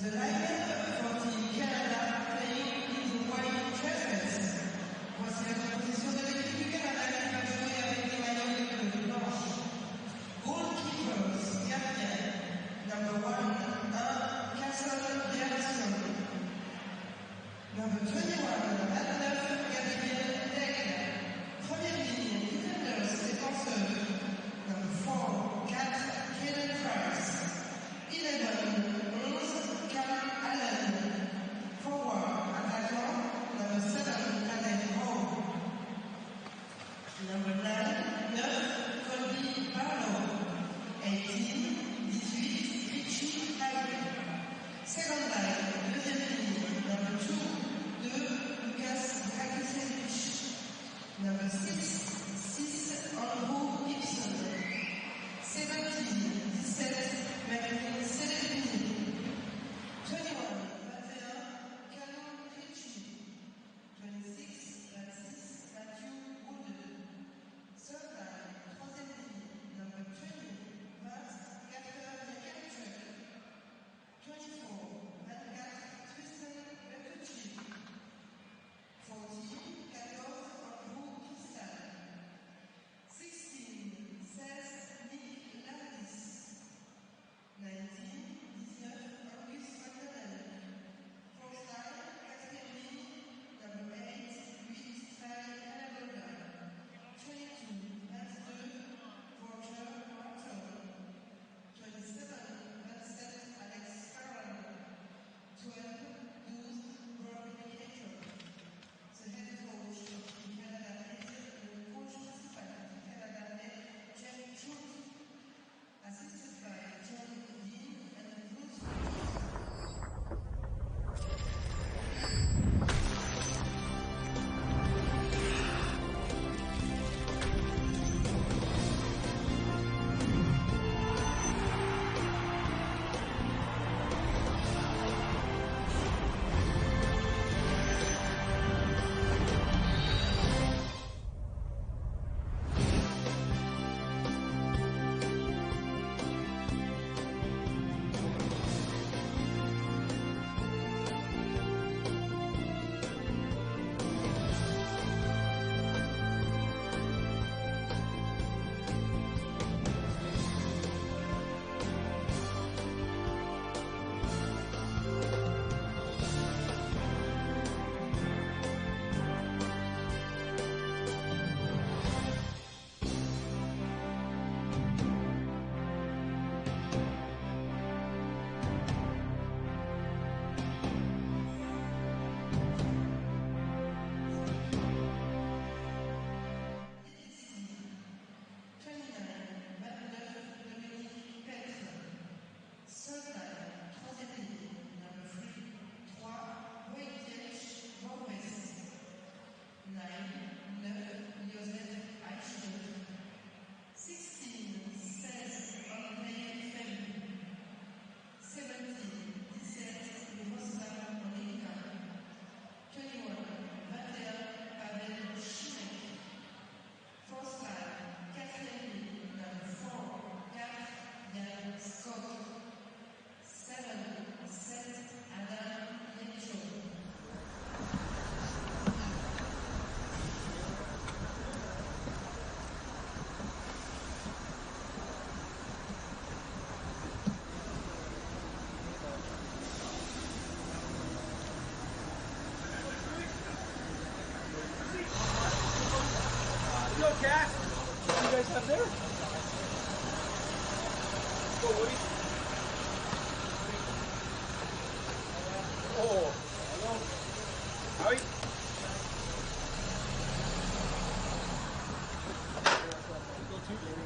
The lineup for Team Canada playing in the white jerseys. Voici la composition de l'équipe du Canada qui va jouer avec des maillots de bleu blanche. Goalkeepers, gardien, number 1, Castle Reaction. Number 21, Relentless, Gabriel Daigle. Première ligne, defenders, défenseurs. Number 4, 4, Kellen Price. 11, Allen. Forward, attaquant, number 7, Allen Hall. Number 9, Colby Barlow. 18, Richie Harvey. Second line, deuxième ligne, number 2, Lucas Dragisevich. Number 6, Andrew Gibson. 17, Madeline Celestini. 21, Callum Ritchie. 26, Matthew Woodard. Third line, troisième ligne, number 20, Carter Yakamchuk. 24, Tristan Bertucci. 14, Andrew Kistan. 16, Nick Landis. 19, August Macdonald. Fourth line, quatrième ligne, number 8, Halaburda. 22, Porter Martone. 27, Alex Farrell. 12, Broken. The head coach of the Canada is the coach principal of the Canada head, Jeff Truth, assisted by John Dean and Bruce. Cat? You guys have there? Oh, Woody. Oh, hello. Howie? Go to, baby.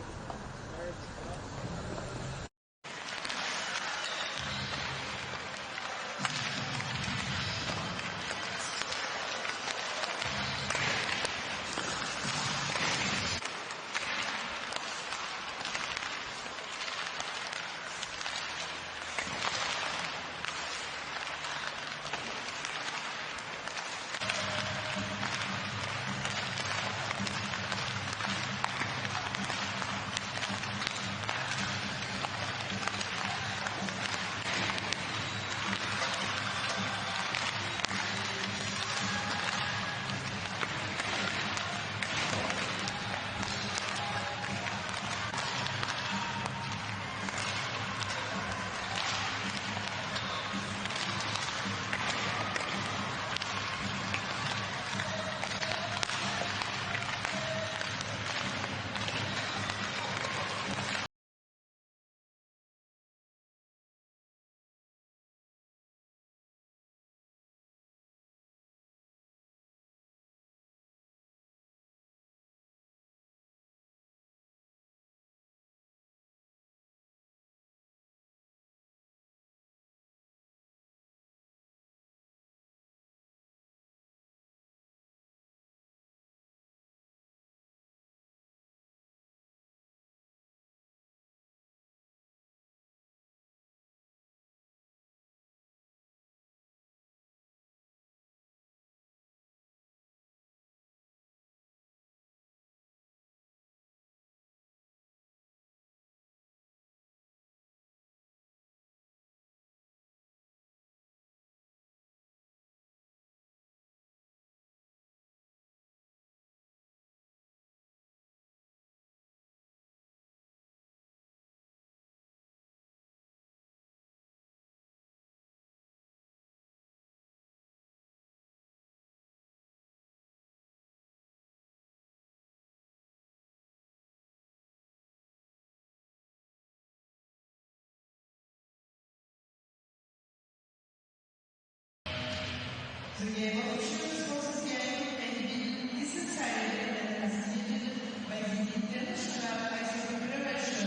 The game of choose was a game and is decided and estimated by the International Ice Hockey Federation.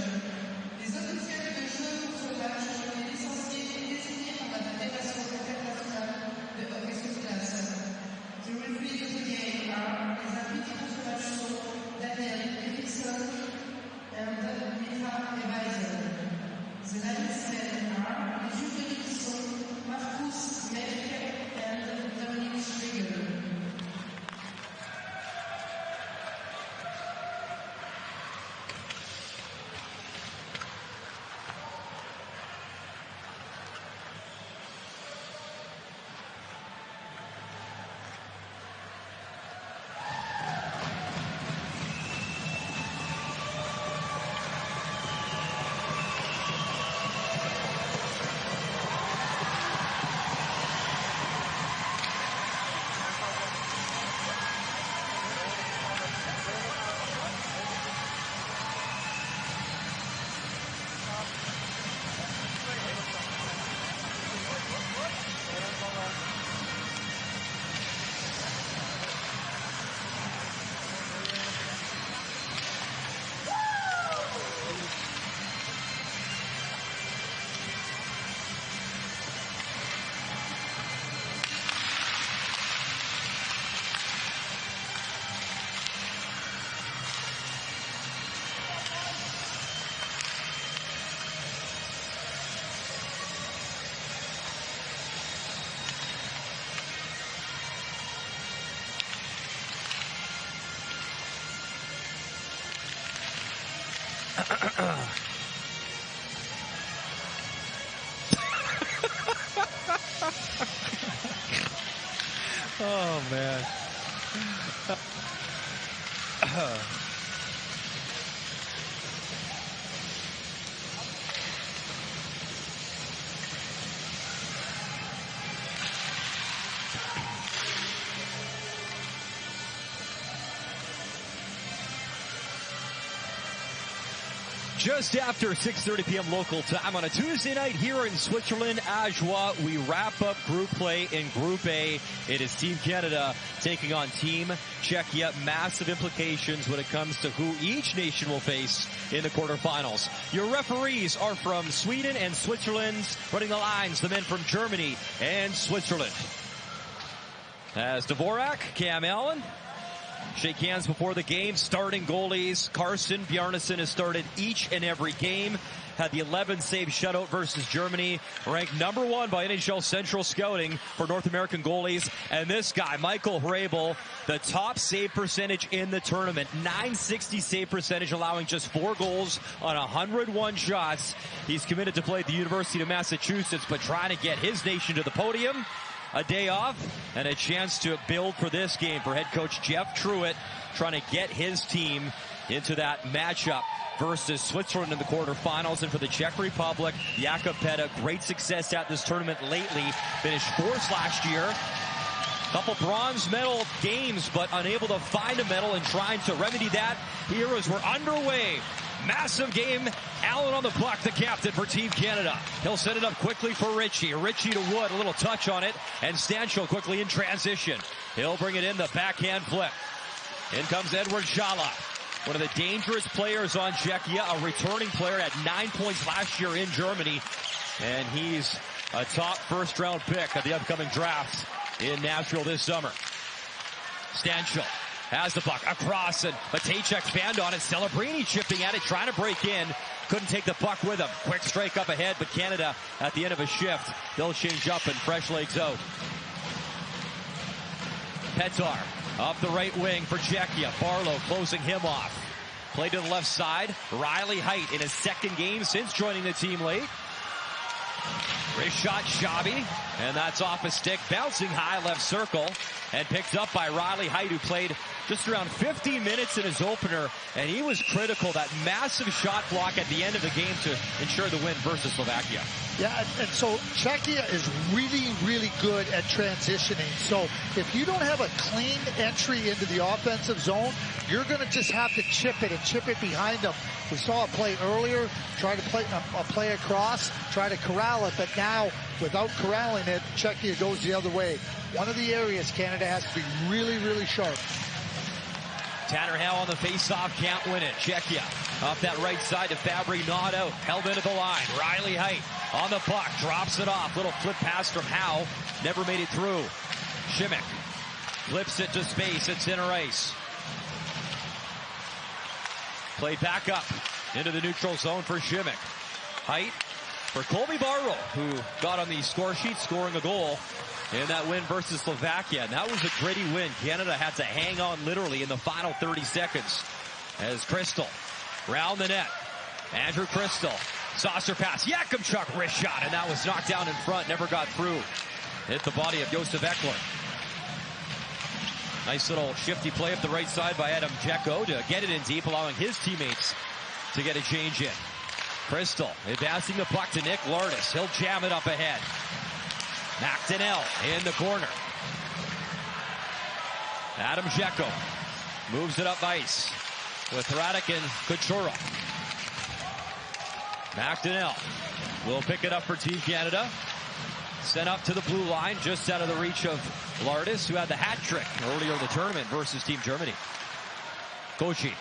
Les officiels de jeu pour ce match ont été licenciés et désignés par la Fédération internationale de hockey sur glace. The referees of the game are les arbitres pour ce match sont Daniel Eriksson and Mitra Evaisen. The linesmen are les juges qui sont Marcus Melke and Dominic Schlegel. Oh, man. Just after 6:30 p.m. local time on a Tuesday night here in Switzerland, Ajoie, we wrap up group play in Group A. It is Team Canada taking on Team Czechia. Massive implications when it comes to who each nation will face in the quarterfinals. Your referees are from Sweden and Switzerland. Running the lines, the men from Germany and Switzerland. As Dvorak, Cam Allen shake hands before the game. Starting goalies, Carson Bjarnason has started each and every game. Had the 11-save shutout versus Germany. Ranked number 1 by NHL Central Scouting for North American goalies. And this guy, Michael Hrabel, the top save percentage in the tournament. .960 save percentage, allowing just 4 goals on 101 shots. He's committed to play at the University of Massachusetts, but trying to get his nation to the podium. A day off and a chance to build for this game for head coach Jeff Truitt, trying to get his team into that matchup versus Switzerland in the quarterfinals. And for the Czech Republic, Jakub Peta, great success at this tournament lately. Finished 4th last year. Couple bronze medal games, but unable to find a medal and trying to remedy that here as we're underway. Massive game. Allen on the puck, the captain for Team Canada. He'll set it up quickly for Ritchie. Ritchie to Wood, a little touch on it, and Stanchel quickly in transition. He'll bring it in, the backhand flip. In comes Edward Shala, one of the dangerous players on Czechia, a returning player, had 9 points last year in Germany, and he's a top first-round pick of the upcoming drafts in Nashville this summer. Stanchel has the puck across, and Matejcek fanned on it. Celebrini chipping at it, trying to break in. Couldn't take the puck with him. Quick strike up ahead, but Canada at the end of a shift, they'll change up and fresh legs out. Petar up the right wing for Czechia. Barlow closing him off. Play to the left side. Riley Height in his 2nd game since joining the team late. Wrist shot, Shabby, and that's off a stick, bouncing high left circle, and picked up by Riley Height, who played just around 15 minutes in his opener, and he was critical. That massive shot block at the end of the game to ensure the win versus Slovakia. Yeah, and so Czechia is really, really good at transitioning. So if you don't have a clean entry into the offensive zone, you're going to just have to chip it behind them. We saw a play earlier, try to play a play across, try to corral it, but now without corralling it, Czechia goes the other way. One of the areas Canada has to be really, really sharp. Tanner Howe on the face-off, can't win it. Czechia off that right side to Fabry, not out, held into the line. Riley Height on the puck, drops it off. Little flip pass from Howe, never made it through. Šimik flips it to space at center ice. Played back up into the neutral zone for Šimik. Height for Colby Barlow, who got on the score sheet, scoring a goal in that win versus Slovakia. And that was a gritty win. Canada had to hang on literally in the final 30 seconds as Crystal round the net. Andrew Crystal, saucer pass, Yakimchuk wrist shot, and that was knocked down in front, never got through. Hit the body of Josef Eckler. Nice little shifty play up the right side by Adam Dzeko to get it in deep, allowing his teammates to get a change in. Crystal advancing the puck to Nick Lardis. He'll jam it up ahead. McDonnell in the corner. Adam Dzeko moves it up ice with Radek and Kuchera. McDonnell will pick it up for Team Canada. Sent up to the blue line, just out of the reach of Lardis, who had the hat trick earlier in the tournament versus Team Germany. Kochi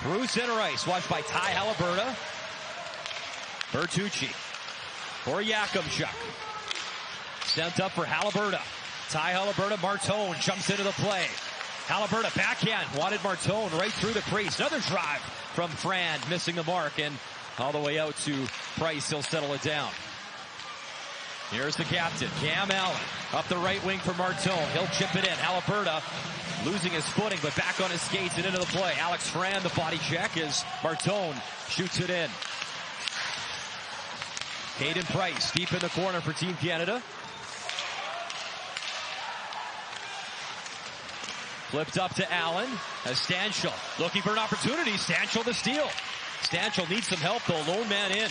through center ice, watched by Ty Halaburda. Bertucci for Yakimchuk. Sent up for Halaburda. Ty Halaburda, Martone jumps into the play. Halaburda backhand, wanted Martone right through the crease. Another drive from Fran, missing the mark, and all the way out to Price. He'll settle it down. Here's the captain, Cam Allen, up the right wing for Martone. He'll chip it in. Halaburda losing his footing, but back on his skates and into the play. Alex Fran, the body check as Martone shoots it in. Caden Price deep in the corner for Team Canada. Flipped up to Allen as Stanchel looking for an opportunity. Stanchel the steal. Stanchel needs some help though, lone man in.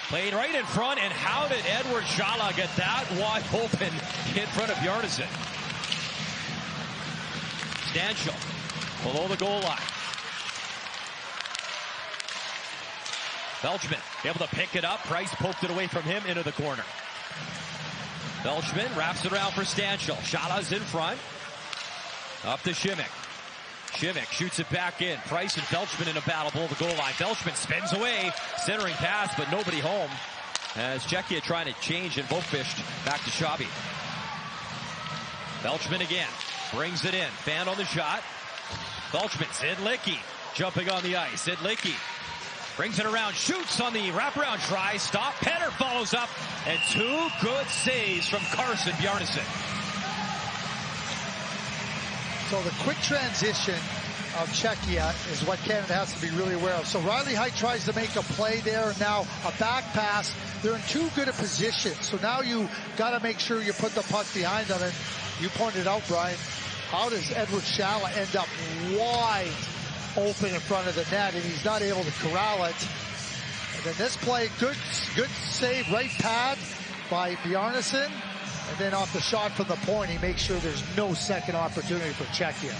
Played right in front, and how did Edward Shala get that wide open in front of Yarnison? Stanchel below the goal line. Belchman able to pick it up. Price poked it away from him into the corner. Belchman wraps it around for Stanchel. Shala's in front. Up to Šimik. Šimik shoots it back in. Price and Belchman in a battle below the goal line. Belchman spins away. Centering pass, but nobody home. As Czechia trying to change and both fished back to Schabi. Belchman again. Brings it in. Fan on the shot. Belchman. Zidlicki jumping on the ice. Zidlicki brings it around, shoots on the wraparound try, stop, Penner follows up, and two good saves from Carson Bjarnason. So the quick transition of Czechia is what Canada has to be really aware of. So Riley Height tries to make a play there, and now a back pass. They're in too good a position, so now you got to make sure you put the puck behind them, and you pointed out, Brian, how does Edward Shala end up wide open in front of the net, and he's not able to corral it. And then this play, good save, right pad by Bjarnason, and then off the shot from the point, he makes sure there's no second opportunity for Czechia.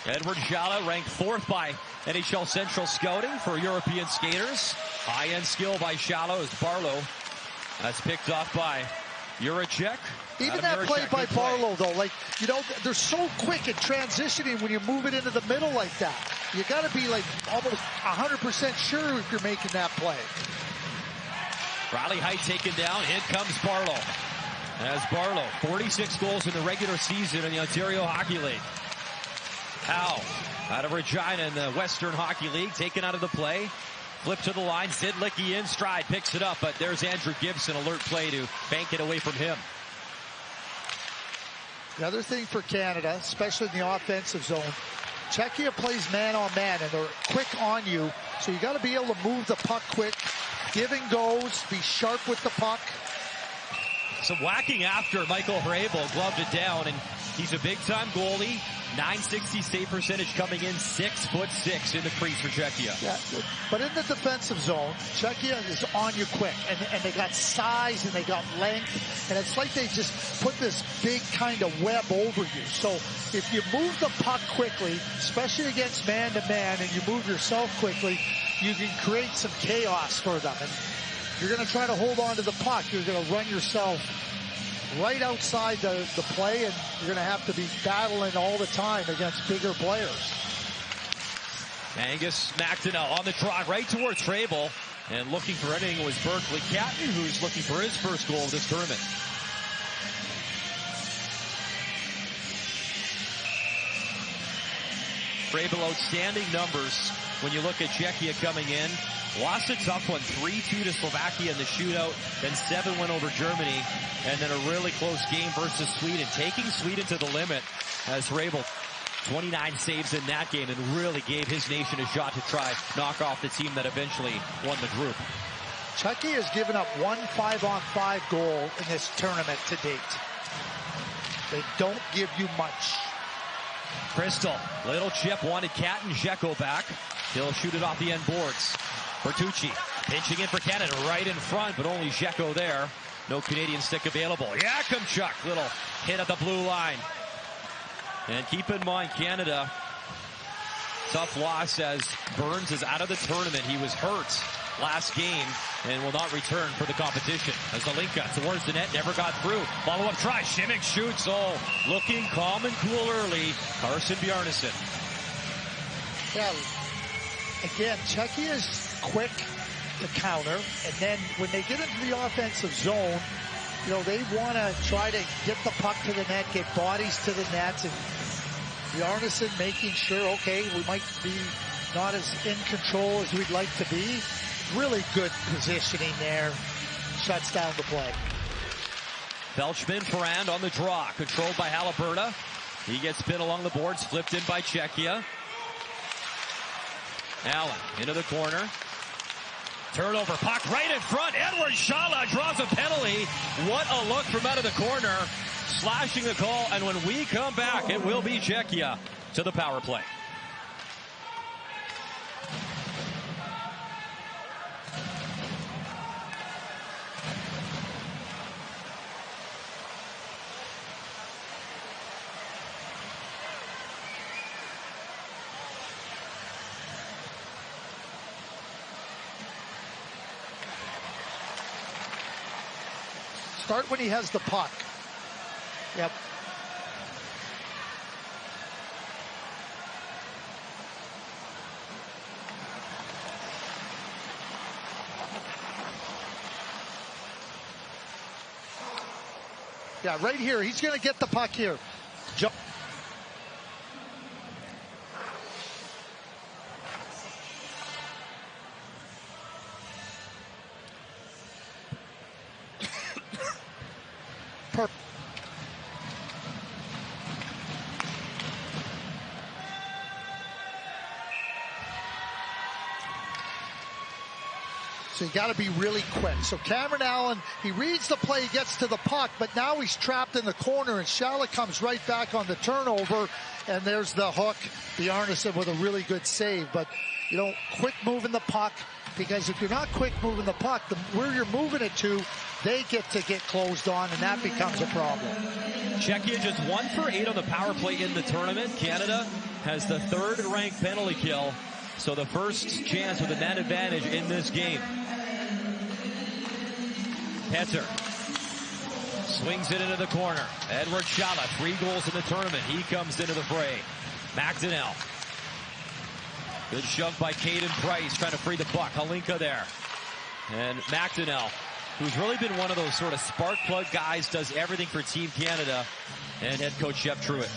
Edward Shala ranked 4th by NHL Central Scouting for European skaters. High-end skill by Shala as Barlow. That's picked off by Juracek. Even that play by Barlow, though, like, you know, they're so quick at transitioning when you move it into the middle like that. You got to be, like, almost 100% sure if you're making that play. Riley Height taken down. In comes Barlow. As Barlow, 46 goals in the regular season in the Ontario Hockey League. Howe, out of Regina in the Western Hockey League, taken out of the play. Flip to the line. Zidlicki in stride, picks it up, but there's Andrew Gibson, alert play to bank it away from him. The other thing for Canada, especially in the offensive zone, Czechia plays man on man, and they're quick on you, so you got to be able to move the puck quick, give and goes, be sharp with the puck. some whacking after Michael Hrabel gloved it down, and he's a big-time goalie. .960 save percentage coming in, 6'6" in the crease for Czechia. Yeah, but in the defensive zone, Czechia is on you quick, and they got size and they got length, and it's like they just put this big kind of web over you. So if you move the puck quickly, especially against man-to-man, and you move yourself quickly, you can create some chaos for them. And you're going to try to hold on to the puck. You're going to run yourself right outside the play, and you're going to have to be battling all the time against bigger players. Angus McDonough on the trot right towards Hrabel, and looking for anything was Berkeley Catton, who's looking for his first goal of this tournament. Hrabel, outstanding numbers when you look at Czechia coming in. Lost a tough one, 3-2 to Slovakia in the shootout, then 7-1 over Germany, and then a really close game versus Sweden. Taking Sweden to the limit as Hrabel, 29 saves in that game, and really gave his nation a shot to try knock off the team that eventually won the group. Czechia has given up one 5-on-5 goal in this tournament to date. They don't give you much. Crystal, little chip, wanted Catton, Dzeko back. He'll shoot it off the end boards. Bertucci pinching in for Canada right in front, but only Dzeko there. No Canadian stick available. Yakimchuk, little hit at the blue line. And keep in mind, Canada, tough loss as Burns is out of the tournament. He was hurt last game and will not return for the competition. As Alinka towards the net, never got through. Follow-up try, Šimić shoots. Oh, looking calm and cool early. Carson Bjarnason. Yeah, again, Czechia is quick to counter, and then when they get into the offensive zone, you know, they want to try to get the puck to the net, get bodies to the nets, and Bjarnason making sure, okay, we might be not as in control as we'd like to be. Really good positioning there. Shuts down the play. Belchman, Ferrand on the draw, controlled by Halaburda. He gets spin along the boards, flipped in by Czechia. Allen into the corner. Turnover, puck right in front. Edward Shala draws a penalty. What a look from out of the corner. Slashing the call, and when we come back, it will be Czechia to the power play. Start when he has the puck. Yep. Yeah, right here. He's going to get the puck here. So you got to be really quick. So Cameron Allen, he reads the play, he gets to the puck, but now he's trapped in the corner, and Shala comes right back on the turnover, and there's the hook. Bjarnason with a really good save. But, you know, quick moving the puck, because if you're not quick moving the puck, where you're moving it to, they get closed on, and that becomes a problem. Czechia just 1 for 8 on the power play in the tournament. Canada has the 3rd ranked penalty kill, so the first chance with a net advantage in this game. Petzer swings it into the corner. Edward Shala, 3 goals in the tournament. He comes into the fray. McDonough. Good shove by Caden Price, trying to free the puck. Halinka there. And McDonough, who's really been one of those sort of spark plug guys, does everything for Team Canada, and head coach Jeff Truitt.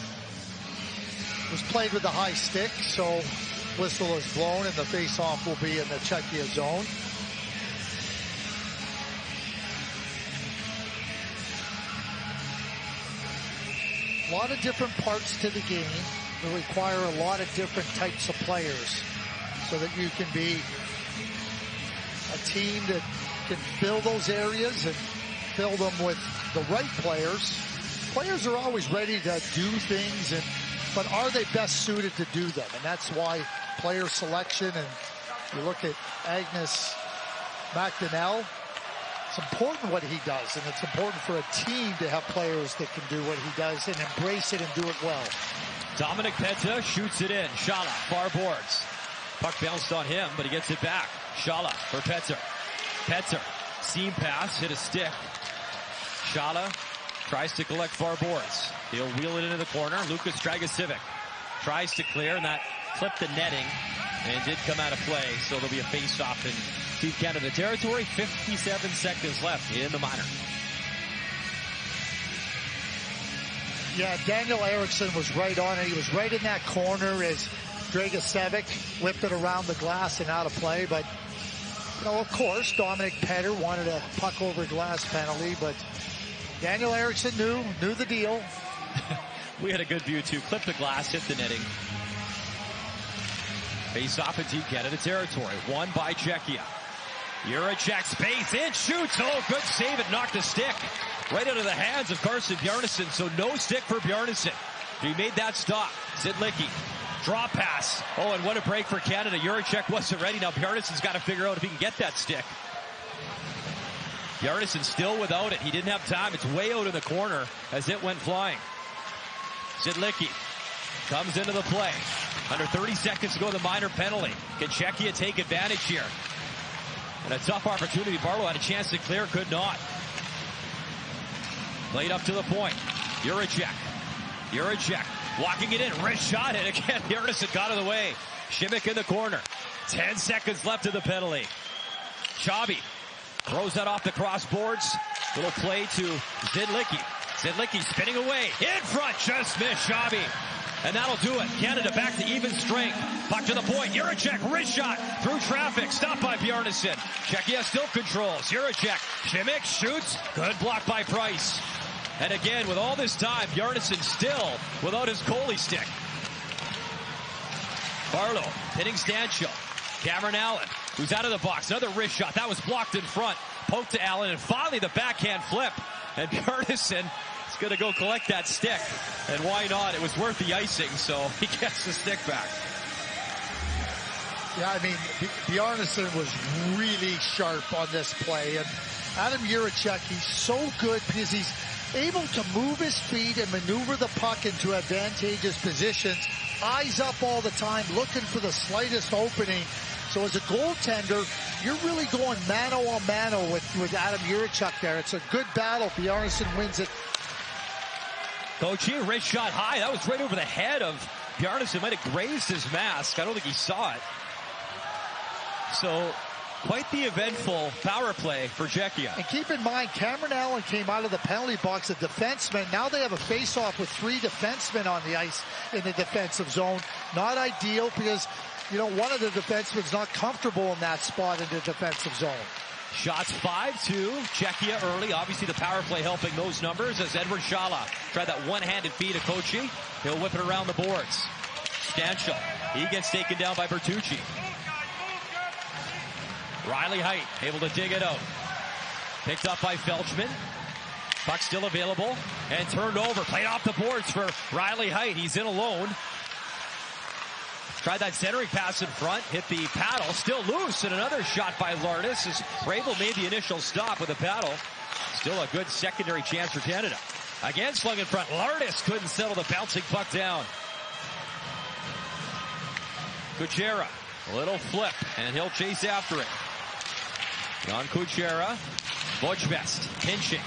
Was played with the high stick, so whistle is blown, and the face-off will be in the Czechia zone. A lot of different parts to the game that require a lot of different types of players so that you can be a team that can fill those areas and fill them with the right players. Players are always ready to do things, but are they best suited to do them? And that's why player selection, and you look at Agnes McDonnell, it's important what he does, and it's important for a team to have players that can do what he does and embrace it and do it well. Dominic Penta shoots it in. Shala, far boards. Puck bounced on him, but he gets it back. Shala for Petzer. Petzer, seam pass, hit a stick. Shala tries to collect far boards. He'll wheel it into the corner. Lucas Dragosivic tries to clear, and that clipped the netting and did come out of play. So there'll be a face-off in Team Canada territory. 57 seconds left in the minor. Yeah, Daniel Eriksson was right on it. He was right in that corner as Dragosivic whipped it around the glass and out of play. But, you know, of course, Dominic Petter wanted a puck over glass penalty, but Daniel Eriksson knew the deal. We had a good view, too. Clipped the glass, hit the netting. Face off in Team Canada territory. Won by Czechia. Juracek space in, shoots. Oh, good save. It knocked a stick right out of the hands of Carson Bjarnason. So no stick for Bjarnason. He made that stop. Zidlicki. Draw pass. Oh, and what a break for Canada. Juracek wasn't ready. Now Bjarnason's got to figure out if he can get that stick. Bjarnason still without it. He didn't have time. It's way out in the corner as it went flying. Zidlicki comes into the play. Under 30 seconds to go, the minor penalty. Can Czechia take advantage here? And a tough opportunity. Barlow had a chance to clear, could not. Played up to the point. Juracek. Walking it in. Wrist shot. And again, Bjarnason got out of the way. Šimik in the corner. 10 seconds left of the penalty. Chabi throws that off the crossboards. Little play to Zidlicki. Zidlicki spinning away. In front. Just missed Chabi. And that'll do it. Canada back to even strength. Puck to the point. Juracek, wrist shot through traffic. Stopped by Bjarnason. Czechia still controls. Juracek. Šimik shoots. Good block by Price. And again, with all this time, Bjarnason still without his goalie stick. Barlow hitting Stanchel. Cameron Allen, who's out of the box. Another wrist shot. That was blocked in front. Poked to Allen. And finally the backhand flip. And Bjarnason is going to go collect that stick. And why not? It was worth the icing, so he gets the stick back. Yeah, I mean, Bjarnason was really sharp on this play. And Adam Juracek, he's so good because he's able to move his feet and maneuver the puck into advantageous positions. Eyes up all the time, looking for the slightest opening. So as a goaltender, you're really going mano-a-mano with Adam Juracek there. It's a good battle. Bjarnason wins it. Kochi, wrist shot high. That was right over the head of Bjarnason. Might have grazed his mask. I don't think he saw it. So quite the eventful power play for Czechia. And keep in mind, Cameron Allen came out of the penalty box, a defenseman. Now they have a face-off with 3 defensemen on the ice in the defensive zone. Not ideal because, you know, one of the defensemen's not comfortable in that spot in the defensive zone. Shots 5-2. Czechia early. Obviously the power play helping those numbers as Edward Shala tried that one-handed feed to Kochi. He'll whip it around the boards. Stanchel. He gets taken down by Bertucci. Riley Height able to dig it out. Picked up by Felchman. Puck still available and turned over. Played off the boards for Riley Height. He's in alone. Tried that centering pass in front. Hit the paddle. Still loose. And another shot by Larness as Rabel made the initial stop with a paddle. Still a good secondary chance for Canada. Again slung in front. Larness couldn't settle the bouncing puck down. Kuchera. A little flip. And he'll chase after it. Jan Kuchera, Bojvest pinching.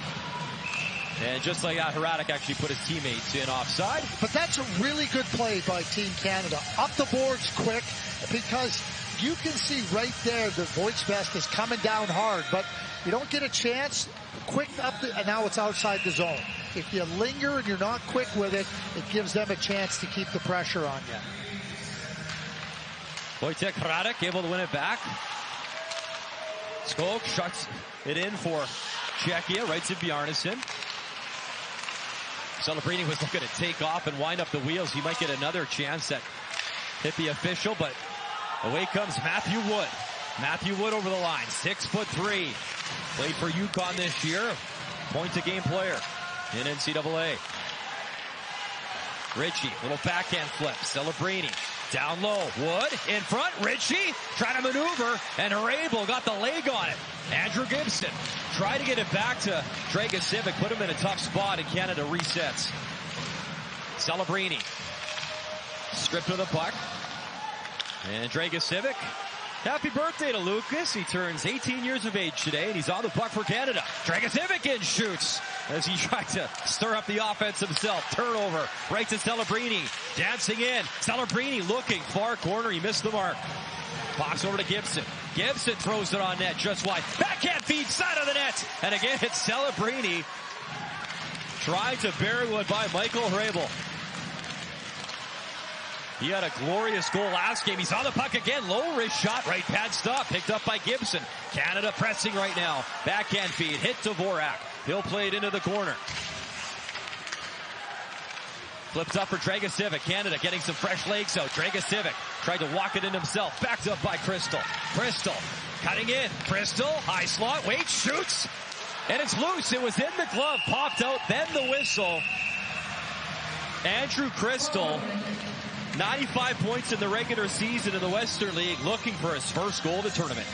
And just like that, Hradek actually put his teammates in offside. But that's a really good play by Team Canada. Up the boards quick because you can see right there that Bojvest is coming down hard. But you don't get a chance. Quick up, and now it's outside the zone. If you linger and you're not quick with it, it gives them a chance to keep the pressure on you. Wojtek Hradek able to win it back. Skok shuts it in for Czechia, right to Bjarnason. Celebrini was looking to take off and wind up the wheels. He might get another chance at hit the official, but away comes Matthew Wood. Matthew Wood over the line, 6'3". Played for UConn this year. point-a-game player in NCAA. Ritchie, little backhand flip. Celebrini, down low. Wood, in front. Ritchie, trying to maneuver, and Hrabel got the leg on it. Andrew Gibson tried to get it back to Dragicevic, put him in a tough spot, and Canada resets. Celebrini, stripped of the puck. And Dragicevic, happy birthday to Lucas. He turns 18 years of age today, and he's on the puck for Canada. Dragicevic in shoots as he tried to stir up the offense himself. Turnover, right to Celebrini. Dancing in. Celebrini looking, far corner. He missed the mark. Box over to Gibson. Gibson throws it on net just wide. Backhand feed, side of the net. And again, it's Celebrini trying to bury one by Michael Hrabel. He had a glorious goal last game. He's on the puck again. Low wrist shot. Right pad stop. Picked up by Gibson. Canada pressing right now. Backhand feed. Hit to Dvorak. He'll play it into the corner. Flipped up for Dragicevic. Canada getting some fresh legs out. Dragicevic tried to walk it in himself. Backed up by Crystal. Crystal cutting in. Crystal. High slot. Waits. Shoots. And it's loose. It was in the glove. Popped out. Then the whistle. Andrew Crystal. 95 points in the regular season in the Western League, looking for his first goal of the tournament.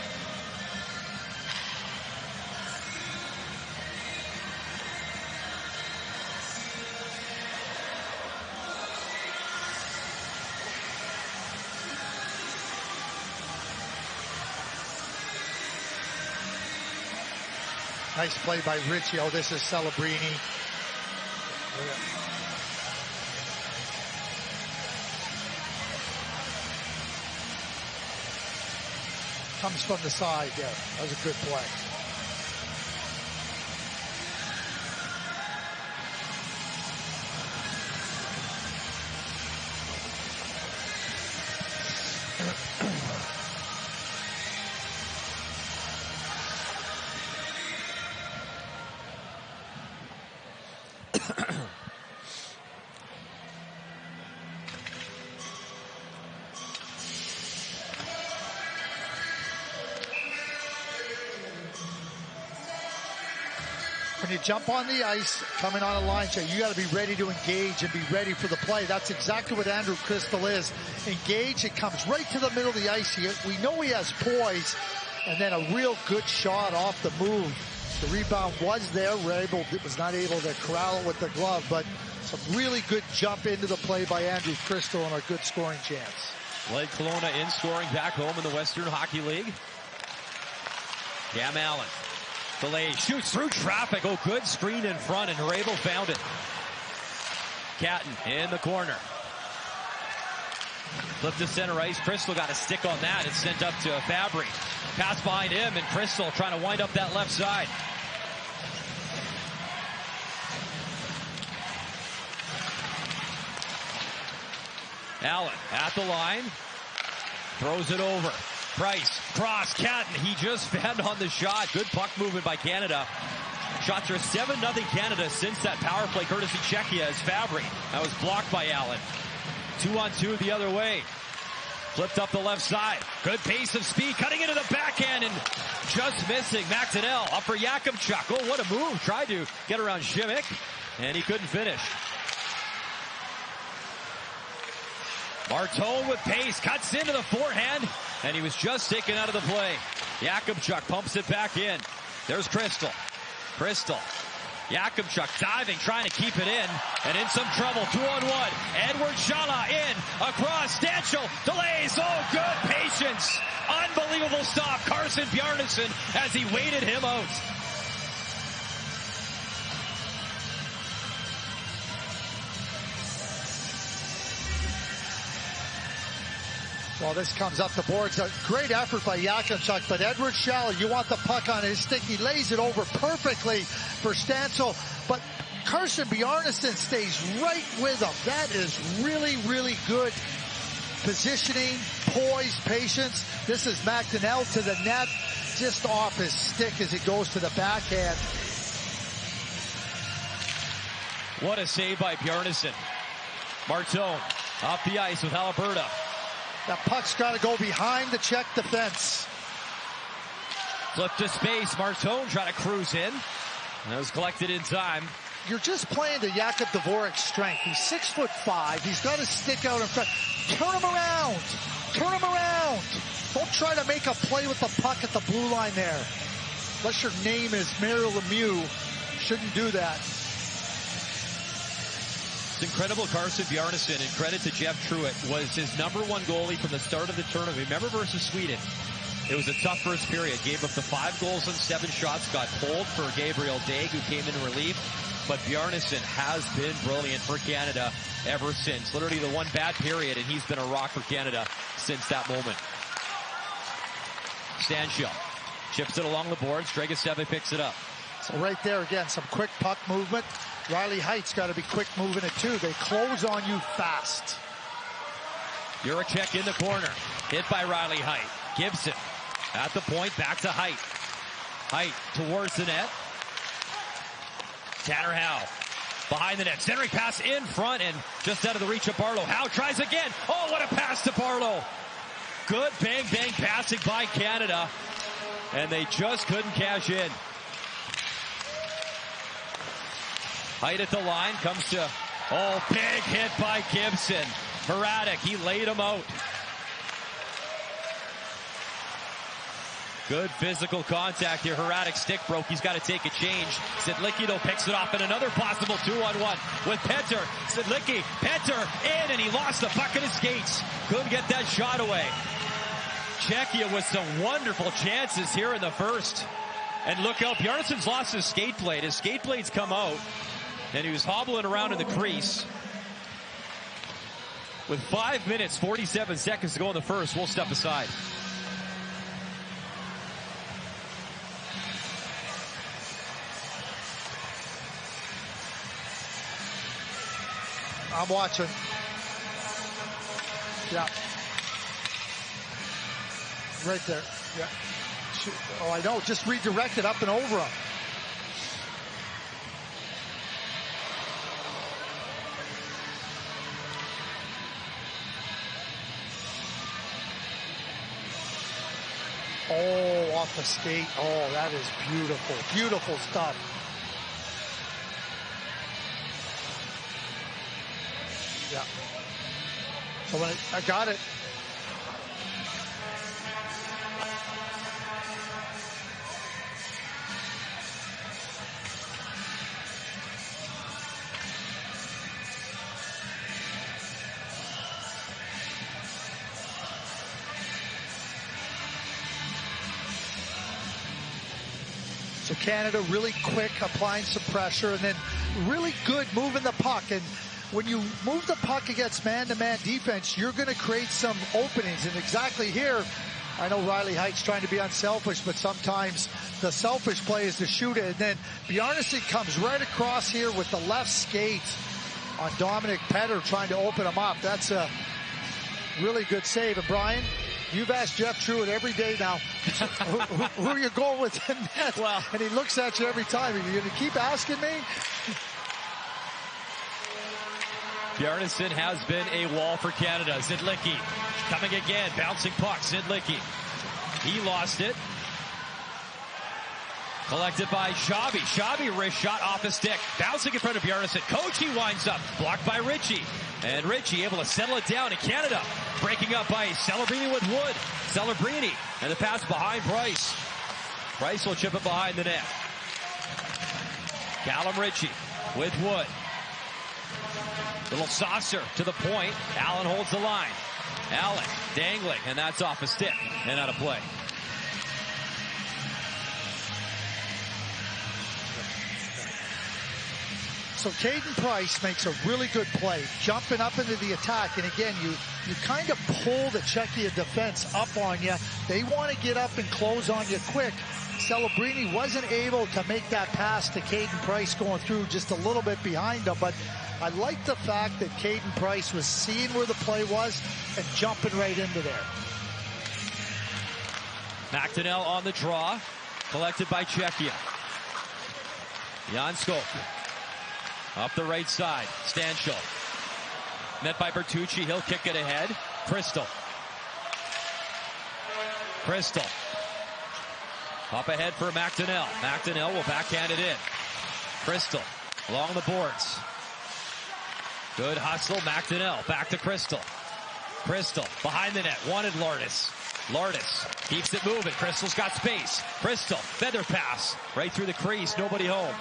Nice play by Ritchie. Oh, this is Celebrini. Comes from the side there. That was a good play. When you jump on the ice, coming on a line shot, you got to be ready to engage and be ready for the play. That's exactly what Andrew Crystal is. Engage, it comes right to the middle of the ice. We know he has poise, and then a real good shot off the move. The rebound was there. Hrabel was not able to corral it with the glove, but some really good jump into the play by Andrew Crystal and a good scoring chance. Blake Kelowna in scoring back home in the Western Hockey League. Cam Allen. Delay, shoots through traffic. Oh, good screen in front, and Hrabel found it. Catton in the corner. Flip to center ice. Crystal got a stick on that. It's sent up to Fabry. Pass behind him, and Crystal trying to wind up that left side. Allen at the line. Throws it over. Price, cross, Catton. He just fanned on the shot. Good puck movement by Canada. Shots are 7-0 Canada since that power play courtesy Czechia as Fabry. That was blocked by Allen. 2-on-2 the other way. Flipped up the left side. Good pace of speed. Cutting into the backhand and just missing. Maxinell up for Yakubchuk. Oh, what a move. Tried to get around Šimik, and he couldn't finish. Martone with pace. Cuts into the forehand. And he was just taken out of the play. Yakubchuk pumps it back in. There's Crystal. Crystal. Yakubchuk diving, trying to keep it in. And in some trouble. 2-on-1. Edward Shala in. Across. Stanchel. Delays. Oh, good patience. Unbelievable stop. Carson Bjarnason as he waited him out. Well, this comes up the boards. A great effort by Yakubchuk, but Edward Shala, you want the puck on his stick. He lays it over perfectly for Stanchel, but Carson Bjarnason stays right with him. That is really, really good positioning, poise, patience. This is McDonnell to the net, just off his stick as he goes to the backhand. What a save by Bjarnason. Martone off the ice with Halaburda. That puck's got to go behind the Czech defense. Flip to space. Martone trying to cruise in. That was collected in time. You're just playing to Jakub Dvorak's strength. He's 6'5". He's got his stick out in front. Turn him around. Turn him around. Don't try to make a play with the puck at the blue line there. Unless your name is Mario Lemieux, shouldn't do that. It's incredible. Carson Bjarnason, and credit to Jeff Truitt, was his #1 goalie from the start of the tournament. Remember versus Sweden? It was a tough first period. Gave up the 5 goals on 7 shots. Got pulled for Gabriel Daig, who came in relief. But Bjarnason has been brilliant for Canada ever since. Literally the one bad period, and he's been a rock for Canada since that moment. Stanshall chips it along the boards. Dragicevic picks it up. So right there again, some quick puck movement. Riley Height's got to be quick moving it too. They close on you fast. Juracek in the corner. Hit by Riley Height. Gibson at the point, back to Height. Height towards the net. Tanner Howe behind the net. Centering pass in front and just out of the reach of Barlow. Howe tries again. Oh, what a pass to Barlow. Good bang-bang passing by Canada. And they just couldn't cash in. Height at the line. Comes to, oh, big hit by Gibson. Hradek, he laid him out. Good physical contact here. Hradek's stick broke. He's got to take a change. Sedlicki, though, picks it off in another possible 2-on-1 with Petter. Sedlicki, Petter in, and he lost the puck in his skates. Couldn't get that shot away. Czechia with some wonderful chances here in the first. And look out, Bjarnason's lost his skate blade. His skate blade's come out, and he was hobbling around in the crease. With 5 minutes, 47 seconds to go in the first, we'll step aside. I'm watching. Yeah. Right there. Yeah. Oh, I know. Just redirect it up and over him. Oh, off the skate. Oh, that is beautiful. Beautiful stuff. Yeah. So when I got it. So Canada really quick, applying some pressure, and then really good moving the puck. And when you move the puck against man-to-man defense, you're going to create some openings. And exactly here, I know Riley Height's trying to be unselfish, but sometimes the selfish play is to shoot it. And then Bjarnason comes right across here with the left skate on Dominic Petter trying to open him up. That's a really good save. And Brian, you've asked Jeff Truitt every day now, who are you going with in net? Well, and he looks at you every time. Are you going to keep asking me? Bjarnason has been a wall for Canada. Sedlicki coming again, bouncing puck. Sedlicki, he lost it. Collected by Shabby. Shabby wrist shot off his stick. Bouncing in front of Bjarnason. Kochi winds up. Blocked by Ritchie. And Ritchie able to settle it down in Canada. Breaking up by Celebrini with Wood. Celebrini. And the pass behind Price. Price will chip it behind the net. Callum Ritchie with Wood. Little saucer to the point. Allen holds the line. Allen dangling, and that's off a stick and out of play. So Caden Price makes a really good play, jumping up into the attack. And again, you kind of pull the Czechia defense up on you. They want to get up and close on you quick. Celebrini wasn't able to make that pass to Caden Price, going through just a little bit behind him. But I like the fact that Caden Price was seeing where the play was and jumping right into there. McDonnell on the draw, collected by Czechia. Jan Skok. Up the right side, Stanshall. Met by Bertucci, he'll kick it ahead. Crystal. Up ahead for McDonnell. McDonnell will backhand it in. Crystal along the boards. Good hustle, McDonnell. Back to Crystal. Crystal behind the net. Wanted Lourdes. Lourdes keeps it moving. Crystal's got space. Crystal, feather pass. Right through the crease. Nobody home.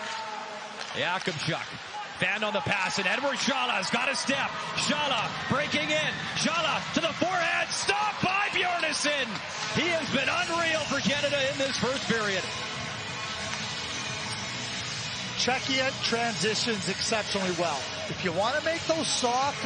Jakubchuk. Fan on the pass, and Edward Shala's got a step. Shala breaking in. Shala to the forehand. Stopped by Bjornsson. He has been unreal for Canada in this first period. Czechia transitions exceptionally well. If you want to make those soft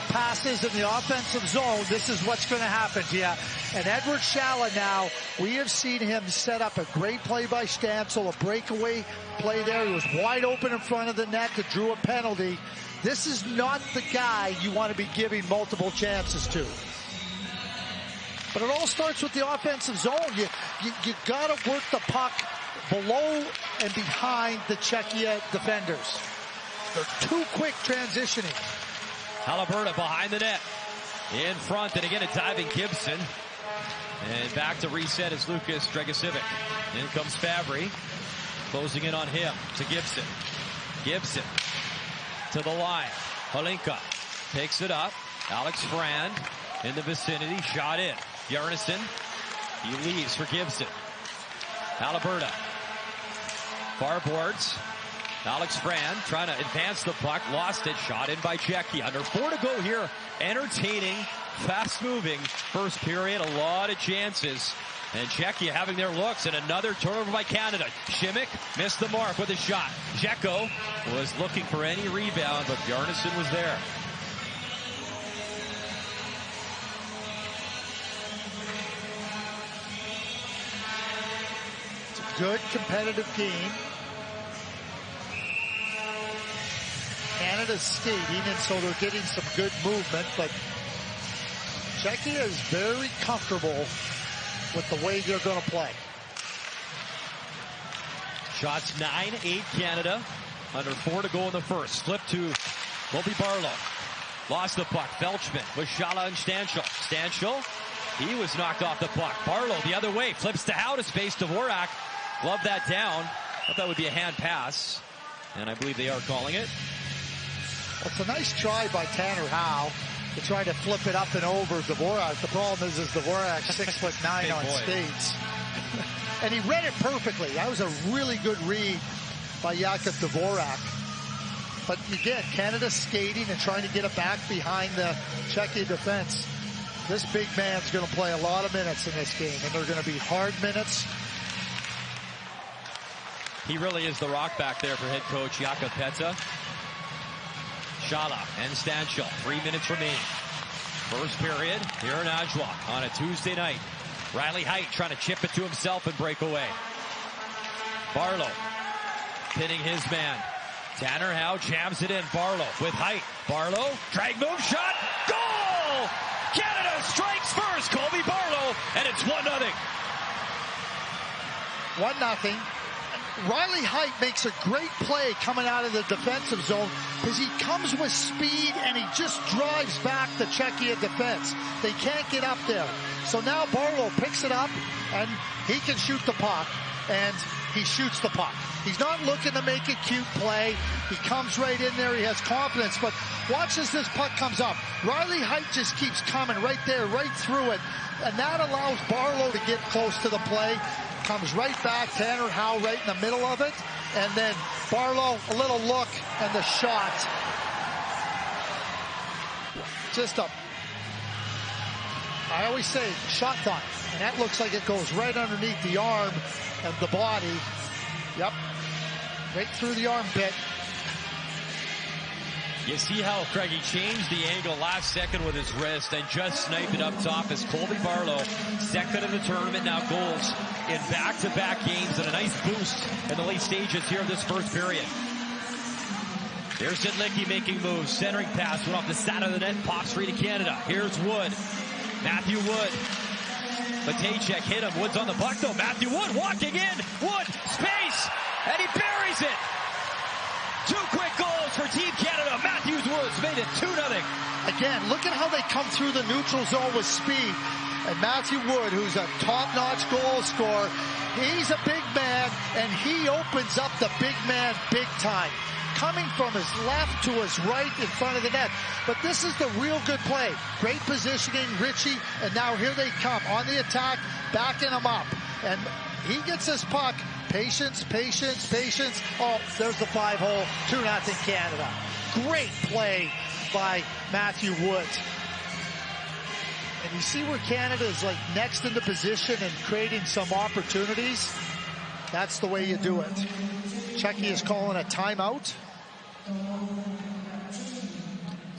passes in the offensive zone, this is what's going to happen to you. And Edward Shala now, we have seen him set up a great play by Stancil, a breakaway play there. He was wide open in front of the net that drew a penalty. This is not the guy you want to be giving multiple chances to. But it all starts with the offensive zone. You got to work the puck below and behind the Czechia defenders. They're too quick transitioning. Halaburda behind the net. In front, and again a diving Gibson. And back to reset is Lucas Dragosivic. In comes Fabry. Closing in on him to Gibson. Gibson to the line. Holinka takes it up. Alex Frand in the vicinity. Shot in. Bjornsson. He leaves for Gibson. Halaburda. Far boards. Alex Frand trying to advance the puck. Lost it. Shot in by Czechia. Under 4 to go here. Entertaining, fast-moving first period. A lot of chances. And Czechia having their looks, and another turnover by Canada. Šimik missed the mark with a shot. Dzeko was looking for any rebound, but Bjornsson was there. It's a good competitive game. Canada's skating, and so they're getting some good movement, but Czechia is very comfortable with the way they're going to play. Shots 9-8 Canada. Under 4 to go in the first. Flip to Colby Barlow. Lost the puck. Felchman with Shala and Stancil. Stancil, he was knocked off the puck. Barlow the other way. Flips to Howe to space. Dvorak gloved that down. Thought that would be a hand pass. And I believe they are calling it. Well, it's a nice try by Tanner Howe to try to flip it up and over Dvorak. The problem is Dvorak's 6'9" on skates. And he read it perfectly. That was a really good read by Jakub Dvorak. But again, Canada skating and trying to get it back behind the Czechia defense. This big man's going to play a lot of minutes in this game, and they're going to be hard minutes. He really is the rock back there for head coach Jakub Peta. Shala and Stancil, 3 minutes remaining. First period here in Oshawa on a Tuesday night. Riley Height trying to chip it to himself and break away. Barlow pinning his man. Tanner Howe jams it in. Barlow with Height. Barlow, drag move shot, goal! Canada strikes first, Colby Barlow, and it's 1-0. 1-0. Riley Height makes a great play coming out of the defensive zone because he comes with speed and he just drives back the Czechia defense. They can't get up there. So now Barlow picks it up and he can shoot the puck, and he shoots the puck. He's not looking to make a cute play. He comes right in there. He has confidence, but watch as this puck comes up. Riley Height just keeps coming right there, right through it, and that allows Barlow to get close to the play. Comes right back, Tanner Howe right in the middle of it, and then Barlow, a little look, and the shot. Just I always say, shot time, and that looks like it goes right underneath the arm and the body. Yep, right through the armpit. You see how Craigie changed the angle last second with his wrist and just sniped it up top as Colby Barlow, second in the tournament, now goals in back-to-back games, and a nice boost in the late stages here of this first period. Here's Zidlicki making moves. Centering pass went off the side of the net, pops free to Canada. Here's Wood. Matthew Wood. Matejcek hit him. Wood's on the puck though. Matthew Wood walking in. Wood, space, and he buries it. 2 quick goals for Team Canada. Matthews Woods made it 2-0. Again, look at how they come through the neutral zone with speed. And Matthew Wood, who's a top-notch goal scorer, he's a big man, and he opens up the big man big time, coming from his left to his right in front of the net. But this is the real good play. Great positioning, Richie, and now here they come on the attack, backing him up. And he gets his puck. Patience, patience, patience. Oh, there's the 5-hole, 2-0 Canada. Great play by Matthew Wood. And you see where Canada is like next in the position and creating some opportunities. That's the way you do it. Czechia is calling a timeout.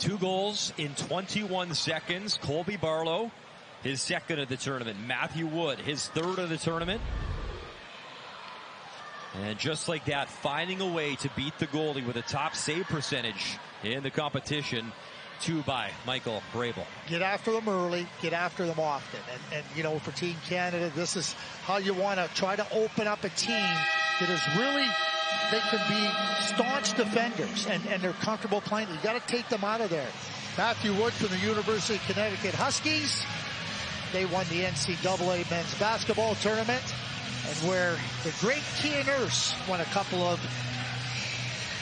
2 goals in 21 seconds. Colby Barlow, his second of the tournament. Matthew Wood, his third of the tournament. And just like that, finding a way to beat the goalie with a top save percentage in the competition. 2 by Michael Vrabel. Get after them early, get after them often. And you know, for Team Canada, this is how you want to try to open up a team that is really, they can be staunch defenders and they're comfortable playing. You got to take them out of there. Matthew Wood from the University of Connecticut Huskies. They won the NCAA men's basketball tournament, and where the great Kia Nurse won a couple of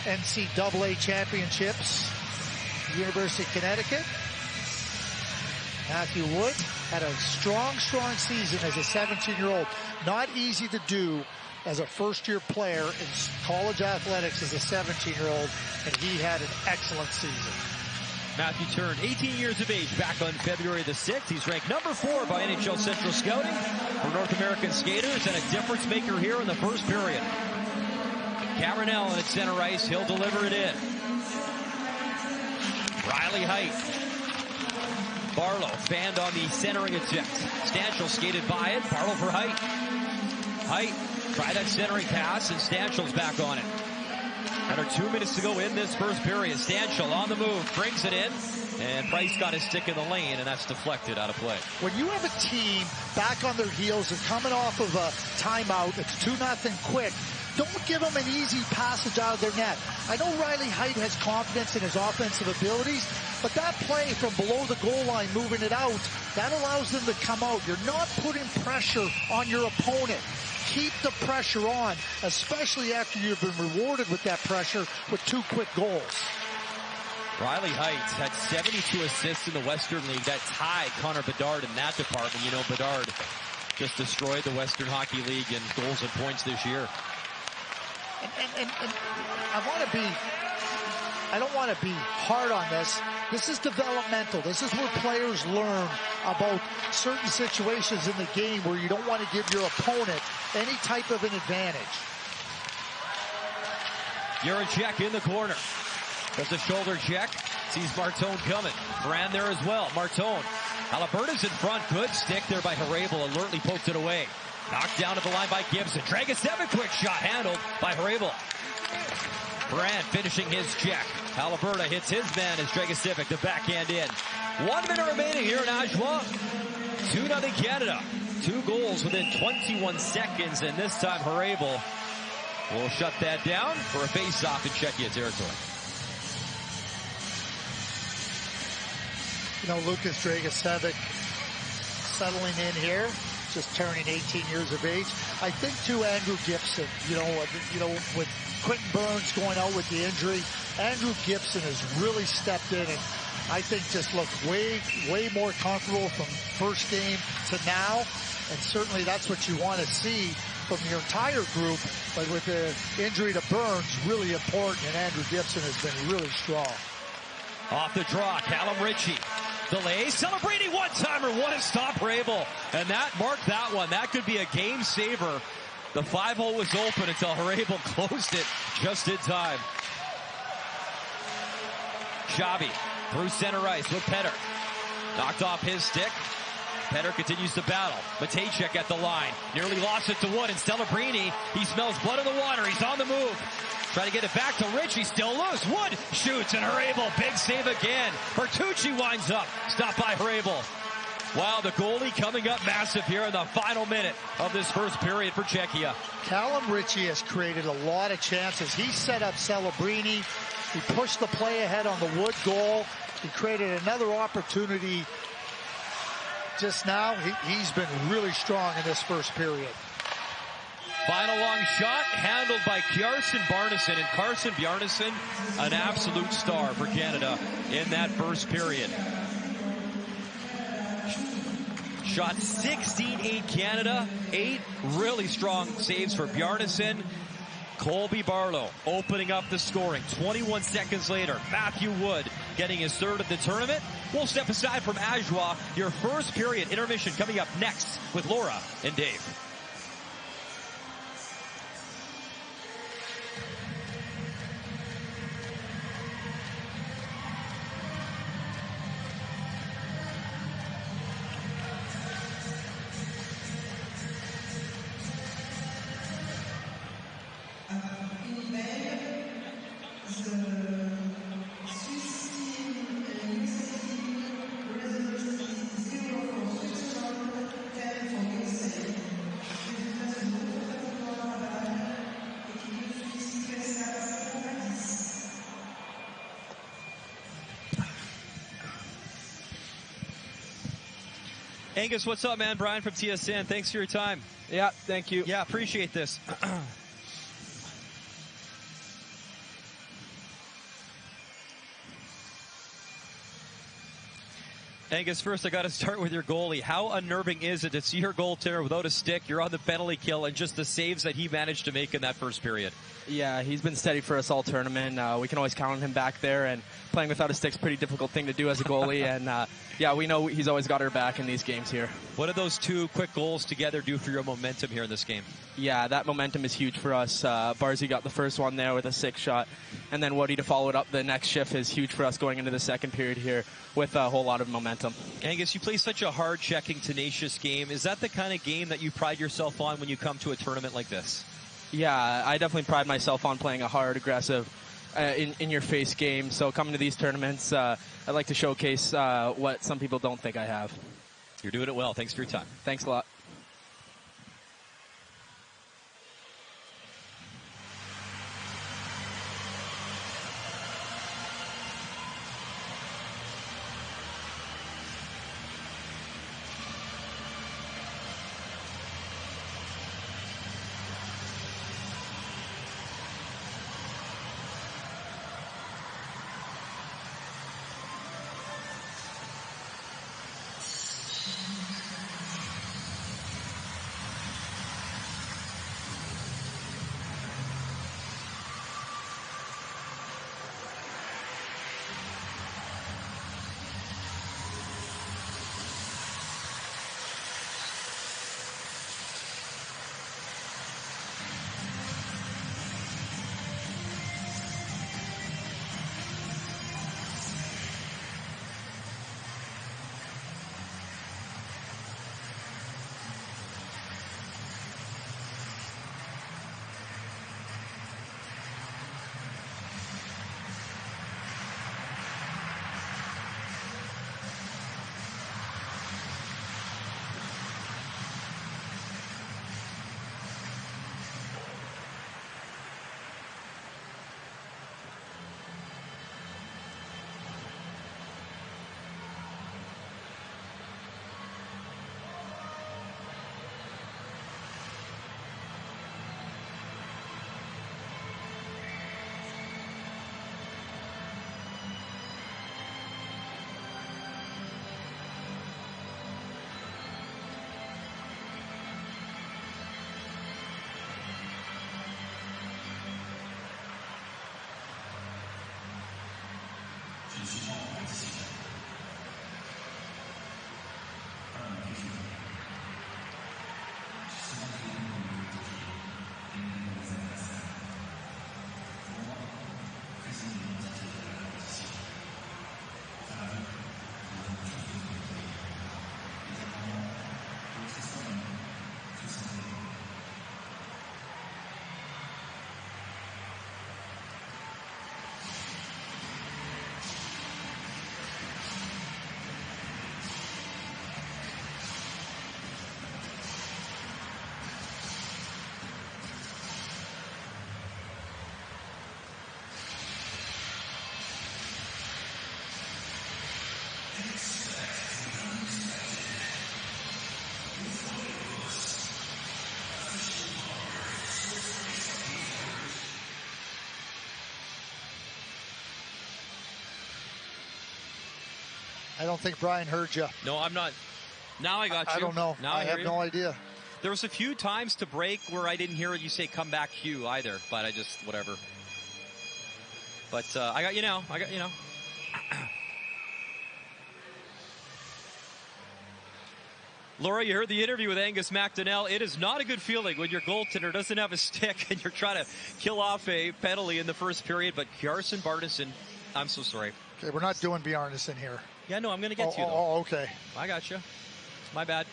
NCAA championships. University of Connecticut. Matthew Wood had a strong season as a 17-year-old. Not easy to do as a first-year player in college athletics as a 17-year-old, and he had an excellent season. Matthew turned 18 years of age back on February the 6th. He's ranked number 4 by NHL Central Scouting for North American skaters and a difference maker here in the first period. Cameron Allen at center ice. He'll deliver it in. Riley Height. Barlow fanned on the centering attempt. Stanchel skated by it. Barlow for Height. Height tried that centering pass, and Stanchel's back on it. Under 2 minutes to go in this first period. Stanchel on the move, brings it in, and Price got his stick in the lane, and that's deflected out of play. When you have a team back on their heels and coming off of a timeout, it's 2-0 quick. Don't give them an easy passage out of their net. I know Riley Height has confidence in his offensive abilities, but that play from below the goal line, moving it out, that allows them to come out. You're not putting pressure on your opponent. Keep the pressure on, especially after you've been rewarded with that pressure with 2 quick goals. Riley Height had 72 assists in the Western League. That tied Connor Bedard in that department. You know, Bedard just destroyed the Western Hockey League in goals and points this year. And I don't want to be hard on this. This is developmental. This is where players learn about certain situations in the game where you don't want to give your opponent any type of an advantage. Juracek in the corner. Does a shoulder check. Sees Martone coming. Brand there as well. Martone. Halaburda's in front. Good stick there by Vrabel. Alertly poked it away. Knocked down at the line by Gibson. Dragosevic, quick shot handled by Vrabel. Brand finishing his check. Halaburda hits his man as Dragosevic the backhand in. 1 minute remaining here in Oshawa. 2-0 Canada. 2 goals within 21 seconds, and this time Vrabel will shut that down for a face-off in Czechia territory. You know, Lucas Dragosevic settling in here, just turning 18 years of age. I think too, Andrew Gibson, you know, with Quentin Burns going out with the injury, Andrew Gibson has really stepped in and I think just looked way more comfortable from first game to now. And certainly that's what you want to see from your entire group. But with the injury to Burns, really important, and Andrew Gibson has been really strong. Off the draw, Callum Ritchie. Delay, celebrating one-timer, what a stop, Vrabel. And that marked that one. That could be a game saver. The 5-hole was open until Vrabel closed it just in time. Xavi through center ice with Petter. Knocked off his stick. Petter continues to battle. Matejcek at the line. Nearly lost it to Wood, and Celebrini, he smells blood in the water. He's on the move. Trying to get it back to Ritchie, still loose. Wood shoots, and Vrabel, big save again. Bertucci winds up, stopped by Vrabel. Wow, the goalie coming up massive here in the final minute of this first period for Czechia. Callum Ritchie has created a lot of chances. He set up Celebrini. He pushed the play ahead on the Wood goal. He created another opportunity just now, he's been really strong in this first period. Final long shot handled by Carson Barneson, and Carson Bjarnason, an absolute star for Canada in that first period. Shot 16-8 Canada, 8 really strong saves for Bjarnason. Colby Barlow opening up the scoring. 21 seconds later, Matthew Wood getting his third of the tournament. We'll step aside from Adjoa. Your first period intermission coming up next with Laura and Dave. Angus, what's up, man? Brian from TSN. Thanks for your time. Yeah, thank you. Yeah, appreciate this. Angus, first I got to start with your goalie. How unnerving is it to see your goaltender without a stick? You're on the penalty kill, and just the saves that he managed to make in that first period. Yeah, he's been steady for us all tournament. We can always count on him back there, and playing without a stick's a pretty difficult thing to do as a goalie. And yeah, we know he's always got our back in these games here. What do those two quick goals together do for your momentum here in this game? Yeah, that momentum is huge for us. Barzy got the first one there with a 6 shot, and then Woody to follow it up the next shift is huge for us going into the second period here with a whole lot of momentum. Angus, you play such a hard-checking, tenacious game. Is that the kind of game that you pride yourself on when you come to a tournament like this? Yeah, I definitely pride myself on playing a hard, aggressive, in-your-face game. So coming to these tournaments, I'd like to showcase what some people don't think I have. You're doing it well. Thanks for your time. Thanks a lot. I don't think Brian heard you. No, I'm not. Now I got you. I don't know. Now I hear have you. no idea. There was a few times to break where I didn't hear you say come back Hugh either, but I just, whatever. But I got you now. I got you now. Laura, you heard the interview with Angus McDonnell. It is not a good feeling when your goaltender doesn't have a stick and you're trying to kill off a penalty in the first period. But Carson Bartison, I'm so sorry. Okay, we're not doing Bjarnason here. Yeah, no, I'm going to get to you, though. Oh, okay. I got you. It's my bad.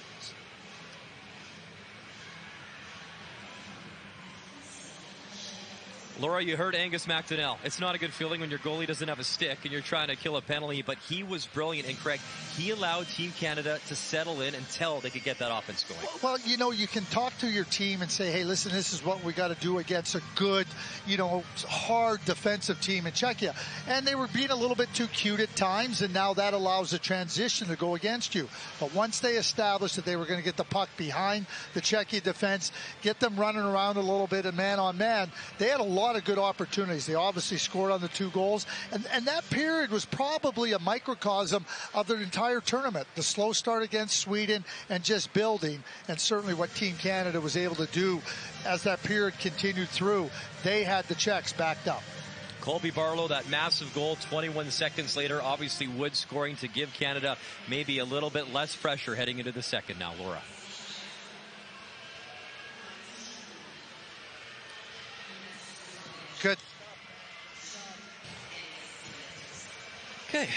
Laura, you heard Angus McDonnell. It's not a good feeling when your goalie doesn't have a stick and you're trying to kill a penalty, but he was brilliant. And Craig, he allowed Team Canada to settle in until they could get that offense going. Well, you know, you can talk to your team and say, hey, listen, this is what we got to do against a good, you know, hard defensive team in Czechia. And they were being a little bit too cute at times, and now that allows the transition to go against you. But once they established that they were going to get the puck behind the Czechia defense, get them running around a little bit and man on man, they had a lot of good opportunities. They obviously scored on the 2 goals. And that period was probably a microcosm of the entire tournament. The slow start against Sweden and just building, and certainly what Team Canada was able to do as that period continued through. They had the Czechs backed up. Colby Barlow, that massive goal 21 seconds later. Obviously Wood scoring to give Canada maybe a little bit less pressure heading into the second now, Laura. Good. Okay.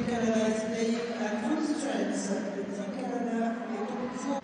Team Canada is playing at full strength. Team Canada est au fond.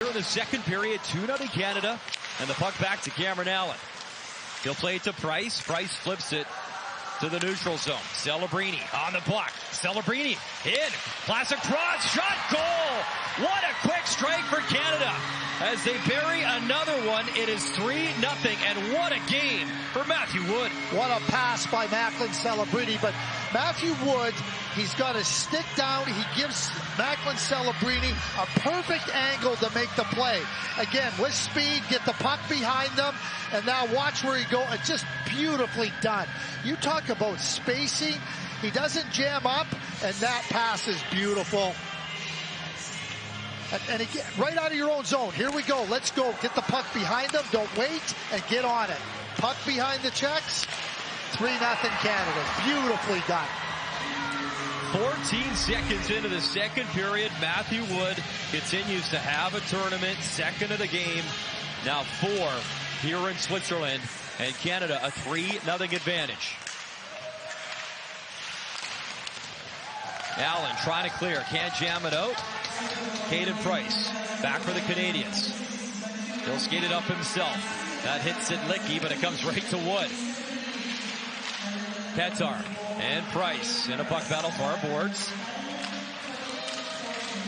Here in the second period, 2-0 Canada, and the puck back to Cameron Allen. He'll play it to Price. Price flips it to the neutral zone. Celebrini on the block. Celebrini in. Classic cross. Shot. Goal. What a quick strike for Canada. As they bury another one, it is 3-0. And what a game for Matthew Wood. What a pass by Macklin Celebrini. But Matthew Wood, he's got his stick down. He gives Macklin Celebrini a perfect angle to make the play. Again, with speed, get the puck behind them. And now watch where he goes. It's just beautifully done. You talk about spacing. He doesn't jam up, and that pass is beautiful. And again, right out of your own zone. Here we go. Let's go. Get the puck behind them. Don't wait, and get on it. Puck behind the checks. 3-0 Canada. Beautifully done. 14 seconds into the second period, Matthew Wood continues to have a tournament. Second of the game. Now 4 here in Switzerland. And Canada a 3-0 advantage. Allen trying to clear, can't jam it out. Caden Price back for the Canadians. He'll skate it up himself. That hits it Licky, but it comes right to Wood. Petar and Price in a puck battle for our boards.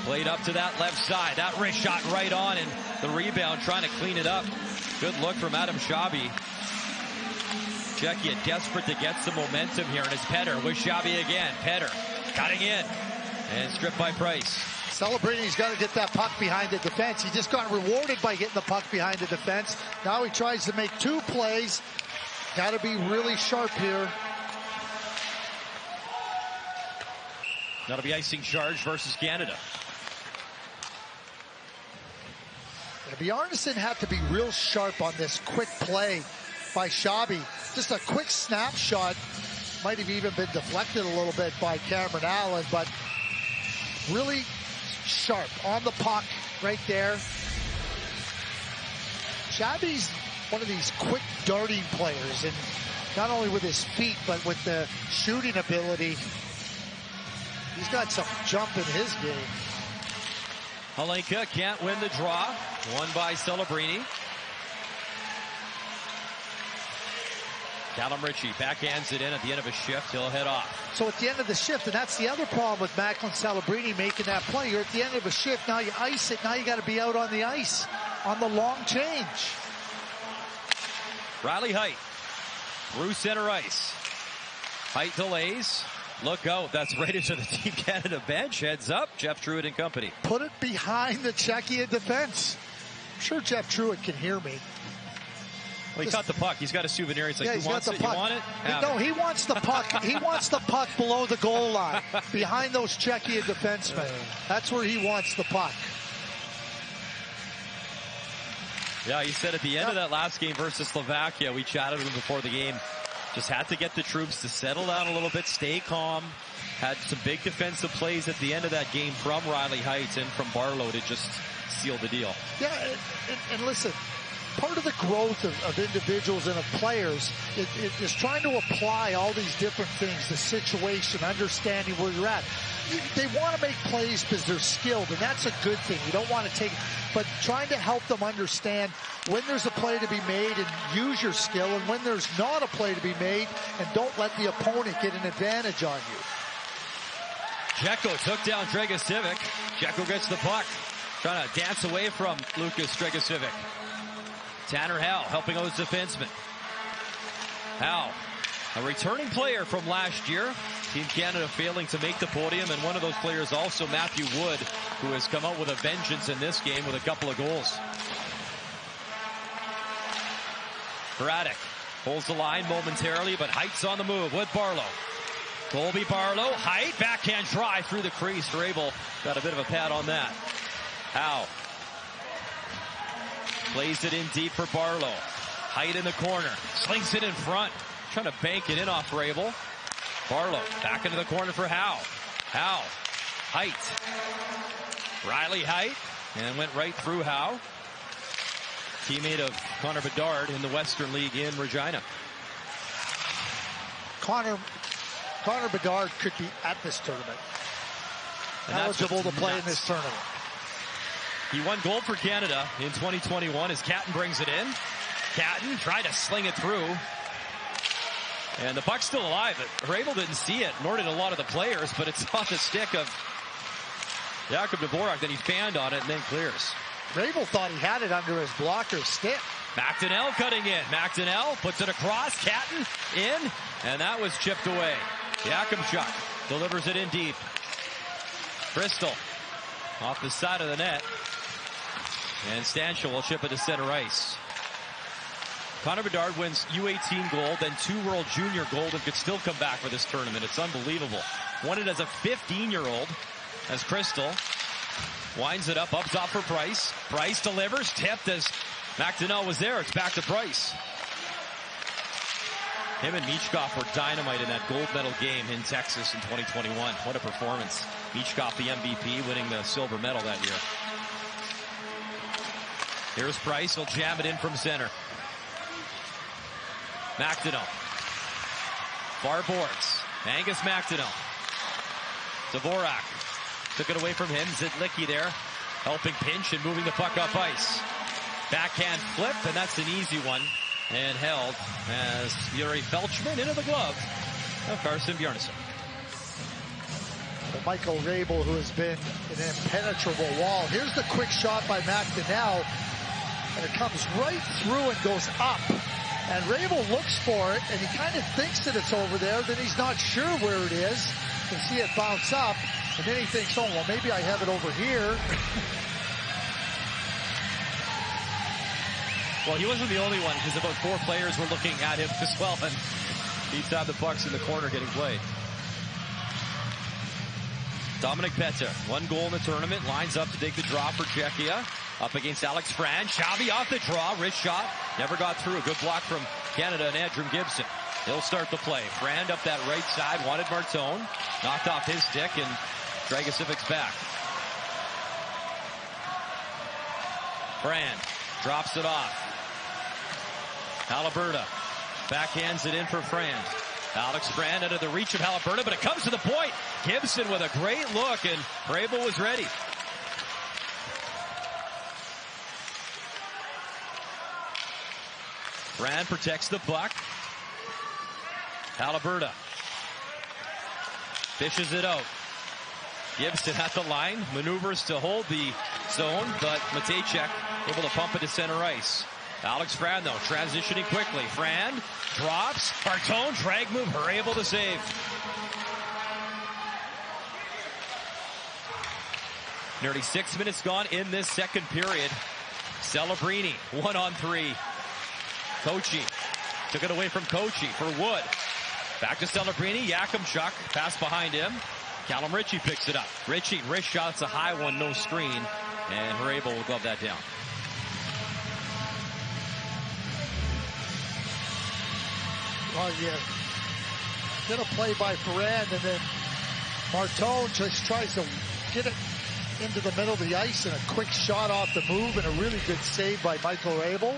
Played up to that left side. That wrist shot right on, and the rebound trying to clean it up. Good look from Adam Shabby. Czechia desperate to get some momentum here, and it's Petter with Shabby again. Petter cutting in and stripped by Price. Celebrating, he's got to get that puck behind the defense. He just got rewarded by getting the puck behind the defense. Now he tries to make 2 plays. Got to be really sharp here. That'll be icing charge versus Canada. Bjarnason had to be real sharp on this quick play by Shabby. Just a quick snapshot. Might have even been deflected a little bit by Cameron Allen, but really sharp on the puck right there. Shabby's one of these quick darting players, and not only with his feet, but with the shooting ability. He's got some jump in his game. Halenka can't win the draw. Won by Celebrini. Callum Ritchie backhands it in at the end of a shift. He'll head off. So at the end of the shift, and that's the other problem with Macklin Celebrini making that play. You're at the end of a shift. Now you ice it. Now you got to be out on the ice on the long change. Riley Height through center ice. Height delays. Look out. That's right into the Team Canada bench. Heads up. Jeff Truitt and company. Put it behind the Czechia defense. I'm sure Jeff Truitt can hear me. Well, he caught the puck. He's got a souvenir. He's like, yeah, who wants it? You want it? No, he wants the puck. He wants the puck below the goal line, behind those Czechia defensemen. That's where he wants the puck. Yeah, he said at the end of that last game versus Slovakia, we chatted with him before the game, just had to get the troops to settle down a little bit, stay calm. Had some big defensive plays at the end of that game from Riley Heights and from Barlow to just seal the deal. Yeah, and listen, part of the growth of individuals and of players is trying to apply all these different things, the situation, understanding where you're at. They want to make plays because they're skilled, and that's a good thing. You don't want to take, but trying to help them understand when there's a play to be made and use your skill, and when there's not a play to be made, and don't let the opponent get an advantage on you. Jekko took down Dragocevic. Jekko gets the puck, trying to dance away from Lucas Dragocevic. Tanner Howe helping out his defenseman. Howe, a returning player from last year. Team Canada failing to make the podium, and one of those players also Matthew Wood, who has come out with a vengeance in this game with a couple of goals. Braddock holds the line momentarily, but Height's on the move with Barlow. Colby Barlow, Height, backhand drive through the crease for Abel. Got a bit of a pad on that. Howe plays it in deep for Barlow. Height in the corner, slings it in front, trying to bank it in off Rabel. Barlow back into the corner for Howe. Howe, Height, Riley Height, and went right through Howe. Teammate of Connor Bedard in the Western League in Regina. Connor Bedard could be at this tournament. Eligible to play in this tournament. He won gold for Canada in 2021 as Catton brings it in. Catton tried to sling it through. And the puck's still alive. Rabel didn't see it, nor did a lot of the players, but it's on the stick of Jakub Dvorak. Then he fanned on it and then clears. Rabel thought he had it under his blocker's stick. McDonnell cutting in. McDonnell puts it across. Catton in, and that was chipped away. Yakimchuk delivers it in deep. Bristol off the side of the net. And Stanchel will chip it to center ice. Connor Bedard wins U18 gold, then 2 World Junior gold, and could still come back for this tournament. It's unbelievable. Won it as a 15-year-old as Crystal winds it up top for Price. Price delivers, tipped as McDonnell was there. It's back to Price. Him and Michkov were dynamite in that gold medal game in Texas in 2021. What a performance. Michkov, the MVP, winning the silver medal that year. Here's Price. He'll jam it in from center. McDonough. Far boards. Angus McDonough. Dvorak took it away from him. Zidlicki there, helping pinch and moving the puck up ice. Backhand flip, and that's an easy one. And held as Yuri Felchman into the glove of Carson Bjarnason. Well, Michael Rabel, who has been an impenetrable wall. Here's the quick shot by McDonough, and it comes right through and goes up. And Rabel looks for it, and he kind of thinks that it's over there, then he's not sure where it is. You can see it bounce up, and then he thinks, oh, well, maybe I have it over here. Well, he wasn't the only one, because about 4 players were looking at him as well, and each time the puck's in the corner getting played. Dominic Peta, 1 goal in the tournament, lines up to take the draw for Czechia. Up against Alex Frand. Xavi off the draw, wrist shot, never got through. A good block from Canada and Andrew Gibson. He'll start the play. Frand up that right side, wanted Martone, knocked off his stick, and Dragosevic's back. Frand drops it off. Halaburda backhands it in for Frand. Alex Frand out of the reach of Halaburda, but it comes to the point. Gibson with a great look, and Rabel was ready. Frand protects the puck. Halaburda fishes it out. Gibson at the line, maneuvers to hold the zone, but Matejček able to pump it to center ice. Alex Frand, though, transitioning quickly. Frand drops. Martone, drag move, her able to save. Nearly 6 minutes gone in this second period. Celebrini, 1-on-3. Kochi took it away from Kochi for Wood. Back to Celebrini. Yakimchuk, pass behind him. Callum Ritchie picks it up. Ritchie, wrist shot's a high one, no screen. And Hrabel will glove that down. Well, yeah, get a play by Ferrand, and then Martone just tries to get it into the middle of the ice, and a quick shot off the move, and a really good save by Michael Rabel.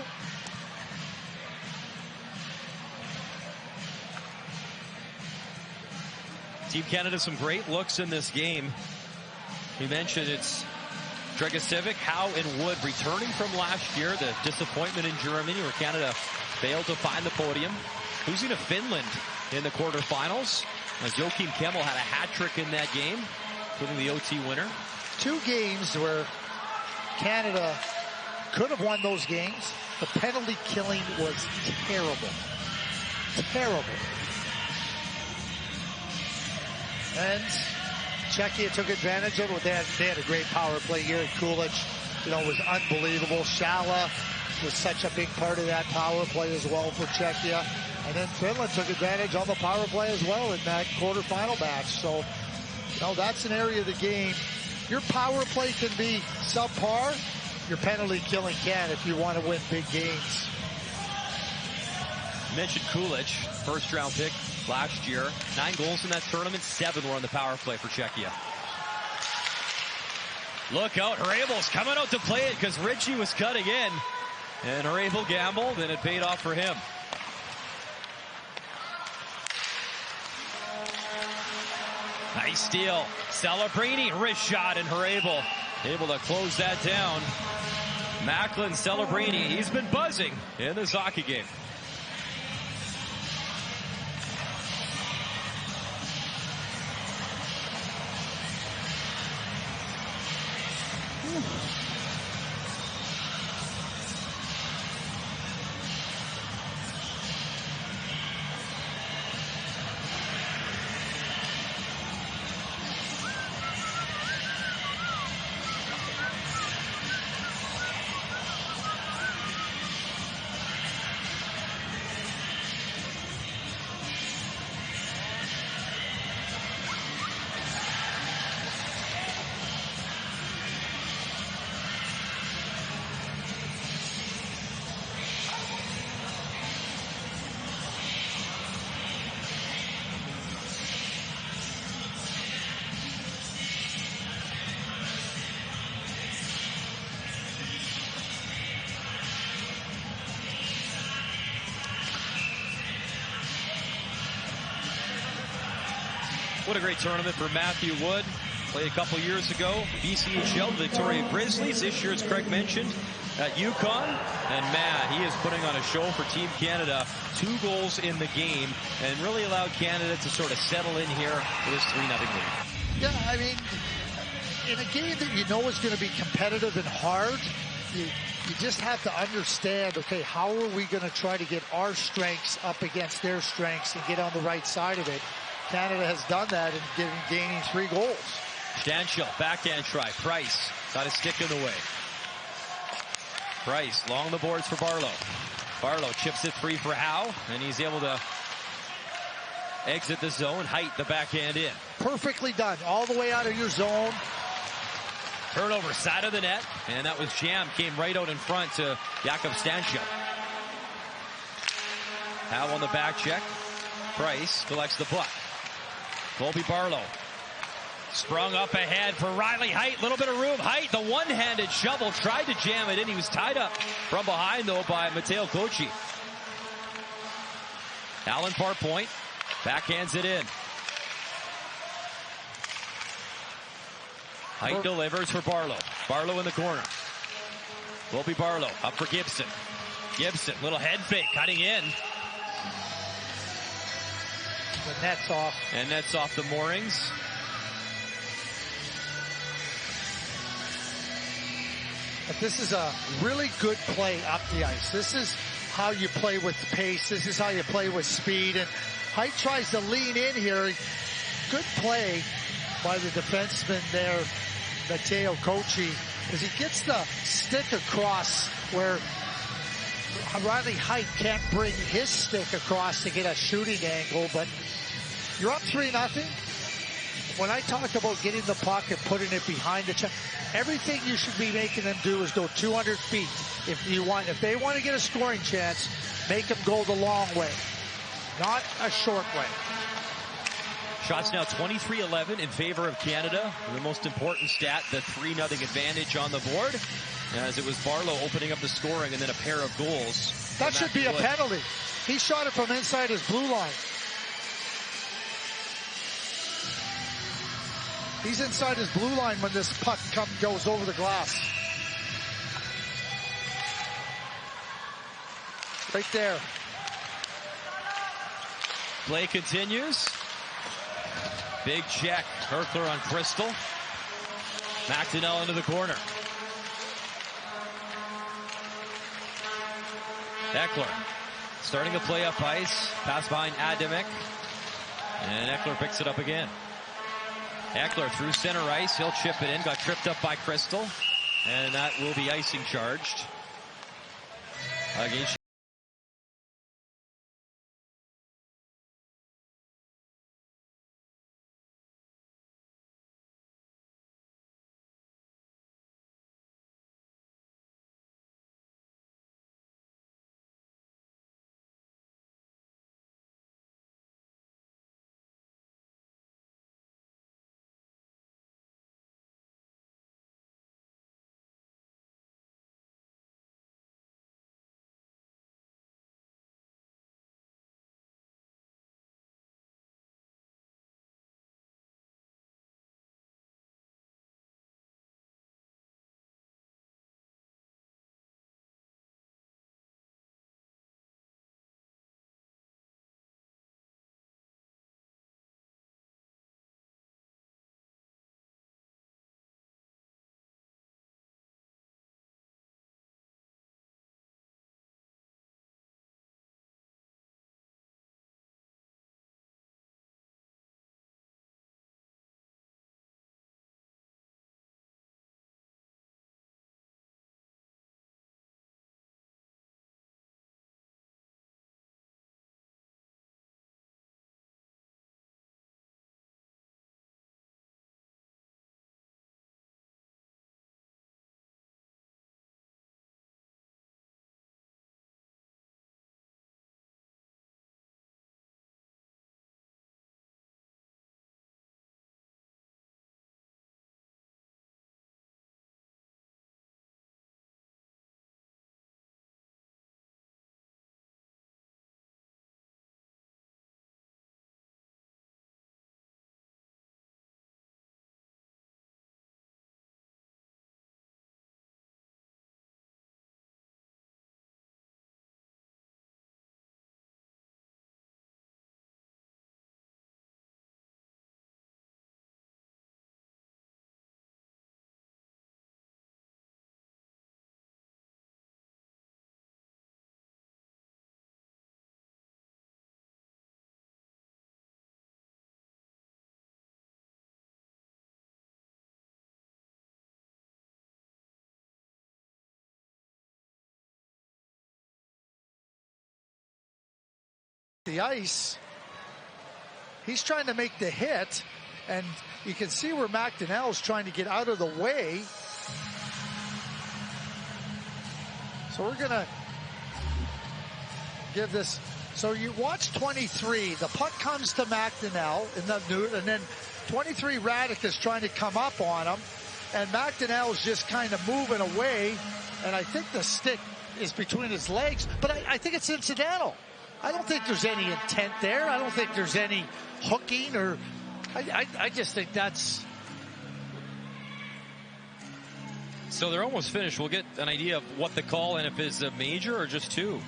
Team Canada, some great looks in this game. We mentioned it's Dragosevic, Howe, and Wood returning from last year. The disappointment in Germany, where Canada failed to find the podium. Losing to Finland in the quarterfinals, as Joakim Kemmel had a hat trick in that game, including the OT winner. 2 games where Canada could have won those games. The penalty killing was terrible. Terrible. And Czechia took advantage of it. They had a great power play here. Kulich, was unbelievable. Shala was such a big part of that power play as well for Czechia. And then Finland took advantage on the power play as well in that quarterfinal match. So, that's an area of the game. Your power play can be subpar. Your penalty killing can if you want to win big games. Mentioned Kulich, first round pick last year. 9 goals in that tournament, 7 were on the power play for Czechia. Look out, Hrabel's coming out to play it because Ritchie was cutting in. And Hrabel gambled, and it paid off for him. Nice steal. Celebrini, wrist shot, and Hrabel able to close that down. Macklin Celebrini, he's been buzzing in this hockey game. What a great tournament for Matthew Wood. Played a couple years ago. BCHL, the Victoria Grizzlies. This year, as Craig mentioned, at UConn. And man, he is putting on a show for Team Canada. 2 goals in the game and really allowed Canada to sort of settle in here with this 3-0 lead. Yeah, I mean, in a game that you know is going to be competitive and hard, you just have to understand, okay, how are we going to try to get our strengths up against their strengths and get on the right side of it? Canada has done that in gaining 3 goals. Stanchill, backhand try. Price got a stick in the way. Price, long the boards for Barlow. Barlow chips it free for Howe, and he's able to exit the zone. Height, the backhand in. Perfectly done, all the way out of your zone. Turnover, side of the net, and that was jammed. Came right out in front to Jakub Stanchill. Howe on the back check. Price collects the puck. Colby Barlow sprung up ahead for Riley Height. Little bit of room. Height, the one-handed shovel, tried to jam it in. He was tied up from behind, though, by Mateo Kochi. Allen Park Point backhands it in. Height delivers for Barlow. Barlow in the corner. Colby Barlow up for Gibson. Gibson, little head fake, cutting in. The net's off. And nets off the moorings. But this is a really good play up the ice. This is how you play with pace. This is how you play with speed. And Height tries to lean in here. Good play by the defenseman there, Mateo Kochi, as he gets the stick across where Riley Height can't bring his stick across to get a shooting angle. But you're up 3-0. When I talk about getting the puck and putting it behind the check, everything you should be making them do is go 200 feet. If they want to get a scoring chance, make them go the long way, not a short way. Shots now 23-11 in favor of Canada. The most important stat, the 3-0 advantage on the board, as it was Barlow opening up the scoring and then a pair of goals. That should be a penalty. He shot it from inside his blue line. He's inside his blue line when this puck goes over the glass. Right there. Play continues. Big check. Herkler on Crystal. McDonnell into the corner. Eckler starting to play up ice. Pass behind Adamic. And Eckler picks it up again. Eckler through center ice. He'll chip it in. Got tripped up by Crystal. And that will be icing charged against the ice. He's trying to make the hit, and you can see where McDonnell is trying to get out of the way. So we're going to give this. So you watch 23. The puck comes to McDonnell in the new, and then 23 Radek is trying to come up on him, and McDonnell is just kind of moving away, and I think the stick is between his legs, but I think it's incidental. I don't think there's any intent there. I don't think there's any hooking, or I just think that's... So they're almost finished. We'll get an idea of what the call and if it's a major or just two.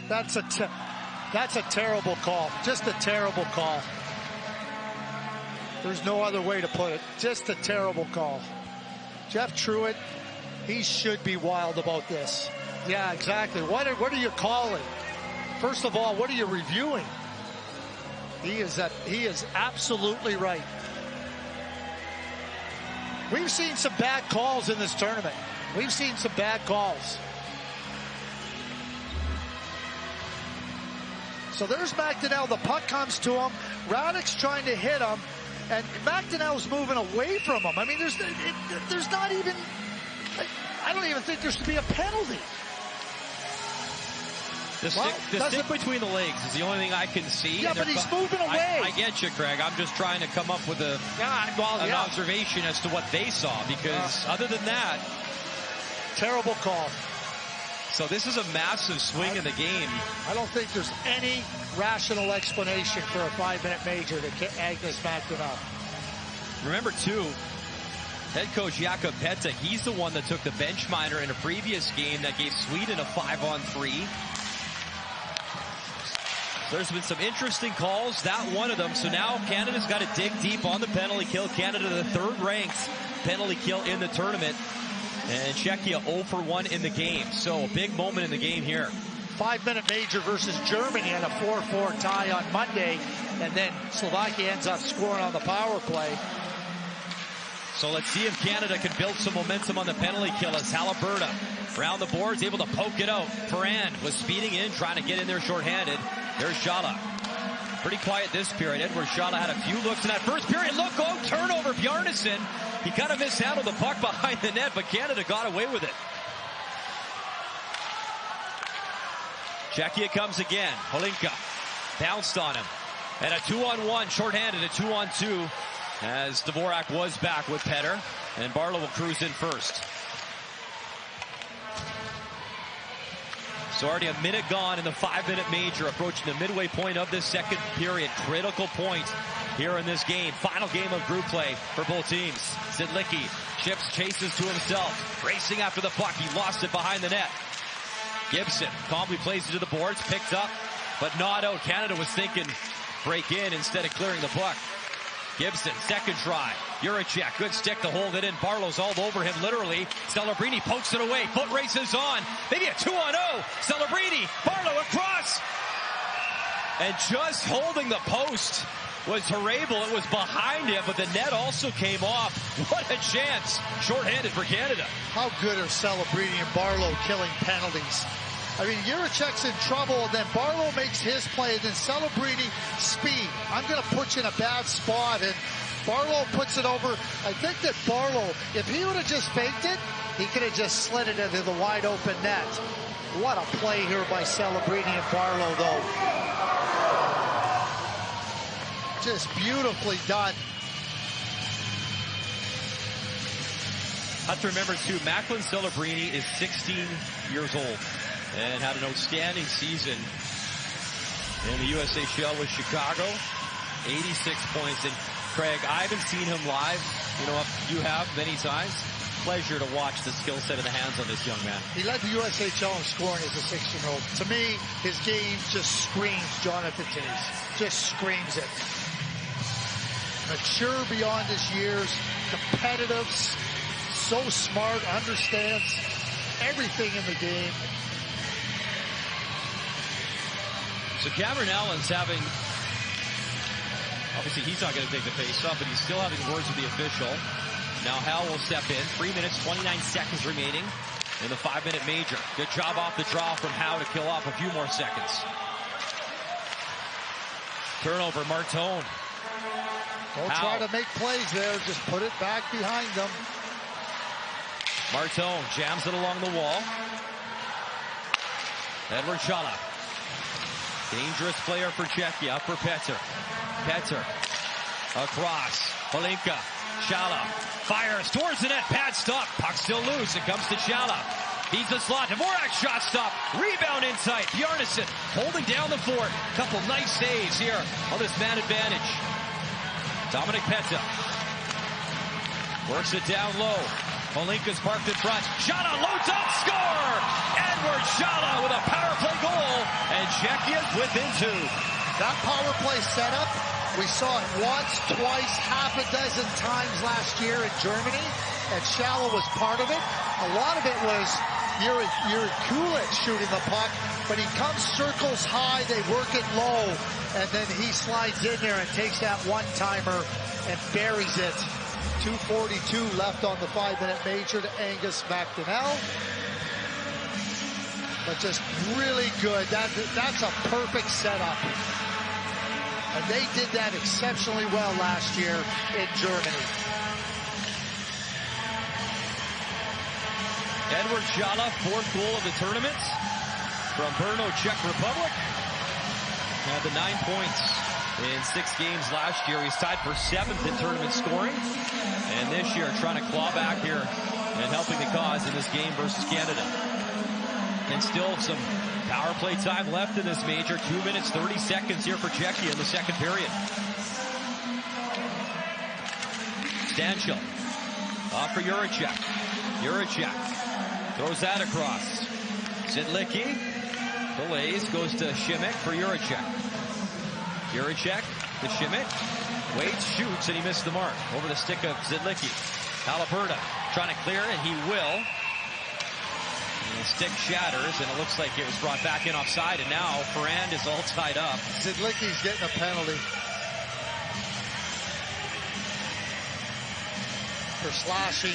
That's a terrible call. Just a terrible call. There's no other way to put it. Just a terrible call. Jeff Truitt, he should be wild about this. Yeah, exactly. What are you calling? First of all, what are you reviewing? He is absolutely right. We've seen some bad calls in this tournament. We've seen some bad calls. So there's McDonnell. The puck comes to him. Radek's trying to hit him, and McDonnell's moving away from him. I mean, there's not even... I don't even think there should be a penalty. The stick between the legs is the only thing I can see. Yeah, but he's moving away. I get you, Craig. I'm just trying to come up with an observation as to what they saw, because other than that... Terrible call. So this is a massive swing in the game. I don't think there's any rational explanation for a 5-minute major to Agnes McDonnell. Remember, too, head coach Jakob Petta, he's the one that took the bench minor in a previous game that gave Sweden a 5-on-3. So there's been some interesting calls, that one of them. So now Canada's got to dig deep on the penalty kill. Canada, the third-ranked penalty kill in the tournament. And Czechia 0 for 1 in the game. So a big moment in the game here. 5-minute major versus Germany and a 4-4 tie on Monday. And then Slovakia ends up scoring on the power play. So let's see if Canada can build some momentum on the penalty kill as Halaburda around the boards, able to poke it out. Ferrand was speeding in, trying to get in there shorthanded. There's Shala. Pretty quiet this period. Edward Shala had a few looks in that first period. Look, turnover, Bjarnason. He kind of mishandled the puck behind the net, but Canada got away with it. Czechia comes again. Holinka bounced on him. And a 2-on-1, shorthanded, a 2-on-2, as Dvorak was back with Petter. And Barlow will cruise in first. So already a minute gone in the 5-minute major, approaching the midway point of this second period. Critical point here in this game. Final game of group play for both teams. Sidlicki chases to himself, racing after the puck. He lost it behind the net. Gibson calmly plays it to the boards, picked up, but not out. Canada was thinking break in instead of clearing the puck. Gibson, second try. Juracek, good stick to hold it in. Barlow's all over him, literally. Celebrini pokes it away. Foot races on. Maybe a 2-on-0. Celebrini, Barlow across. And just holding the post was Harabel. It was behind him, but the net also came off. What a chance. Shorthanded for Canada. How good are Celebrini and Barlow killing penalties? I mean, Juracek's in trouble, and then Barlow makes his play, and then Celebrini speed. I'm going to put you in a bad spot, and Barlow puts it over. I think that Barlow, if he would have just faked it, he could have just slid it into the wide open net. What a play here by Celebrini and Barlow, though. Just beautifully done. Have to remember, too, Macklin Celebrini is 16 years old and had an outstanding season in the USHL with Chicago. 86 points. And Craig, I haven't seen him live. You know, you have many times. Pleasure to watch the skill set in the hands of this young man. He led the USHL in scoring as a 16-year-old. To me, his game just screams Jonathan Toews. Just screams it. Mature beyond his years, competitive, so smart, understands everything in the game. So Cameron Allen's having, obviously he's not going to take the face-off, but he's still having words with the official. Now Hal will step in. 3 minutes, 29 seconds remaining in the 5-minute major. Good job off the draw from Howe to kill off a few more seconds. Turnover, Martone. Don't try to make plays there. Just put it back behind them. Martone jams it along the wall. Edward Shala. Dangerous player for Czechia. For Petr. Petr. Across. Holinka. Shala. Fires towards the net. Pad stop. Puck still loose. It comes to Shala. He's the slot. Dvorak shot stop. Rebound inside. Bjarnason holding down the fort. Couple nice saves here on this man advantage. Dominic Petr. Works it down low. Holinka's parked in front. Shala loads up. Score! Edward Shala with a power play goal. And Czechia's within 2. That power play setup, we saw it once, twice, half a dozen times last year in Germany, and Shala was part of it. A lot of it was Yuri Kulich shooting the puck, but he comes circles high, they work it low, and then he slides in there and takes that one-timer and buries it. 2:42 left on the 5-minute major to Angus McDonnell. But just really good. That's a perfect setup. And they did that exceptionally well last year in Germany. Edward Shala, 4th goal of the tournament from Brno, Czech Republic. Had the 9 points in 6 games last year. He's tied for 7th in tournament scoring. And this year trying to claw back here and helping the cause in this game versus Canada. And still some power play time left in this major. 2 minutes, 30 seconds here for Czechia in the second period. Stanchel. Off for Juracek. Juracek throws that across. Zidlicki delays, goes to Šimek for Juracek. Juracek to Šimek. Waits, shoots, and he missed the mark. Over the stick of Zidlicki. Halaburda trying to clear, and he will. The stick shatters, and it looks like it was brought back in offside, and now Ferrand is all tied up. Zidlicki's getting a penalty for slashing.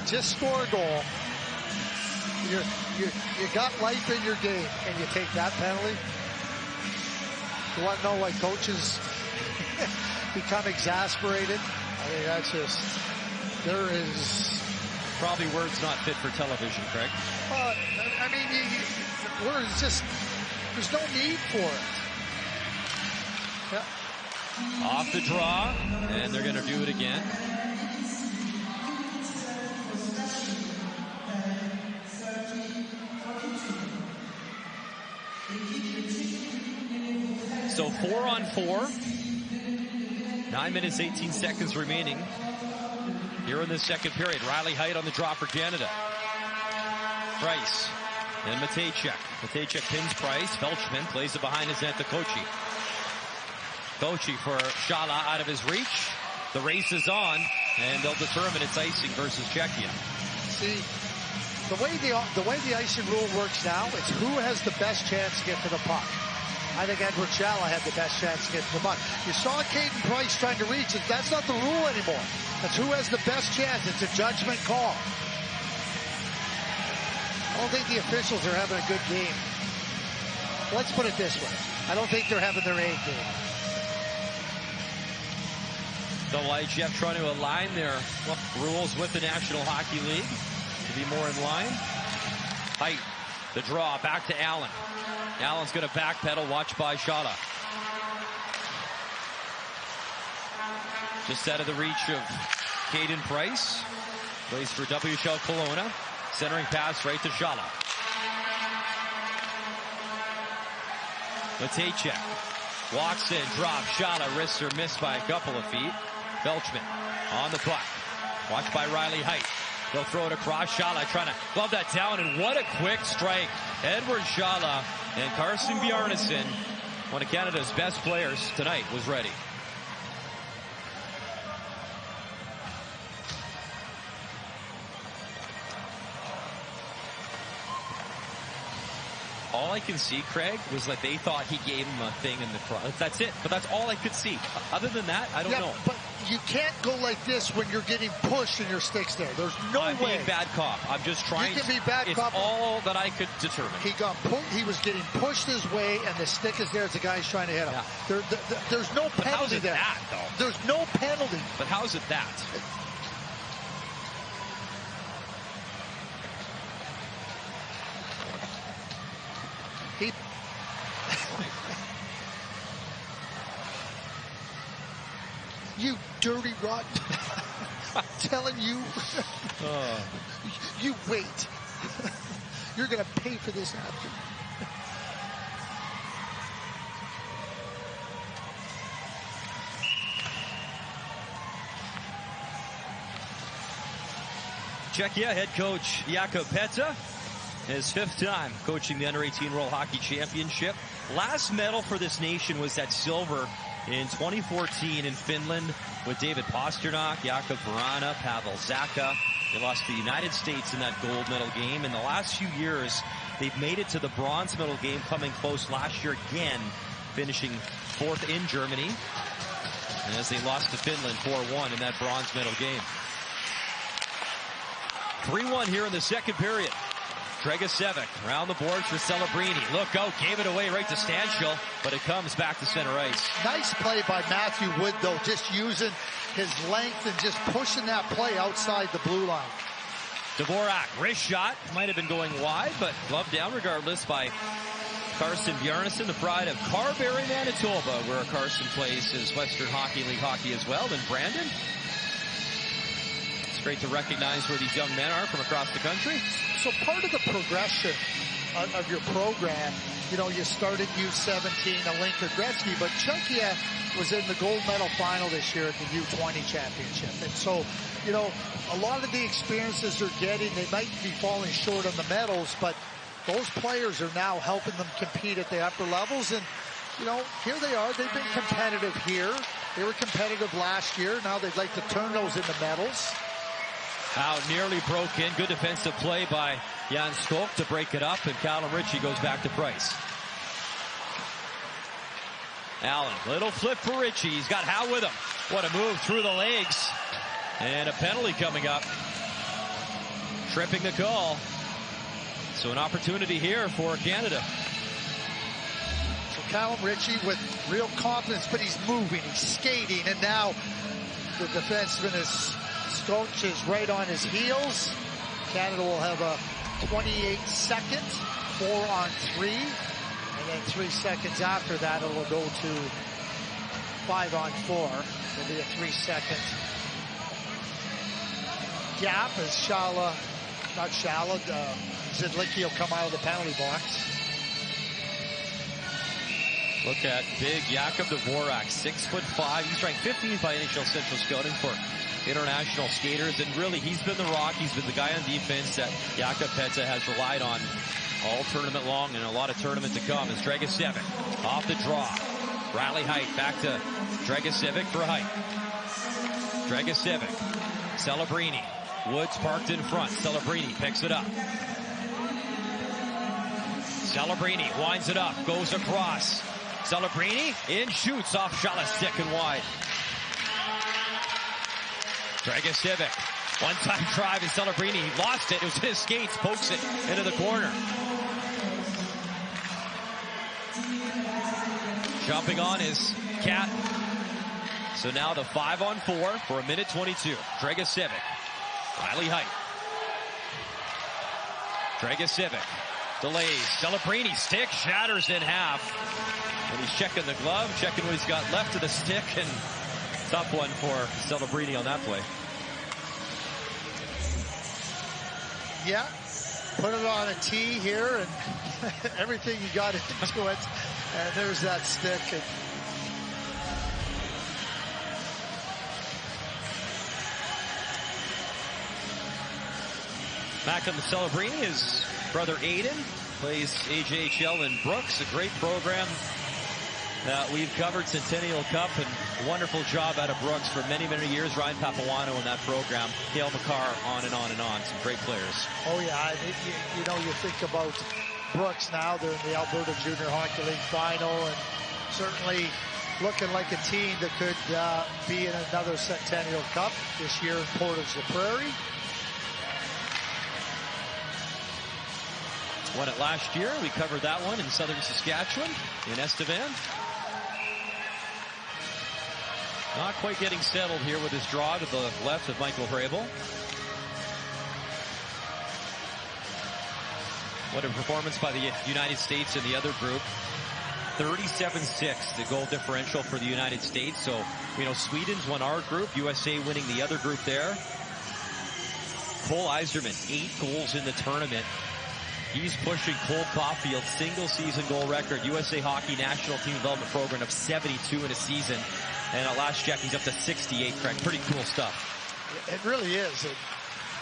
Just score a goal. You got life in your game, and you take that penalty. You want to know why coaches become exasperated? I mean, that's just, there is probably words not fit for television, Craig. I mean, words just, there's no need for it. Yeah. Off the draw, and they're going to do it again. So 4-on-4. 9 minutes, 18 seconds remaining here in the second period. Riley Heidt on the draw for Canada. Price and Matejchuk. Matejchuk pins Price. Felchman plays it behind his net to Kochi. Kochi for Shala out of his reach. The race is on, and they'll determine it's icing versus Czechia. See, the way the icing rule works now, it's who has the best chance to get to the puck. I think Edward Shala had the best chance to get to the puck. You saw Caden Price trying to reach it. That's not the rule anymore. That's who has the best chance. It's a judgment call. I don't think the officials are having a good game. Let's put it this way. I don't think they're having their A game. The IIHF trying to align their rules with the National Hockey League to be more in line. Height, the draw, back to Allen. Allen's going to backpedal, watched by Shala. Just out of the reach of Caden Price. Plays for WHL Kelowna. Centering pass right to Shala. Matejchuk walks in, drops. Shala, wrists are missed by a couple of feet. Belchman on the puck. Watched by Riley Heidt. They'll throw it across. Shala trying to glove that down, and what a quick strike. Edward Shala and Carson Bjarnason, one of Canada's best players tonight, was ready. all I can see, Craig, was like they thought he gave him a thing in the front. That's it. But that's all I could see. Other than that, I don't know. But you can't go like this when you're getting pushed and your stick's there. There's no way. I'm being bad cop. I'm just trying. You can be bad cop. It's all that I could determine. He was getting pushed his way, and the stick is there as the guy's trying to hit him. Yeah. There's no penalty how's it there. That, though? There's no penalty. But how's it that? You dirty rotten. I'm telling you. You wait. You're going to pay for this after. Czechia head coach Jakub Peta, his 5th time coaching the Under-18 World Hockey Championship. Last medal for this nation was that silver in 2014 in Finland with David Pasternak, Jakub Vrana, Pavel Zacha. They lost to the United States in that gold medal game. In the last few years, they've made it to the bronze medal game, coming close last year again, finishing 4th in Germany. And as they lost to Finland 4-1 in that bronze medal game. 3-1 here in the second period. Dragicevic around the boards for Celebrini. Look out, gave it away right to Stanchel, but it comes back to center ice. Nice play by Matthew Wood, though, just using his length and just pushing that play outside the blue line. Dvorak, wrist shot, might have been going wide, but glove down regardless by Carson Bjarnason, the pride of Carberry, Manitoba, where Carson plays his Western Hockey League hockey as well. And Brandon, it's great to recognize where these young men are from across the country. So part of the progression of your program, you know, you started U17, Alinka Gretzky, but Czechia was in the gold medal final this year at the U20 championship. And so, you know, a lot of the experiences they're getting, they might be falling short on the medals, but those players are now helping them compete at the upper levels. And, you know, here they are. They've been competitive here. They were competitive last year. Now they'd like to turn those into medals. Out nearly broke in. Good defensive play by Jan Skok to break it up, and Callum Ritchie goes back to Price. Allen, little flip for Ritchie. He's got Howe with him. What a move through the legs. And a penalty coming up. Tripping the call. So an opportunity here for Canada. So Callum Ritchie with real confidence, but he's moving, he's skating, and now the defenseman is Skok is right on his heels. Canada will have a 28-second 4-on-3, and then 3 seconds after that it will go to 5-on-4. It'll be a 3-second gap as Zidlicki will come out of the penalty box. Look at big Jakub Dvorak, 6'5". He's ranked 15th by NHL Central Scouting for international skaters, and really he's been the rock. He's been the guy on defense that Jakub Peta has relied on all tournament long, and a lot of tournament to come. As Dragicevic off the draw. Riley Height back to Dragicevic for Height. Dragicevic, Celebrini, Woods parked in front. Celebrini picks it up. Celebrini winds it up, goes across. Celebrini in, shoots off Shala's stick and wide. Dragicevic, one-time drive, and Celebrini lost it. It was his skates, pokes it into the corner. Jumping on is Cat. So now the 5-on-4 for 1:22. Dragicevic, Riley Height. Dragicevic delays. Celebrini stick shatters in half. And he's checking the glove, checking what he's got left of the stick, and tough one for Celebrini on that play. Yeah, put it on a tee here, and everything you got into it. And there's that stick. And back on the Celebrini, his brother Aiden plays AJHL in Brooks, a great program that we've covered, Centennial Cup, and wonderful job out of Brooks for many, many years. Ryan Papuano in that program, Cale Makar, on and on and on. Some great players. Oh yeah, you know, you think about Brooks now. They're in the Alberta Junior Hockey League final, and certainly looking like a team that could be in another Centennial Cup this year in Portage-la-Prairie. Won it last year. We covered that one in southern Saskatchewan, in Estevan. Not quite getting settled here with his draw to the left of Michael Vrabel. What a performance by the United States in the other group. 37-6, the goal differential for the United States. So, you know, Sweden's won our group, USA winning the other group there. Cole Eiserman, 8 goals in the tournament. He's pushing Cole Caulfield's single season goal record, USA Hockey National Team Development Program of 72 in a season. And at last check, he's up to 68, Craig. Pretty cool stuff. It really is. And,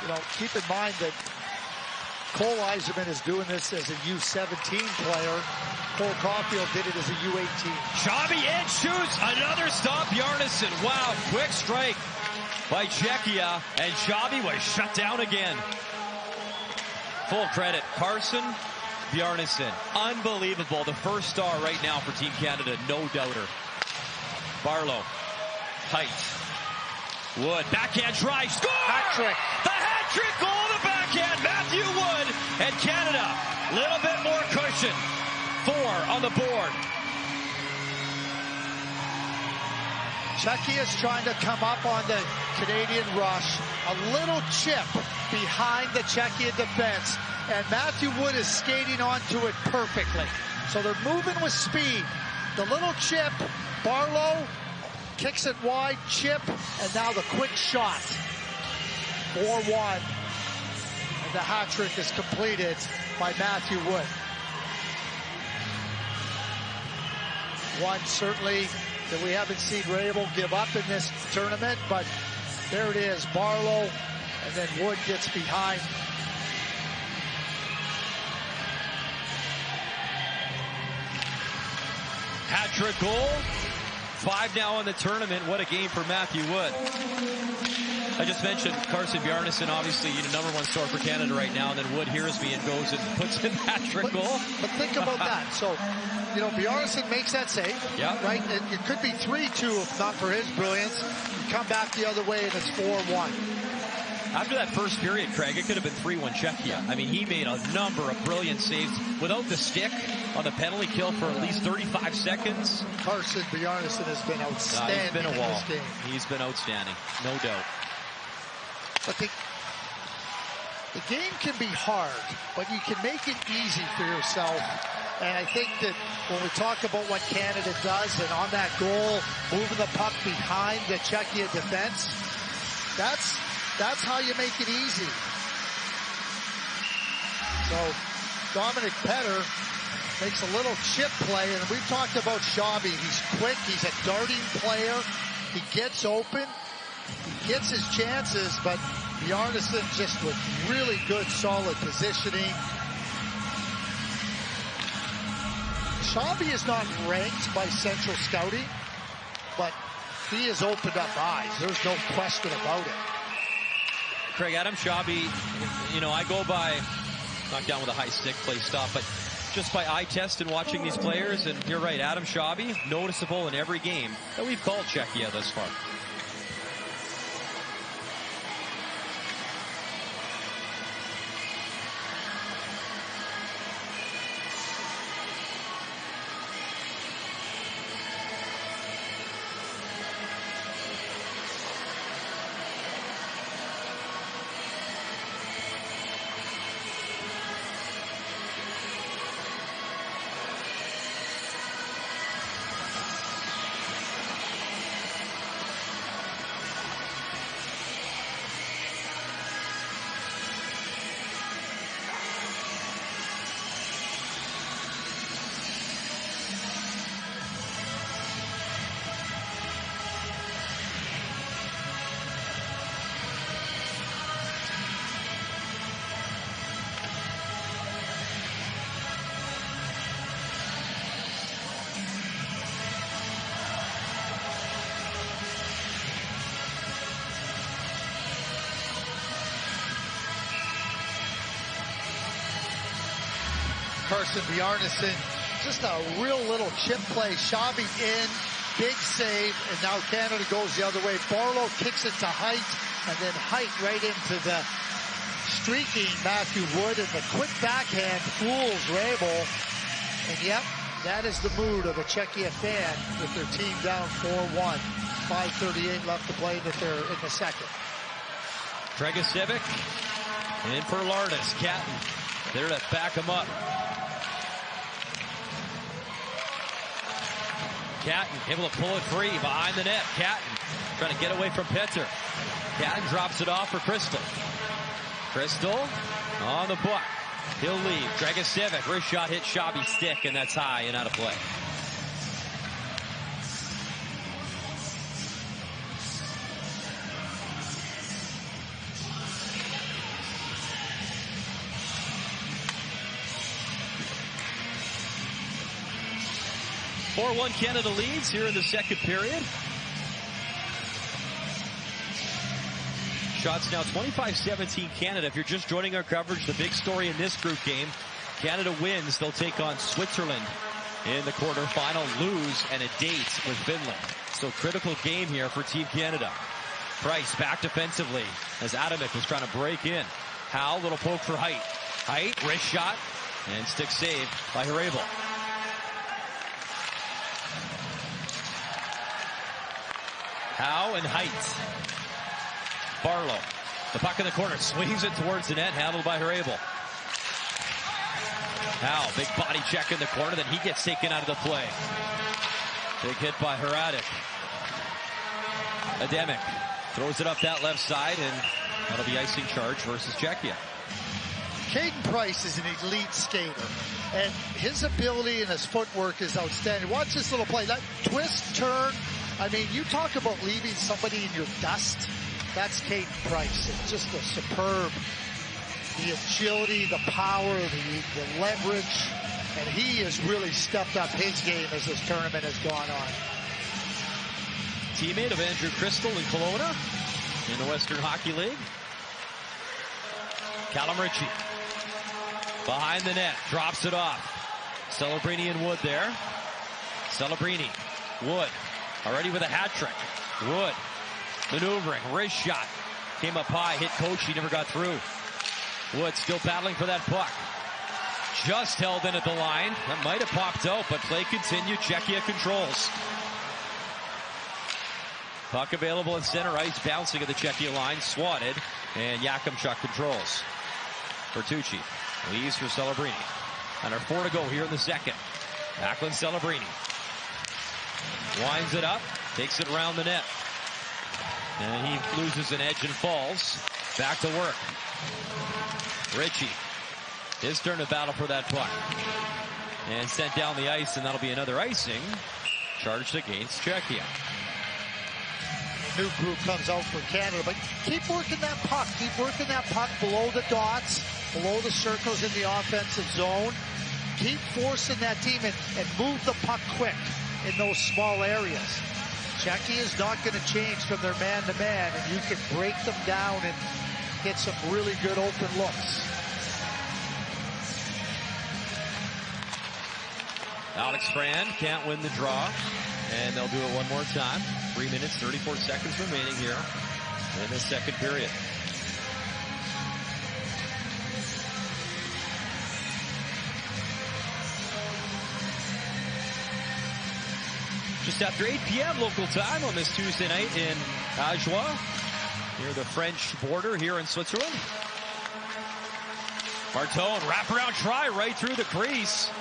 you know, keep in mind that Cole Eiserman is doing this as a U17 player. Cole Caulfield did it as a U18. Xabi in shoots. Another stop, Bjarnason. Wow, quick strike by Czechia. And Xabi was shut down again. Full credit, Carson Bjarnason. Unbelievable. The first star right now for Team Canada, no doubter. Barlow, height, Wood, backhand try, score! Hat-trick. The hat-trick goal, the backhand, Matthew Wood, and Canada, a little bit more cushion. 4 on the board. Czechia is trying to come up on the Canadian rush. A little chip behind the Czechia defense, and Matthew Wood is skating onto it perfectly. So they're moving with speed. The little chip, Barlow kicks it wide, chip, and now the quick shot. 4-1. And the hat trick is completed by Matthew Wood. One certainly that we haven't seen Vrabel give up in this tournament, but there it is, Barlow, and then Wood gets behind. Hat-trick goal. 5 now in the tournament. What a game for Matthew Wood. I just mentioned Carson Bjarnason, obviously, you know, #1 star for Canada right now, and then Wood hears me and goes and puts in hat-trick goal. But think about that. So, you know, Bjarnason makes that save, right? It could be 3-2 if not for his brilliance. You come back the other way and it's 4-1. After that first period, Craig, it could have been 3-1 Czechia. I mean, he made a number of brilliant saves without the stick on the penalty kill for at least 35 seconds. Carson Bjarnason has been outstanding he's been a wall. in this game. He's been outstanding, no doubt. But the game can be hard, but you can make it easy for yourself. And I think that when we talk about what Canada does, and on that goal, moving the puck behind the Czechia defense, that's how you make it easy. So Dominic Petter makes a little chip play, and we've talked about Xabi. He's quick, he's a darting player, he gets open, he gets his chances, but Bjarnason just with really good, solid positioning. Xabi is not ranked by Central Scouting, but he has opened up eyes. There's no question about it. Craig, Adam Xabi, you know, I go by, knocked down with a high stick, play stop, but just by eye test and watching these players, and you're right, Adam Xabi, noticeable in every game that we've called Czechia thus far. Carson Bjarnason. Just a real little chip play. Shabby in, big save, and now Canada goes the other way. Barlow kicks it to Height, and then Height right into the streaking Matthew Wood, and the quick backhand fools Rabel. And yep, that is the mood of a Czechia fan with their team down 4-1. 5:38 left to play in the second. Dragicevic in for Lardis. Catton there to back him up. Catton able to pull it free behind the net. Catton trying to get away from Petter. Catton drops it off for Crystal. Crystal on the puck. He'll leave. Dragicevic, wrist shot hit Shabby's stick, and that's high and out of play. (4-1) Canada leads here in the second period. Shots now 25-17 Canada. If you're just joining our coverage, the big story in this group game, Canada wins. They'll take on Switzerland in the quarterfinal, lose, and a date with Finland. So critical game here for Team Canada. Price back defensively as Adamic was trying to break in. Howe, little poke for Height. Height, wrist shot, and stick save by Hrabel. Howe and Height. Barlow. The puck in the corner. Swings it towards the net. Handled by Hrabel. Howe. Big body check in the corner. Then he gets taken out of the play. Big hit by Hradic. Adamic throws it up that left side, and that'll be icing charge versus Czechia. Caden Price is an elite skater, and his ability and his footwork is outstanding. Watch this little play. That twist, turn. I mean, you talk about leaving somebody in your dust. That's Caden Price. It's just a superb, the agility, the power, the leverage, and he has really stepped up his game as this tournament has gone on. Teammate of Andrew Crystal in Kelowna in the Western Hockey League. Callum Ritchie behind the net, drops it off. Celebrini and Wood there. Celebrini, Wood, already with a hat trick. Wood maneuvering, wrist shot. Came up high, hit Kochi, never got through. Wood still battling for that puck. Just held in at the line. That might have popped out, but play continued. Czechia controls. Puck available in center ice, bouncing at the Czechia line, swatted, and Yakimchuk controls. Bertucci leaves for Celebrini. Under 4 to go here in the second. Backlund Celebrini. Winds it up, takes it around the net. And he loses an edge and falls. Back to work. Ritchie. His turn to battle for that puck. And sent down the ice, and that'll be another icing. Charged against Czechia. New group comes out for Canada, but keep working that puck. Keep working that puck below the dots, below the circles in the offensive zone. Keep forcing that team and move the puck quick in those small areas. Czechia is not going to change from their man-to-man, and you can break them down and get some really good open looks. Alex Frand can't win the draw, and they'll do it one more time. 3 minutes, 34 seconds remaining here in the second period. Just after 8 p.m. local time on this Tuesday night in Ajoie, near the French border here in Switzerland. Martone, wraparound try right through the crease.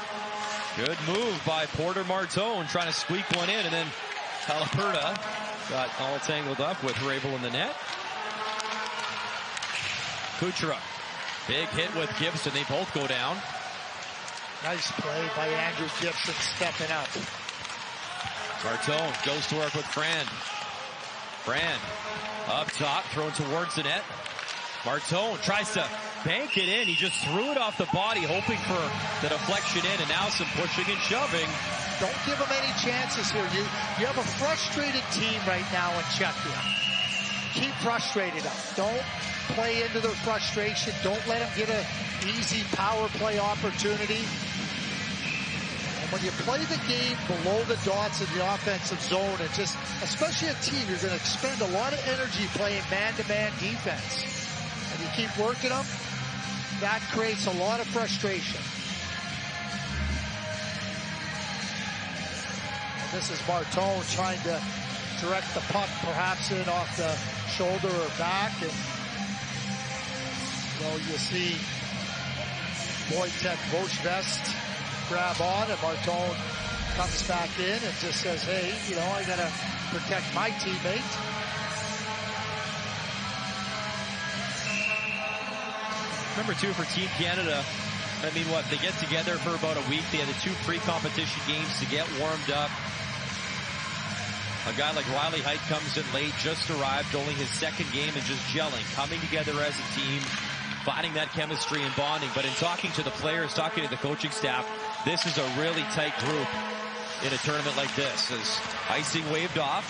Good move by Porter Martone, trying to squeak one in, and then Halaburda got all tangled up with Hrabel in the net. Kucherov, big hit with Gibson. They both go down. Nice play by Andrew Gibson stepping up. Martone goes to work with Frand. Frand up top, thrown towards the net. Martone tries to bank it in. He just threw it off the body, hoping for the deflection in, and now some pushing and shoving. Don't give them any chances here. You have a frustrated team right now in Czechia. Keep frustrated them. Don't play into their frustration. Don't let them get an easy power play opportunity. when you play the game below the dots in the offensive zone, and just, especially a team, you're going to expend a lot of energy playing man-to-man defense. And you keep working them, that creates a lot of frustration. And this is Martone trying to direct the puck perhaps in off the shoulder or back. And you see Wojtek Voshvest grab on, and Martone comes back in and just says, hey, I got to protect my teammate. Remember, too, for Team Canada, they get together for about a week. They had the 2 pre-competition games to get warmed up. A guy like Riley Heidt comes in late, just arrived, only his 2nd game, and just gelling, coming together as a team, finding that chemistry and bonding. But in talking to the players, talking to the coaching staff, this is a really tight group in a tournament like this. As icing waved off,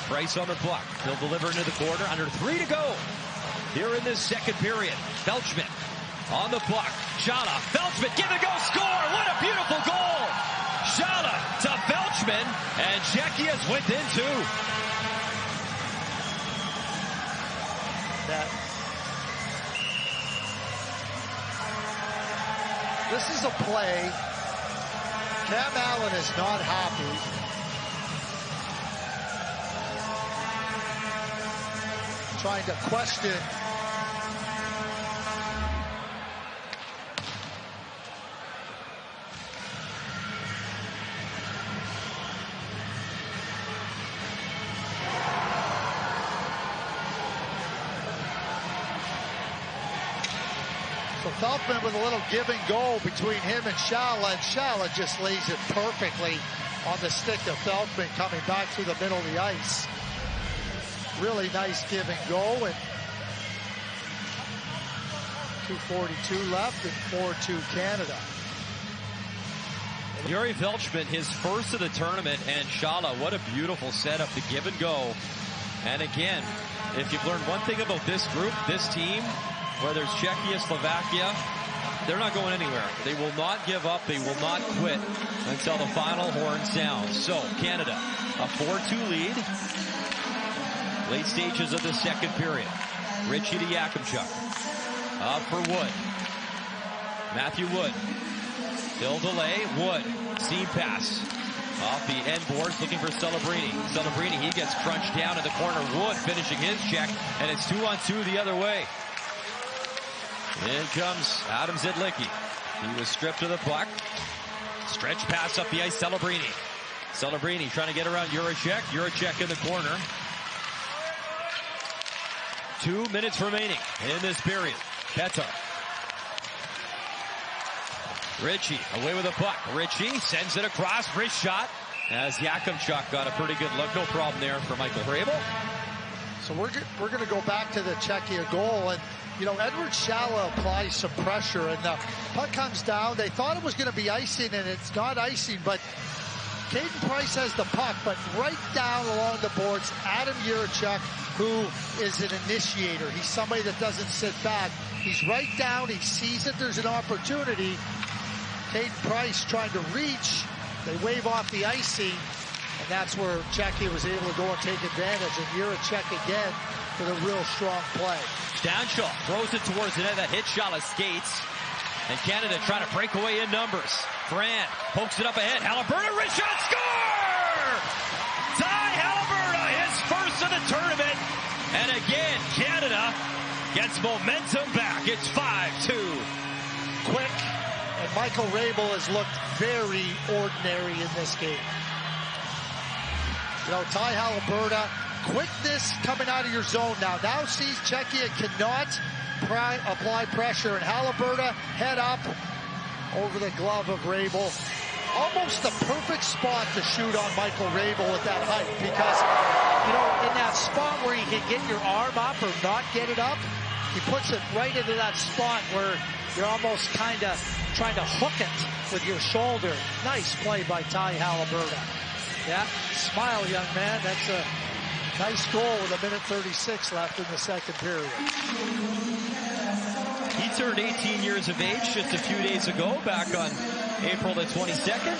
Price on the puck. He'll deliver into the corner. Under 3 to go here in this 2nd period. Felchman on the puck. Shala, Felchman, give it a go, score! What a beautiful goal! Shala to Felchman, and Czechia's within 2. This is a play. Cam Allen is not happy. Trying to question Feltman with a little give and go between him and Shala, and Shala just lays it perfectly on the stick of Feltman coming back through the middle of the ice. Really nice give and go, and 2:42 left and 4-2 Canada. Yuri Felchman, his first of the tournament, and Shala, what a beautiful setup to give and go. And again, if you've learned one thing about this group, this team, whether it's Czechia, Slovakia, they're not going anywhere. They will not give up. They will not quit until the final horn sounds. So, Canada, a 4-2 lead. Late stages of the 2nd period. Ritchie to Yakimchuk. Up for Wood. Matthew Wood. He'll delay. Wood. Seam pass. Off the end boards, looking for Celebrini. Celebrini, he gets crunched down in the corner. Wood finishing his check, and it's 2-on-2 the other way. In comes Adam Zidlicki. He was stripped of the puck. Stretch pass up the ice, Celebrini. Celebrini trying to get around Juracek. Juracek in the corner. 2 minutes remaining in this period. Petar. Ritchie away with the puck. Ritchie sends it across. Wrist shot as Yakimchuk got a pretty good look. No problem there for Michael Hrabel. So we're going to go back to the Czechia goal, and Edward Shala applies some pressure, and the puck comes down. They thought it was going to be icing, and it's not icing, but Caden Price has the puck, but right down along the boards, Adam Juracek, who is an initiator. He's somebody that doesn't sit back. He's right down. He sees that there's an opportunity. Caden Price trying to reach. They wave off the icing, and that's where Czechia was able to go and take advantage. And Juracek again with a real strong play. Stanshaw throws it towards the net. That hit Shala skates. And Canada trying to break away in numbers. Fran pokes it up ahead. Halaburda, wrist shot, score! Ty Halaburda, his first of the tournament. And again, Canada gets momentum back. It's 5-2. Quick. And Michael Hrabel has looked very ordinary in this game. Ty Halaburda, quickness coming out of your zone now. Now sees Czechia cannot apply pressure, and Halaburda head up over the glove of Hrabel. Almost the perfect spot to shoot on Michael Hrabel with that height, because, in that spot where you can get your arm up or not get it up, he puts it right into that spot where you're almost kind of trying to hook it with your shoulder. Nice play by Ty Halaburda. Yeah, smile, young man. That's a nice goal with 1:36 left in the 2nd period. He turned 18 years of age just a few days ago, back on April the 22nd.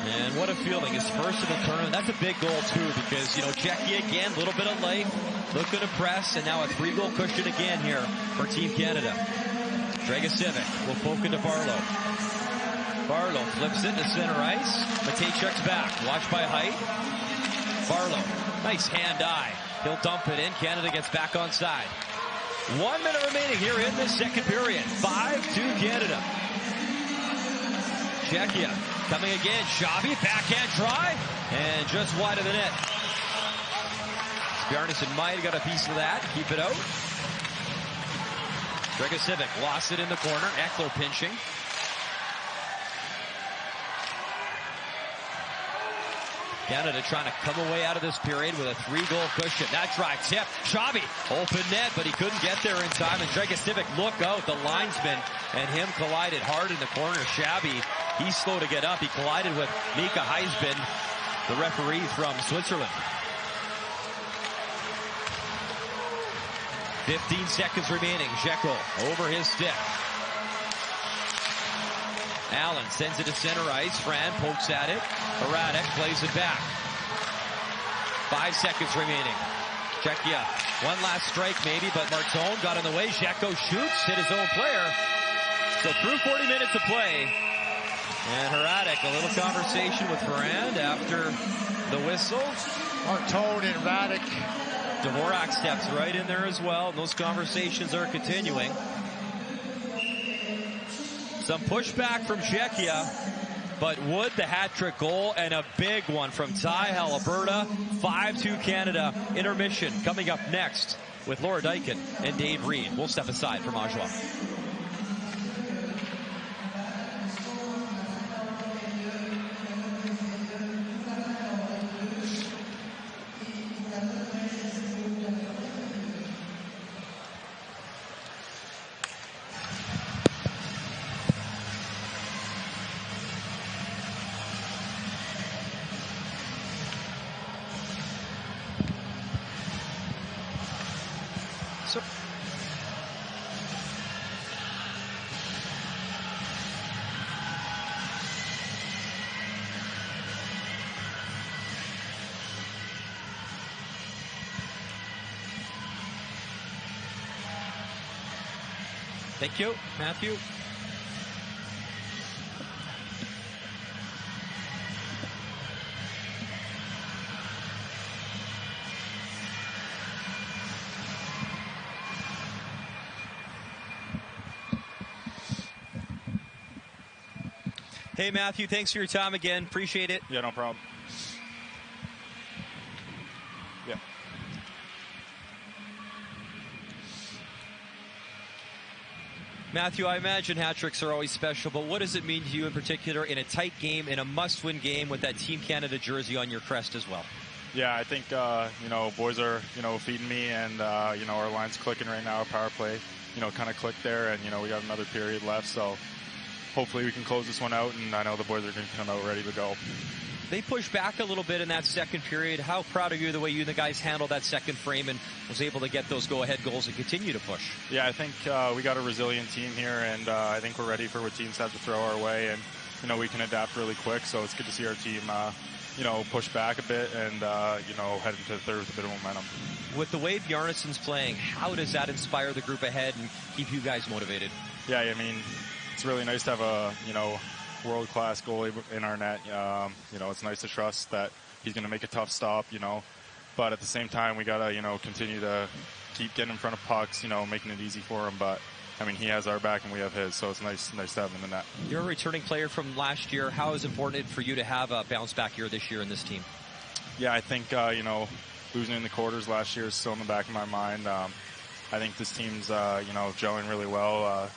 And what a feeling. His first in the tournament. That's a big goal, too, because, you know, Czechia again, a little bit of life, looking to press, and now a 3-goal cushion again here for Team Canada. Dragicevic will poke into Barlow. Barlow flips it to center ice. Matejchuk's back. Watched by Height. Barlow. Nice hand-eye. He'll dump it in. Canada gets back on side. 1 minute remaining here in this second period. 5-2 Canada. Czechia coming again. Xavi, backhand try. And just wide of the net. Bjarnason might have got a piece of that. Keep it out. Dragicevic lost it in the corner. Eckler pinching. Canada trying to come away out of this period with a 3-goal cushion. That try tip. Xavi, open net, but he couldn't get there in time. And Dragicevic, look out. The linesman and him collided hard in the corner. Xavi, he's slow to get up. He collided with Mika Heisman, the referee from Switzerland. 15 seconds remaining. Dzeko over his stick. Allen sends it to center ice. Fran pokes at it. Hradek plays it back. 5 seconds remaining. Czechia, one last strike maybe, but Martone got in the way. Dzeko shoots, hit his own player. So through 40 minutes of play. And Hradek, a little conversation with Ferrand after the whistle. Martone and Hradek. Dvorak steps right in there as well. And those conversations are continuing. Some pushback from Czechia, but Wood, the hat-trick goal, and a big one from Ty Halaburda. 5-2 Canada. Intermission coming up next with Laura Dykin and Dave Reed. We'll step aside from Oshawa. Thank you, Matthew. Hey, Matthew, thanks for your time again. Appreciate it. Yeah, no problem. Yeah. Matthew, I imagine hat-tricks are always special, but what does it mean to you in particular in a tight game, in a must-win game with that Team Canada jersey on your crest as well? Yeah, I think, boys are, feeding me, and, our line's clicking right now. Our power play, kind of clicked there, and, we got another period left, so hopefully we can close this one out, and I know the boys are going to come out ready to go. They pushed back a little bit in that second period. How proud are you of the way you and the guys handled that second frame and was able to get those go-ahead goals and continue to push? Yeah, I think we got a resilient team here, and I think we're ready for what teams have to throw our way, and, we can adapt really quick, so it's good to see our team, push back a bit and, head into the third with a bit of momentum. With the way Bjarnason's playing, how does that inspire the group ahead and keep you guys motivated? Yeah, I mean, it's really nice to have a, world-class goalie in our net. It's nice to trust that he's going to make a tough stop, but at the same time, we got to, continue to keep getting in front of pucks, making it easy for him. But, I mean, he has our back and we have his, so it's nice to have him in the net. You're a returning player from last year. How is it important for you to have a bounce back year this year in this team? Yeah, I think, losing in the quarters last year is still in the back of my mind. I think this team's, gelling really well,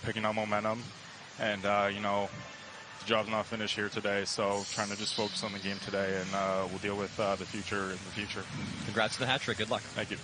picking up momentum. And, the job's not finished here today, so trying to just focus on the game today, and we'll deal with the future in the future. Congrats on the hat-trick. Good luck. Thank you.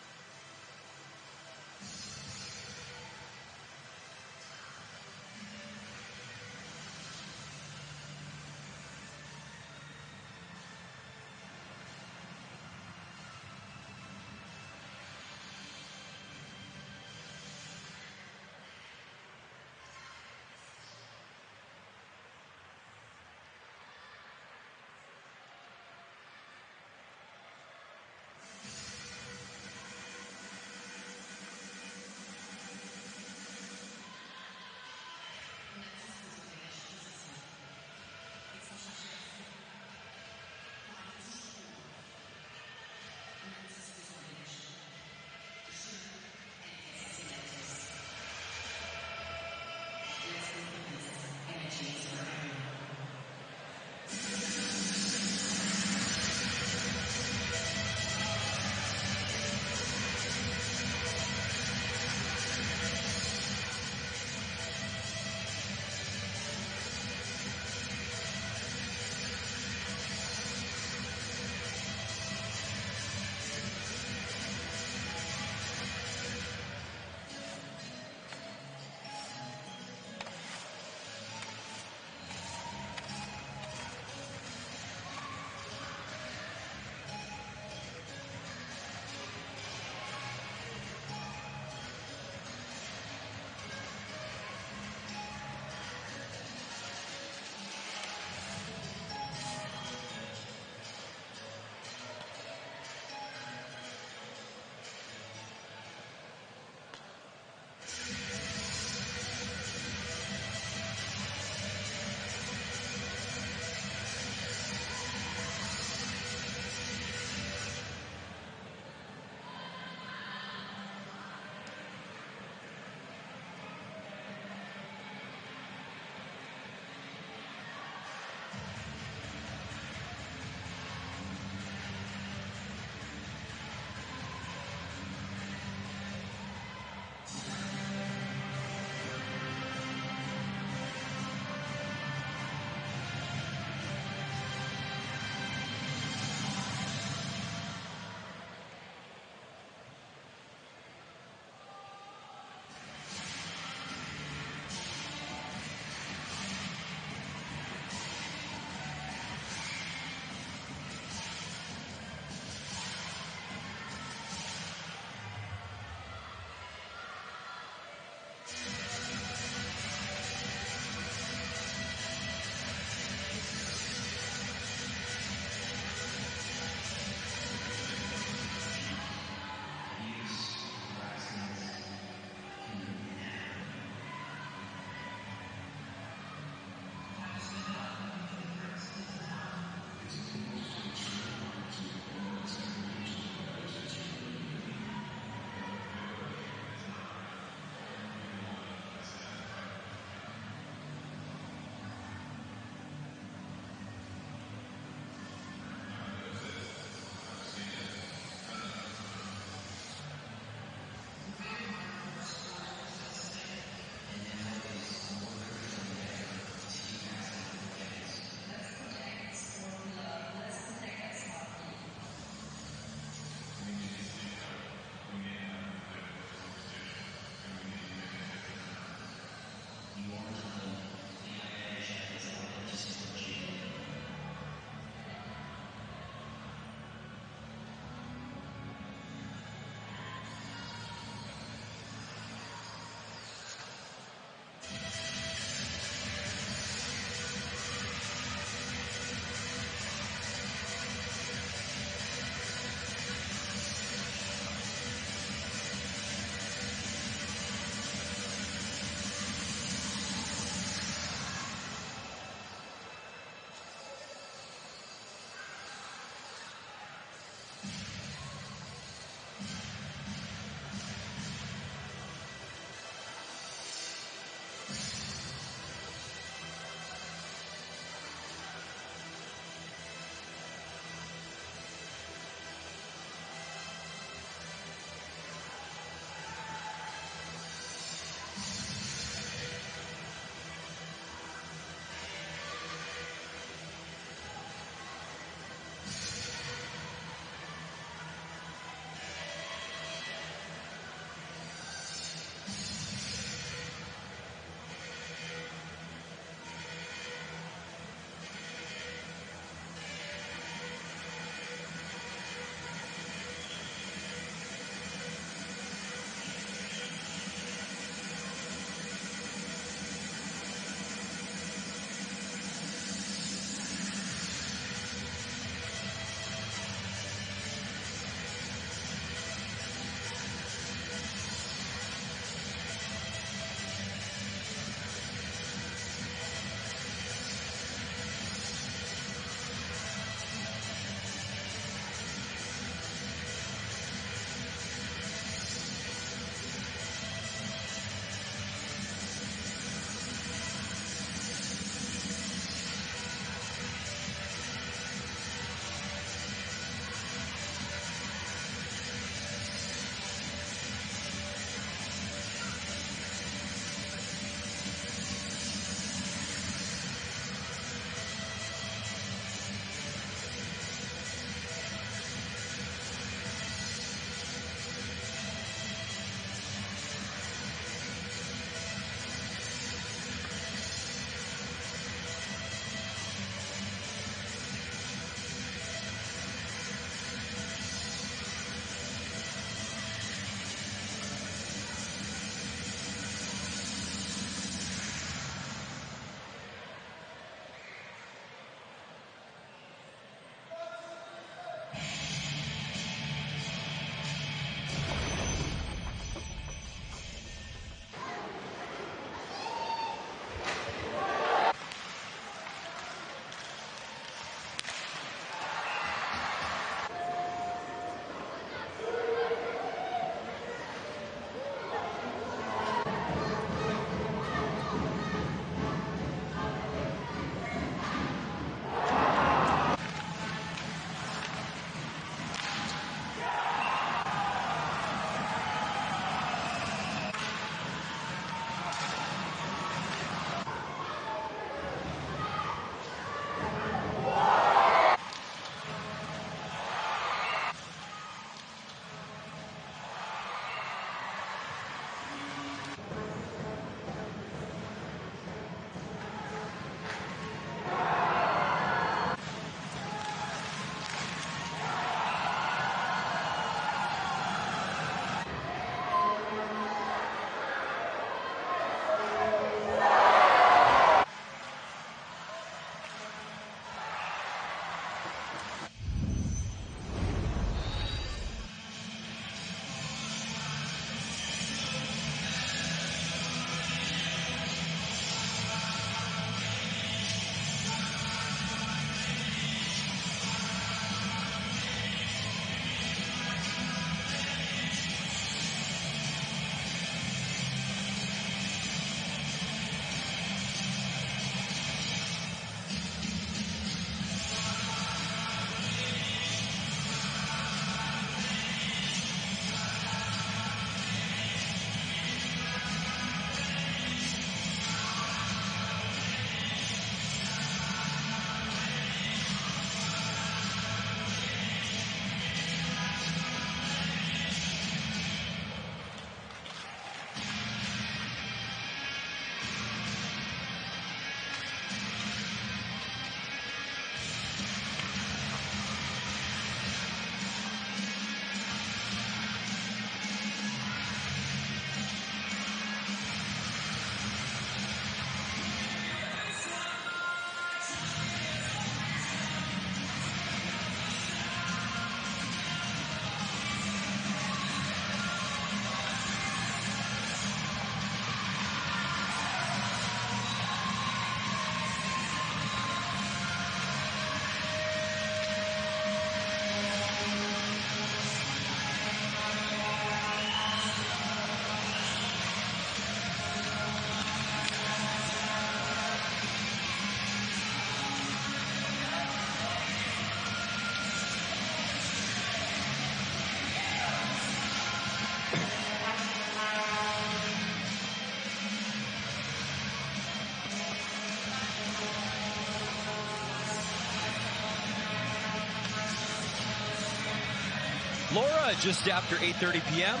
Flora just after 8:30 p.m.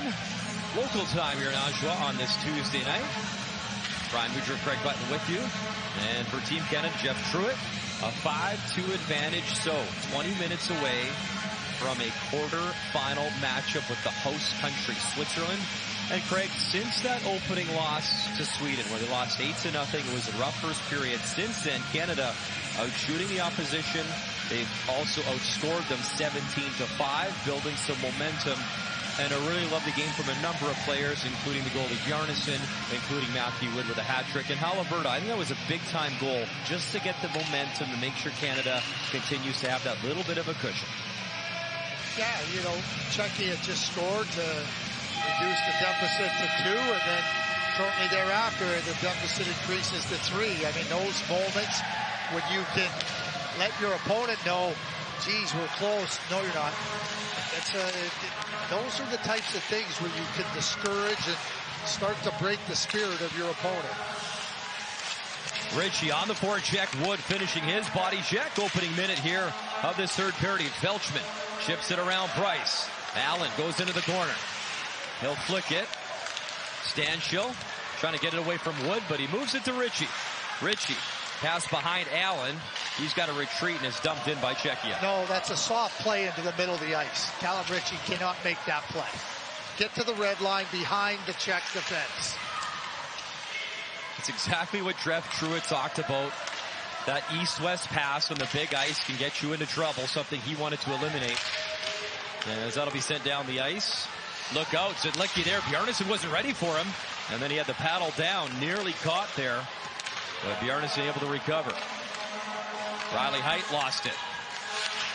local time here in Oshawa on this Tuesday night. Brian Woodruff, Craig Button with you. And for Team Canada, Jeff Truitt, a 5-2 advantage. So 20 minutes away from a quarter-final matchup with the host country, Switzerland. And Craig, since that opening loss to Sweden, where they lost 8-0, it was a rough first period. Since then, Canada outshooting the opposition. They've also outscored them 17-5, building some momentum. And a really lovely game from a number of players, including the goalie Bjarnason, including Matthew Wood with a hat trick. And Halaburda, I think that was a big-time goal just to get the momentum to make sure Canada continues to have that little bit of a cushion. Yeah, you know, Czechia just scored to reduce the deficit to 2, and then shortly thereafter, the deficit increases to 3. I mean, those moments when you can let your opponent know, geez, we're close. No, you're not. Those are the types of things where you can discourage and start to break the spirit of your opponent. Ritchie on the forecheck. Wood finishing his body check. Opening minute here of this third period. Felchman chips it around Price. Allen goes into the corner. He'll flick it. Stanchill trying to get it away from Wood, but he moves it to Ritchie. Ritchie pass behind Allen. He's got to retreat and is dumped in by Czechia. No, that's a soft play into the middle of the ice. Callum Ritchie cannot make that play. Get to the red line behind the Czech defense. It's exactly what Jeff Truitt talked about. That east-west pass on the big ice can get you into trouble, something he wanted to eliminate. And as that'll be sent down the ice. Look out, Zidlicki there. Bjarnason wasn't ready for him. And then he had the paddle down, nearly caught there. But Bjarnason able to recover. Riley Height lost it.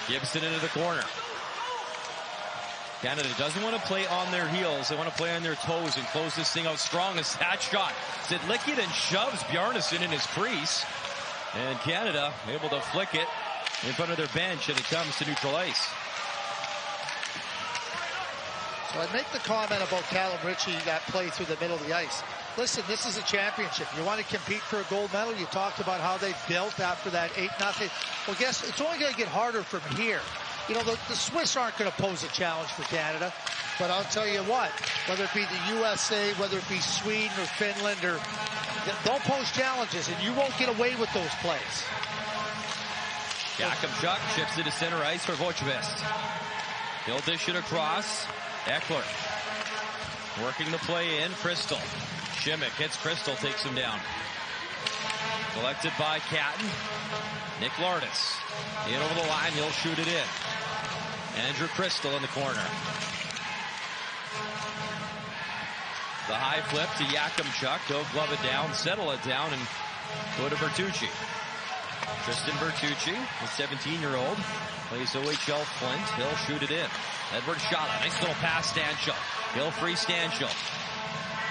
Gibson into the corner. Canada doesn't want to play on their heels. They want to play on their toes and close this thing out strong as that shot. Zidlicki then shoves Bjarnason in his crease. And Canada able to flick it in front of their bench, and it comes to neutral ice. So I'd make the comment about Callum Ritchie, that play through the middle of the ice. Listen, this is a championship. You want to compete for a gold medal. You talked about how they built after that 8-0. Well, guess it's only going to get harder from here. You know, the Swiss aren't going to pose a challenge for Canada. But I'll tell you what, whether it be the USA, whether it be Sweden or Finland, or they'll pose challenges, and you won't get away with those plays. Yakimchuk chips it to center ice for Wojciech. He'll dish it across. Eckler working the play in. Crystal. Shimmick hits Crystal, takes him down. Collected by Catton. Nick Lardis. In over the line, he'll shoot it in. Andrew Crystal in the corner. The high flip to Yakimchuk. He'll glove it down, settle it down, and go to Bertucci. Tristan Bertucci, the 17-year-old, plays OHL Flint. He'll shoot it in. Edward Schala, nice little pass, Stanchill. He'll free Stanchill.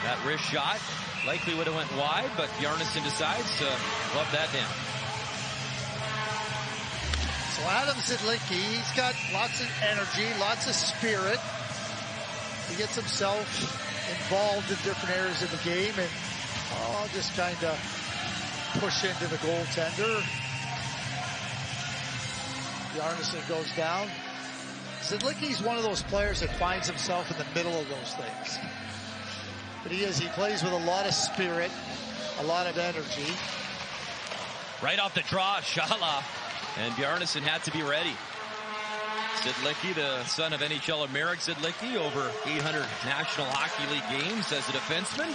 That wrist shot likely would have went wide, but Bjarnason decides to glove that down. So Adam Zidlicki, he's got lots of energy, lots of spirit. He gets himself involved in different areas of the game and just kind of push into the goaltender. Bjarnason goes down. Zidlicki's one of those players that finds himself in the middle of those things. But he plays with a lot of spirit, a lot of energy. Right off the draw, Schala. And Bjarnason had to be ready. Zidlicki, the son of NHL Marek Zidlicki, over 800 National Hockey League games as a defenseman.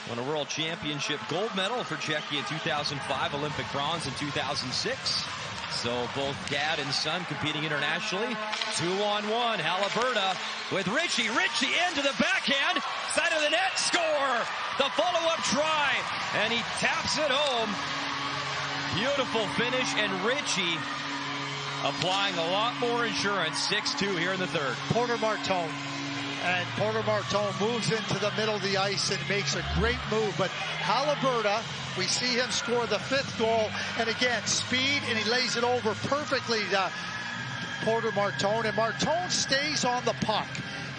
Won a World Championship gold medal for Czechia in 2005, Olympic bronze in 2006. So both dad and son competing internationally. 2-on-1, Halaburda with Ritchie. Ritchie into the backhand, side of the net, score! The follow-up try, and he taps it home. Beautiful finish, and Ritchie applying a lot more insurance. 6-2 here in the third. Porter Martone. And Porter Martone moves into the middle of the ice and makes a great move. But Halaburda, we see him score the 5th goal. And again, speed, and he lays it over perfectly to Porter Martone. And Martone stays on the puck.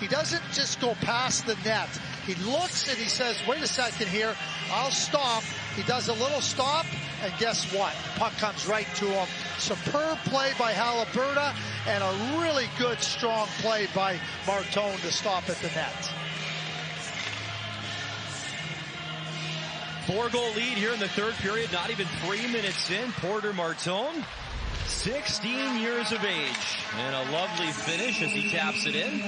He doesn't just go past the net. He looks and he says, wait a second here, I'll stop. He does a little stop, and guess what? Puck comes right to him. Superb play by Halaburda, and a really good, strong play by Martone to stop at the net. 4-goal lead here in the third period, not even 3 minutes in. Porter Martone, 16 years of age, and a lovely finish as he taps it in.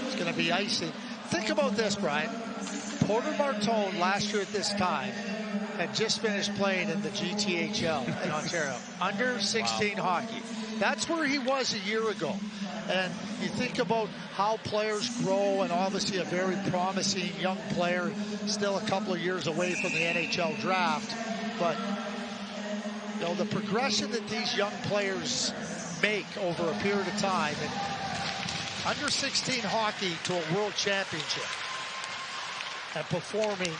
It's going to be icing. Think about this, Brian. Porter Martone last year at this time had just finished playing in the GTHL in Ontario, under 16 hockey. That's where he was a year ago. And you think about how players grow, and obviously a very promising young player, still a couple of years away from the NHL draft. But, you know, the progression that these young players make over a period of time, and under 16 hockey to a world championship, and performing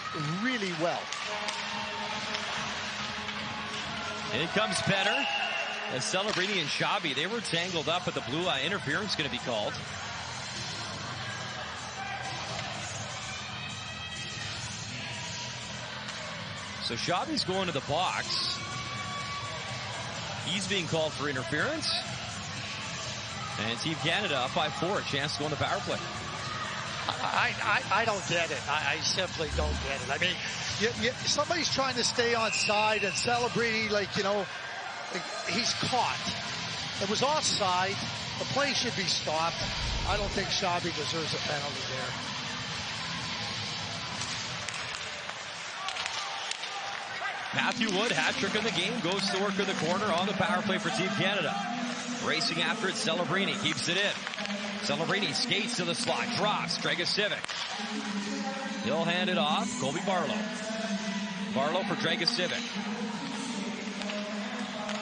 really well. In comes Penner. As Celebrini and Shabby, they were tangled up at the blue line. Interference going to be called. So Shabby's going to the box. He's being called for interference. And Team Canada up by 4. A chance to go on the power play. I don't get it. I simply don't get it. I mean, somebody's trying to stay on side, and Celebrini, like, you know, he's caught. It was offside. The play should be stopped. I don't think Shabby deserves a penalty there. Matthew Wood, hat trick in the game, goes to work in the corner on the power play for Team Canada. Racing after it, Celebrini keeps it in. Celebrini skates to the slot, drops, Dragicevic. He'll hand it off, Colby Barlow. Barlow for Dragicevic.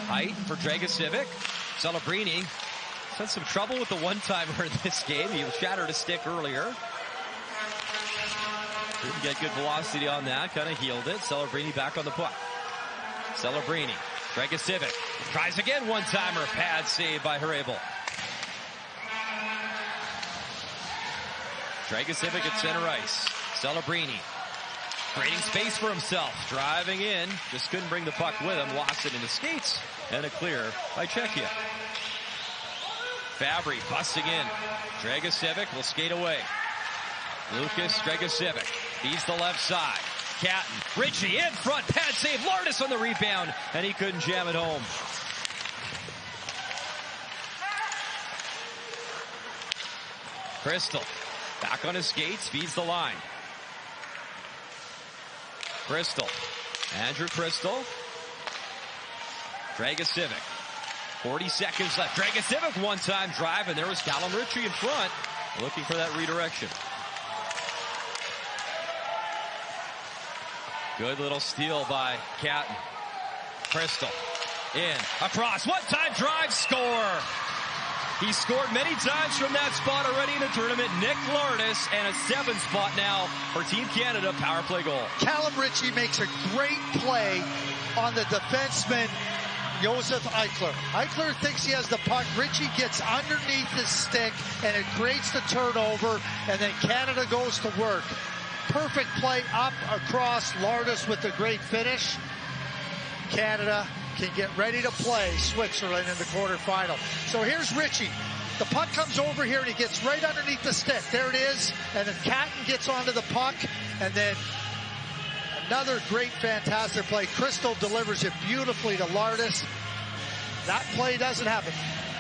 Height for Dragicevic. Celebrini had some trouble with the one-timer in this game. He shattered a stick earlier. Didn't get good velocity on that, kind of healed it. Celebrini back on the puck. Celebrini, Dragicevic tries again, one-timer, pad save by Hrabal. Dragicevic at center ice. Celebrini creating space for himself, driving in, just couldn't bring the puck with him, lost it into skates, and a clear by Czechia. Fabry busting in. Dragicevic will skate away. Lucas Dragicevic feeds the left side. Catton, Ritchie in front, pad save, Lourdes on the rebound, and he couldn't jam it home. Crystal, back on his skates, feeds the line. Crystal, Andrew Crystal. Dragicevic, 40 seconds left. Dragicevic one-time drive, and there was Callum Ritchie in front, looking for that redirection. Good little steal by Catton. Crystal, in, across, one-time drive, score! He scored many times from that spot already in the tournament. Nick Lourdes, and a 7th spot now for Team Canada, power play goal. Callum Ritchie makes a great play on the defenseman, Josef Eichler. Eichler thinks he has the puck. Ritchie gets underneath his stick, and it creates the turnover, and then Canada goes to work. Perfect play up across. Lourdes with the great finish. Canada can get ready to play Switzerland in the quarterfinal. So here's Ritchie. The puck comes over here, and he gets right underneath the stick. There it is. And then Catton gets onto the puck, and then another great, fantastic play. Crystal delivers it beautifully to Lourdes. That play doesn't happen.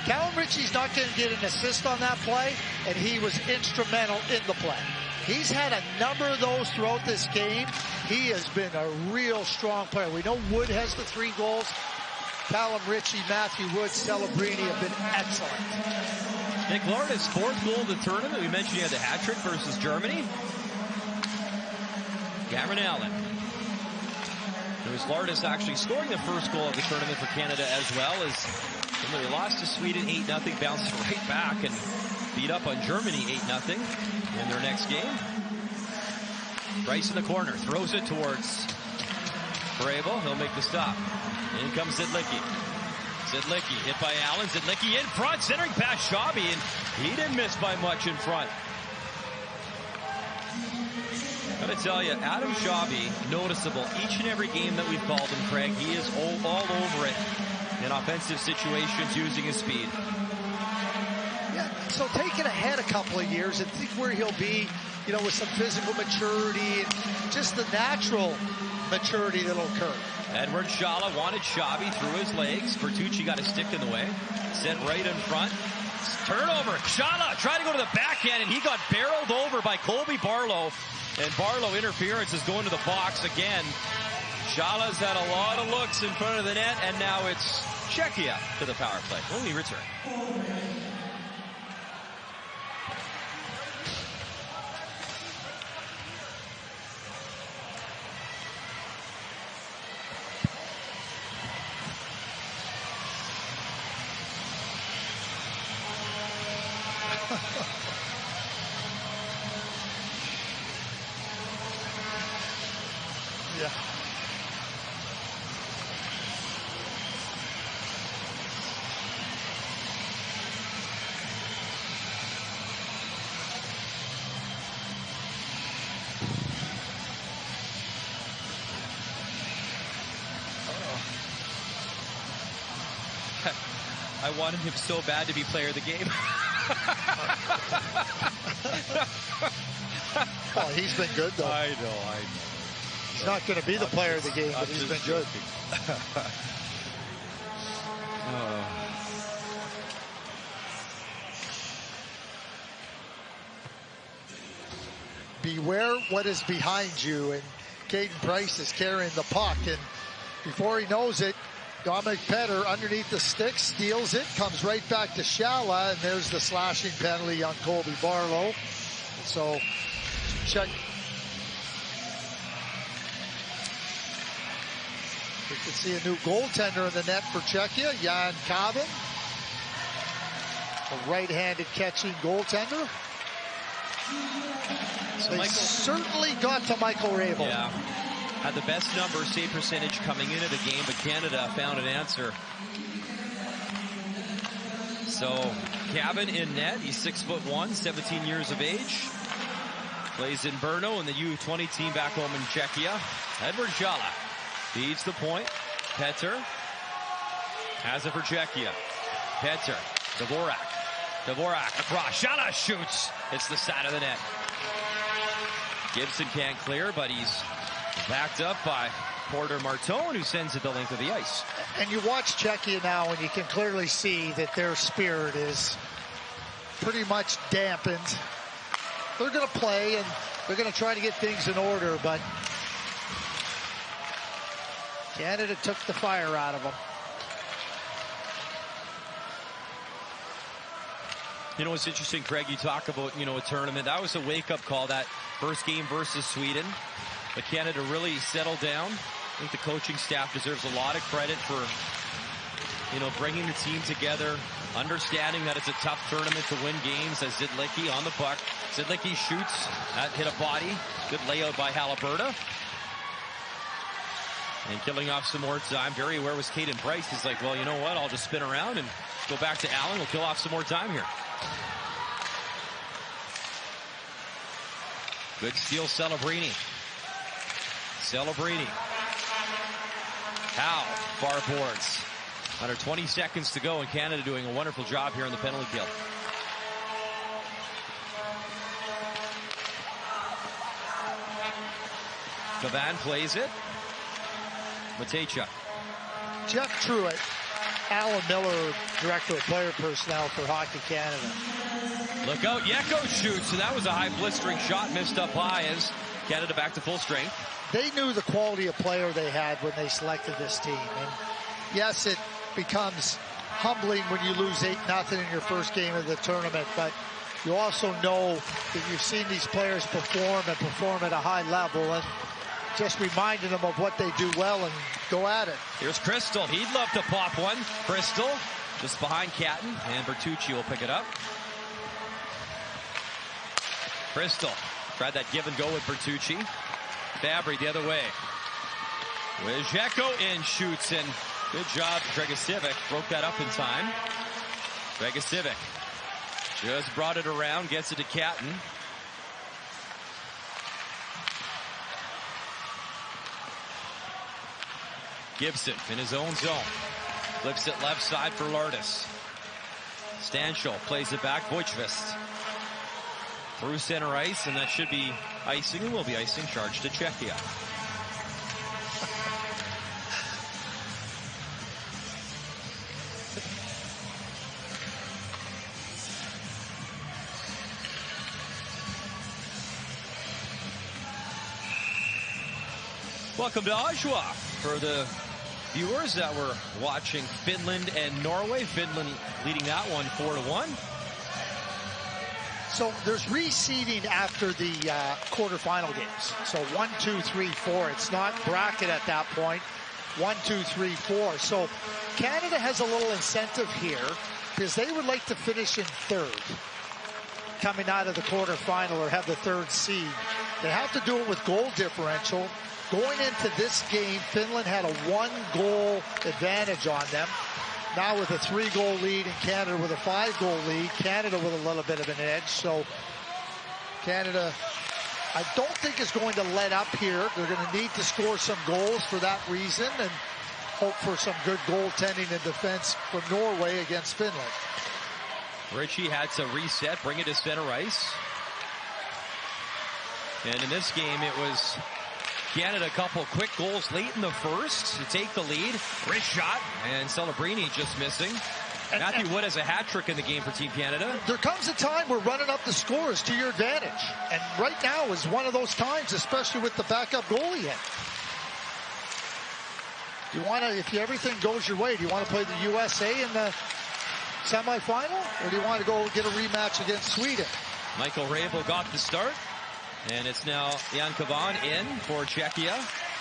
Callum Ritchie's not going to get an assist on that play, and he was instrumental in the play. He's had a number of those throughout this game. He has been a real strong player. We know Wood has the 3 goals. Callum Ritchie, Matthew Wood, Celebrini have been excellent. Nick Lourdes, 4th goal of the tournament. We mentioned he had the hat trick versus Germany. Cameron Allen. It was Lourdes actually scoring the 1st goal of the tournament for Canada as well, as they lost to Sweden 8-0, bounced right back and beat up on Germany 8-0 in their next game. Bryce in the corner, throws it towards Hrabal. He'll make the stop. In comes Zidlicki. Zidlicki hit by Allen. Zidlicki in front, centering past Shabby, and he didn't miss by much in front. Got to tell you, Adam Schaube, noticeable each and every game that we've called him, Craig. He is all over it in offensive situations using his speed. Yeah, so take it ahead a couple of years and think where he'll be, you know, with some physical maturity and just the natural maturity that'll occur. Edward Schala wanted Schaube through his legs. Bertucci got a stick in the way. Sent right in front. Turnover. Schala tried to go to the backhand, and he got barreled over by Colby Barlow. And Barlow interference is going to the box again. Schala's had a lot of looks in front of the net, and now it's Czechia to the power play. When we return. Yeah. I wanted him so bad to be player of the game. Well, he's been good, though. I know. He's not going to be the player of the game, but he's been good. Beware what is behind you, and Caden Price is carrying the puck, and before he knows it, Dominic Petter underneath the stick steals it, comes right back to Schala, and there's the slashing penalty on Colby Barlow. So check. We can see a new goaltender in the net for Czechia, Jan Kabin, a right-handed catching goaltender. So they Michael certainly got to Michael Rabel. Yeah, had the best number, save percentage coming into the game, but Canada found an answer. So Cabin in net, he's 6'1", 17 years of age. Plays in Brno in the U20 team back home in Czechia. Edward Schala feeds the point. Petter has it for Czechia. Petter, Dvorak across. Schala shoots. It's the side of the net. Gibson can't clear, but he's backed up by Porter Martone, who sends it the length of the ice. And you watch Czechia now, and you can clearly see that their spirit is pretty much dampened. They're going to play, and they're going to try to get things in order, but Canada took the fire out of them. You know, it's interesting, Craig, you talk about, you know, a tournament. That was a wake-up call, that first game versus Sweden. But Canada really settled down. I think the coaching staff deserves a lot of credit for, you know, bringing the team together, understanding that it's a tough tournament to win games. As Zidlicki on the puck. Zidlicki shoots. That hit a body. Good layout by Halaburda. And killing off some more time. Very aware was Caden Price. He's like, well, you know what? I'll just spin around and go back to Allen. We'll kill off some more time here. Good steal, Celebrini. Howe, far boards. Under 20 seconds to go, and Canada doing a wonderful job here in the penalty kill. Gavan plays it. Matejchuk. Jeff Truitt, Alan Miller, Director of Player Personnel for Hockey Canada. Look out, Yeko shoots, so that was a high blistering shot, missed up high as Canada back to full strength. They knew the quality of player they had when they selected this team. And yes, it becomes humbling when you lose 8-0 in your first game of the tournament, but you also know that you've seen these players perform and perform at a high level, and just reminding them of what they do well and go at it. Here's Crystal. He'd love to pop one. Crystal just behind Catton, and Bertucci will pick it up. Crystal tried that give and go with Bertucci. Fabry the other way. Wejeko in, shoots, and good job. Dragosivic broke that up in time. Dragosivic just brought it around, gets it to Catton. Gibson in his own zone. Flips it left side for Lardis. Stanchel plays it back. Vojtvist through center ice, and that should be icing, and will be icing. Charge to Czechia. Welcome to Oshawa. For the viewers that were watching Finland and Norway, Finland leading that one 4-1. So there's reseeding after the quarterfinal games. So 1, 2, 3, 4. It's not bracket at that point. 1, 2, 3, 4. So Canada has a little incentive here because they would like to finish in third coming out of the quarterfinal or have the third seed. They have to do it with goal differential. Going into this game, Finland had a 1-goal advantage on them. Now with a 3-goal lead and Canada with a 5-goal lead, Canada with a little bit of an edge. So Canada, I don't think is going to let up here. They're going to need to score some goals for that reason and hope for some good goaltending and defense from Norway against Finland. Ritchie had to reset, bring it to center ice. And in this game, it was Canada a couple quick goals late in the first to take the lead. Wrist shot, and Celebrini just missing. Matthew Wood has a hat trick in the game for Team Canada. There comes a time where running up the scores to your advantage. And right now is one of those times, especially with the backup goalie in. Do you want to, if everything goes your way, do you want to play the USA in the semifinal? Or do you want to go get a rematch against Sweden? Michael Rabel got the start. And it's now Jan Kavan in for Czechia.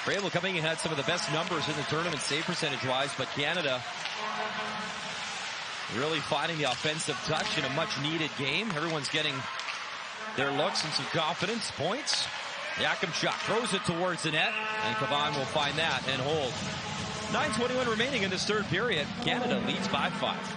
Rabel coming in had some of the best numbers in the tournament, save percentage-wise, but Canada really finding the offensive touch in a much-needed game. Everyone's getting their looks and some confidence. Points. Yakimchuk throws it towards the net, and Kavan will find that and hold. 9:21 remaining in this third period. Canada leads by 5.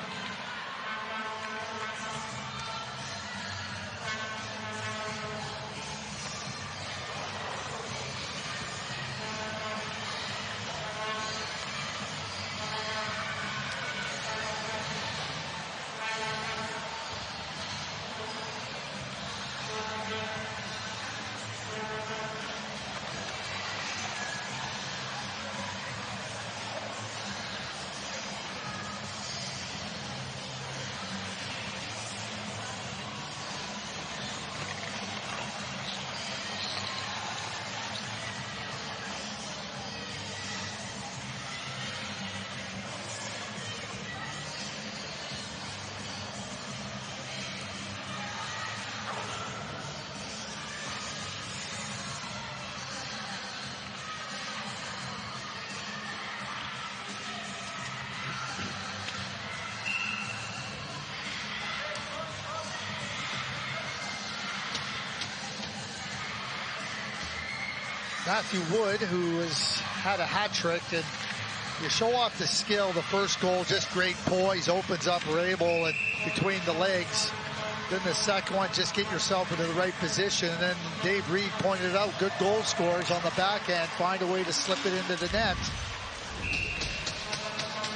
Matthew Wood, who has had a hat trick, and you show off the skill. The first goal, just great poise, opens up Rabel and between the legs. Then the second one, just get yourself into the right position. And then Dave Reed pointed out, good goal scorers on the backhand find a way to slip it into the net.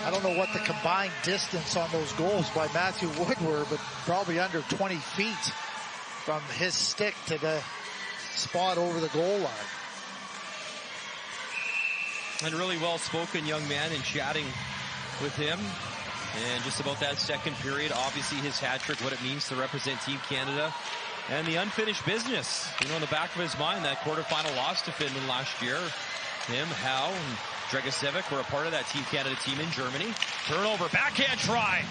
I don't know what the combined distance on those goals by Matthew Wood were, but probably under 20 feet from his stick to the spot over the goal line. And really well-spoken young man, and chatting with him. And just about that second period, obviously his hat trick, what it means to represent Team Canada, and the unfinished business. You know, in the back of his mind, that quarterfinal loss to Finland last year. Him, Howe, and Dragicevic were a part of that Team Canada team in Germany. Turnover, backhand try.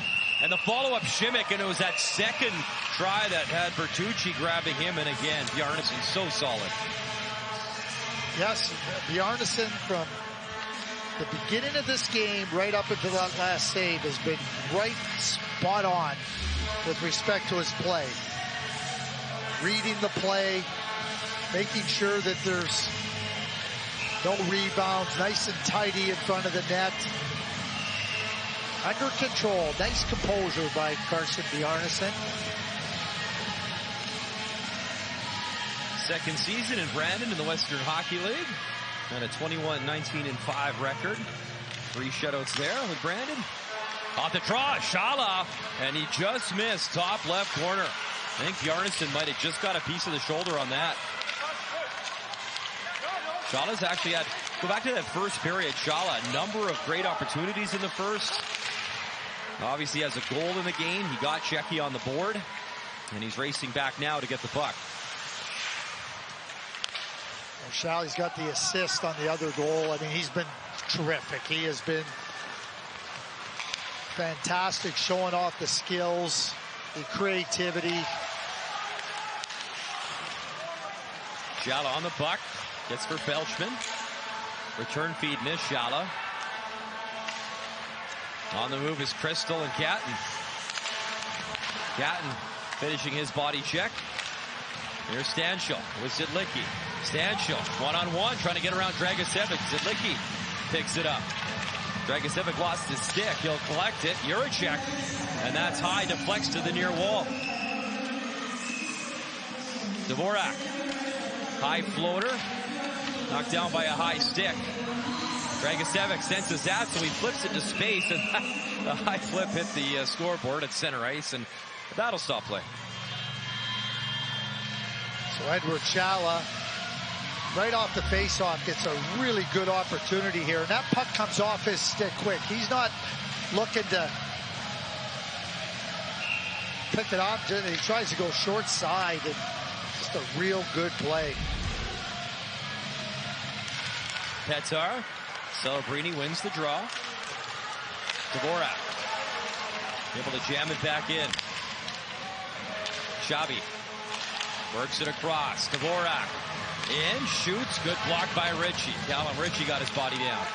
And the follow-up Šimik, and it was that second try that had Bertucci grabbing him, and again, Bjarnason so solid. Yes, Bjarnason from the beginning of this game right up until that last save has been right spot on with respect to his play. Reading the play, making sure that there's no rebounds, nice and tidy in front of the net. Under control, nice composure by Carson Bjarnason. Second season in Brandon in the Western Hockey League. And a 21-19-5 record. 3 shutouts there with Brandon. Off the draw, Shala, and he just missed top left corner. I think Bjarnason might have just got a piece of the shoulder on that. Shala's actually had, go back to that first period, Shala, a number of great opportunities in the first. Obviously has a goal in the game. He got Czechia on the board, and he's racing back now to get the puck. Well, Shala's got the assist on the other goal. I mean, he's been terrific. He has been fantastic, showing off the skills, the creativity. Shala on the puck. Gets for Belchman. Return feed miss, Shala. On the move is Crystal and Catton. Catton finishing his body check. Here's Stanshall with Zidlicki. Stanshall, one-on-one, trying to get around Dragicevic. Zidlicki picks it up. Dragicevic lost his stick. He'll collect it. Juracek, and that's high, deflects to the near wall. Dvorak, high floater, knocked down by a high stick. Dragicevic senses that, so he flips it to space, and the high flip hit the scoreboard at center ice, and that'll stop play. So Edward Shala, right off the faceoff, gets a really good opportunity here, and that puck comes off his stick quick. He's not looking to pick it up. He tries to go short side, and just a real good play. Petar, Celebrini wins the draw. Dvorak able to jam it back in. Xavi works it across. Dvorak in, shoots, good block by Ritchie. Callum Ritchie got his body down.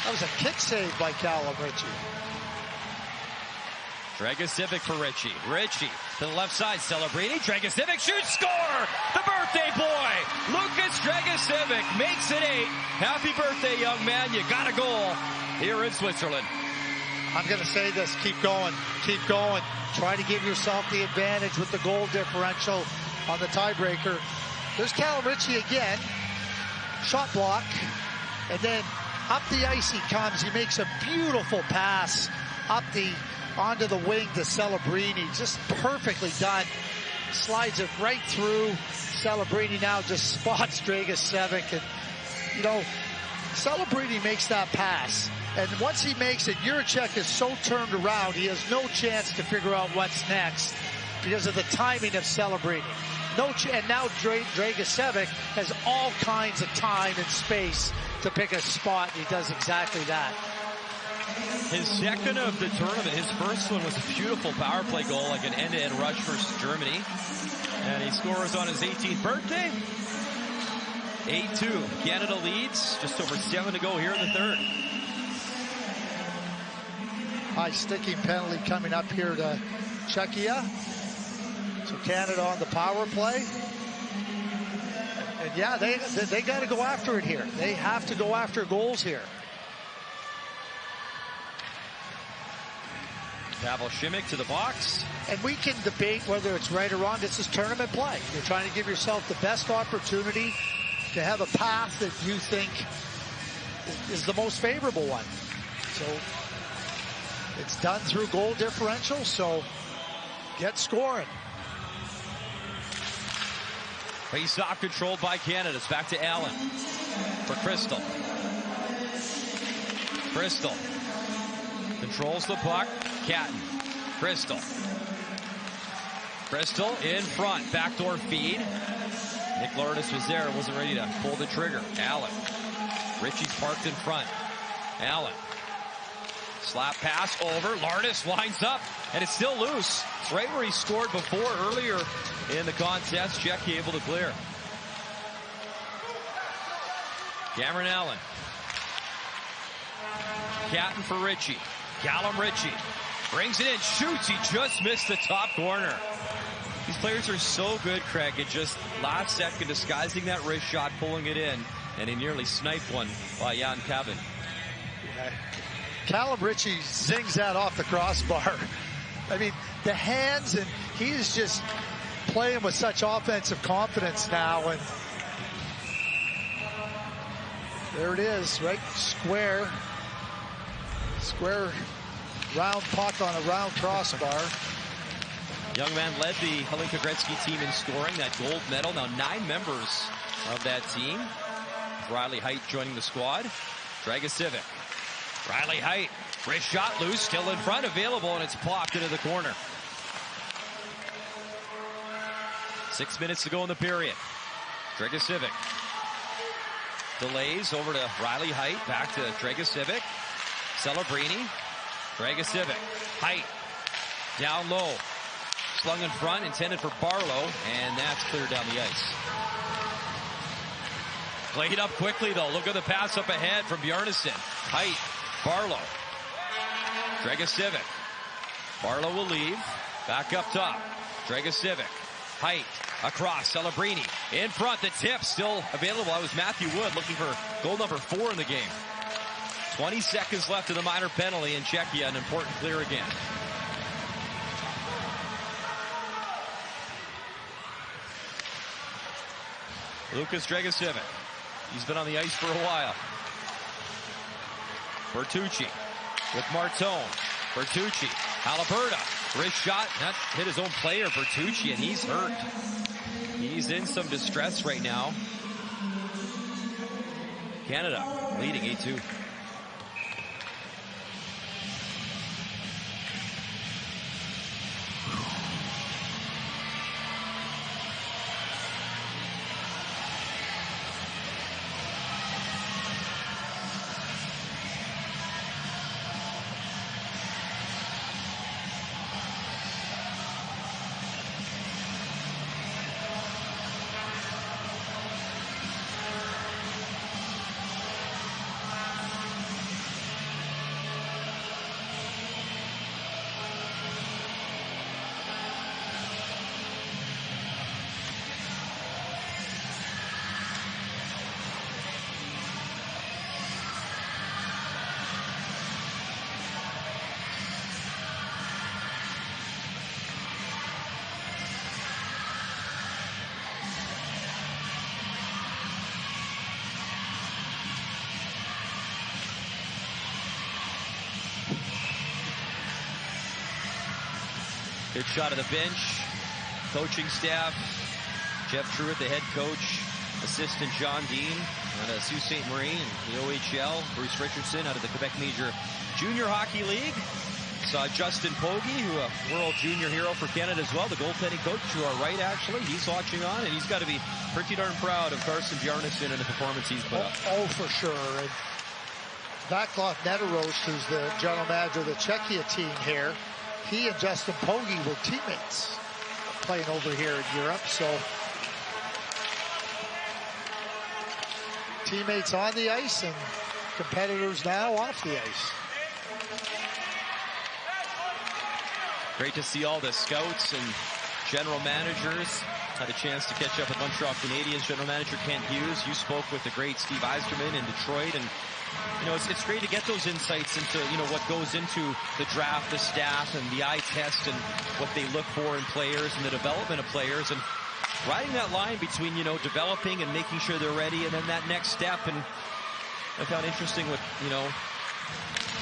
That was a kick save by Callum Ritchie. Dragicevic for Ritchie. Ritchie to the left side. Celebrini. Dragicevic shoots, score! The birthday boy, Lucas Dragicevic, makes it 8. Happy birthday, young man. You got a goal here in Switzerland. I'm going to say this. Keep going. Keep going. Try to give yourself the advantage with the goal differential on the tiebreaker. There's Callum Ritchie again. Shot block. And then up the ice he comes. He makes a beautiful pass up onto the wing to Celebrini. Just perfectly done. Slides it right through. Celebrini now just spots Dragicevic. And, you know, Celebrini makes that pass. And once he makes it, Juracek is so turned around, he has no chance to figure out what's next because of the timing of Celebrini. And now Dragicevic has all kinds of time and space to pick a spot. He does exactly that. His second of the tournament. His first one was a beautiful power play goal, like an end-to-end rush versus Germany. And he scores on his 18th birthday. 8-2. Canada leads. Just over 7 to go here in the third. High sticking penalty coming up here to Czechia. So Canada on the power play. And yeah, they got to go after it here. They have to go after goals here. Pavel Šimik to the box. And we can debate whether it's right or wrong. This is tournament play. You're trying to give yourself the best opportunity to have a path that you think is the most favorable one. So it's done through goal differential, so get scoring. Face-off controlled by Canada. It's back to Allen for Crystal. Crystal controls the puck. Catton. Crystal. Crystal in front. Backdoor feed. Nick Lourdes was there. Wasn't ready to pull the trigger. Allen. Ritchie's parked in front. Allen. Slap pass over. Lourdes lines up. And it's still loose. It's right where he scored before earlier in the contest. Czechia able to clear. Cameron Allen. Catton for Ritchie. Callum Ritchie brings it in, shoots. He just missed the top corner. These players are so good, Craig. It just last second disguising that wrist shot, pulling it in, and he nearly sniped one by Jan Kavin. Yeah. Callum Ritchie zings that off the crossbar. I mean, the hands, and he is just playing with such offensive confidence now. And there it is, right square Square round puck on a round crossbar. Young man led the Hlinka Gretzky team in scoring, that gold medal. Now 9 members of that team. Riley Height joining the squad. Dragosivic. Riley Height, wrist shot loose, still in front, available, and it's plopped into the corner. 6 minutes to go in the period. Dragosivic delays over to Riley Height, back to Dragosivic. Celebrini, Dragosivic, Height, down low. Slung in front, intended for Barlow, and that's cleared down the ice. Played up quickly, though. Look at the pass up ahead from Bjarnason. Height, Barlow, Dragosivic. Barlow will leave. Back up top. Dragosivic, Height, across. Celebrini, in front. The tip still available. That was Matthew Wood looking for goal number 4 in the game. 20 seconds left of the minor penalty, and Czechia an important clear again. Lukas Dragosivic. He's been on the ice for a while. Bertucci with Martone. Bertucci. Halaburda. Wrist shot. That hit his own player, Bertucci, and he's hurt. He's in some distress right now. Canada leading 8-2. Good shot of the bench. Coaching staff. Jeff Truitt, the head coach. Assistant John Dean out of Sault Ste. Marie in the OHL. Bruce Richardson out of the Quebec Major Junior Hockey League. Saw Justin Pogge, who a World Junior hero for Canada as well, the goaltending coach to our right, actually. He's watching on, and he's got to be pretty darn proud of Carson Bjarnason and the performance he's put up. Oh, for sure. And Vaclav Nedoros, who's the general manager of the Czechia team here, he and Justin Pogge were teammates playing over here in Europe. So teammates on the ice and competitors now off the ice. Great to see all the scouts and general managers. Had a chance to catch up with Montreal Canadiens general manager Kent Hughes. You spoke with the great Steve Yzerman in Detroit, and you know, it's great to get those insights into, you know, what goes into the draft, the staff, and the eye test, and what they look for in players and the development of players, and riding that line between, you know, developing and making sure they're ready, and then that next step. And I found interesting with, you know,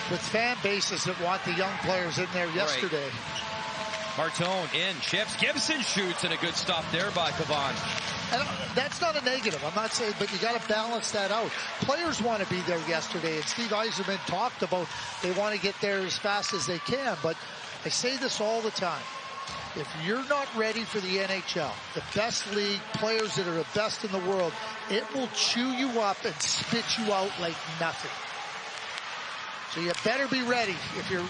with fan bases that want the young players in there yesterday. Right. Martone in, chips, Gibson shoots, and a good stop there by Cavan. And that's not a negative. I'm not saying, but you got to balance that out. Players want to be there yesterday, and Steve Yzerman talked about they want to get there as fast as they can. But I say this all the time. If you're not ready for the NHL, the best league, players that are the best in the world, it will chew you up and spit you out like nothing. So you better be ready if you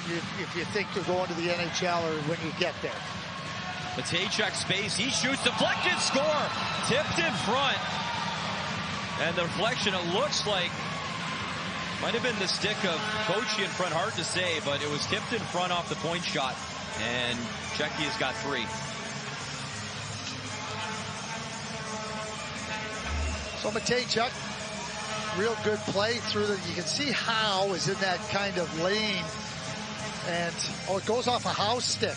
think you're going to the NHL or when you get there. Matejchuk space, he shoots, deflected, score, tipped in front, and the deflection, it looks like, might have been the stick of Kochi in front, hard to say, but it was tipped in front off the point shot, and Czechia's got 3. So Matejchuk, real good play through the, you can see Howe is in that kind of lane, and it goes off a Howe stick.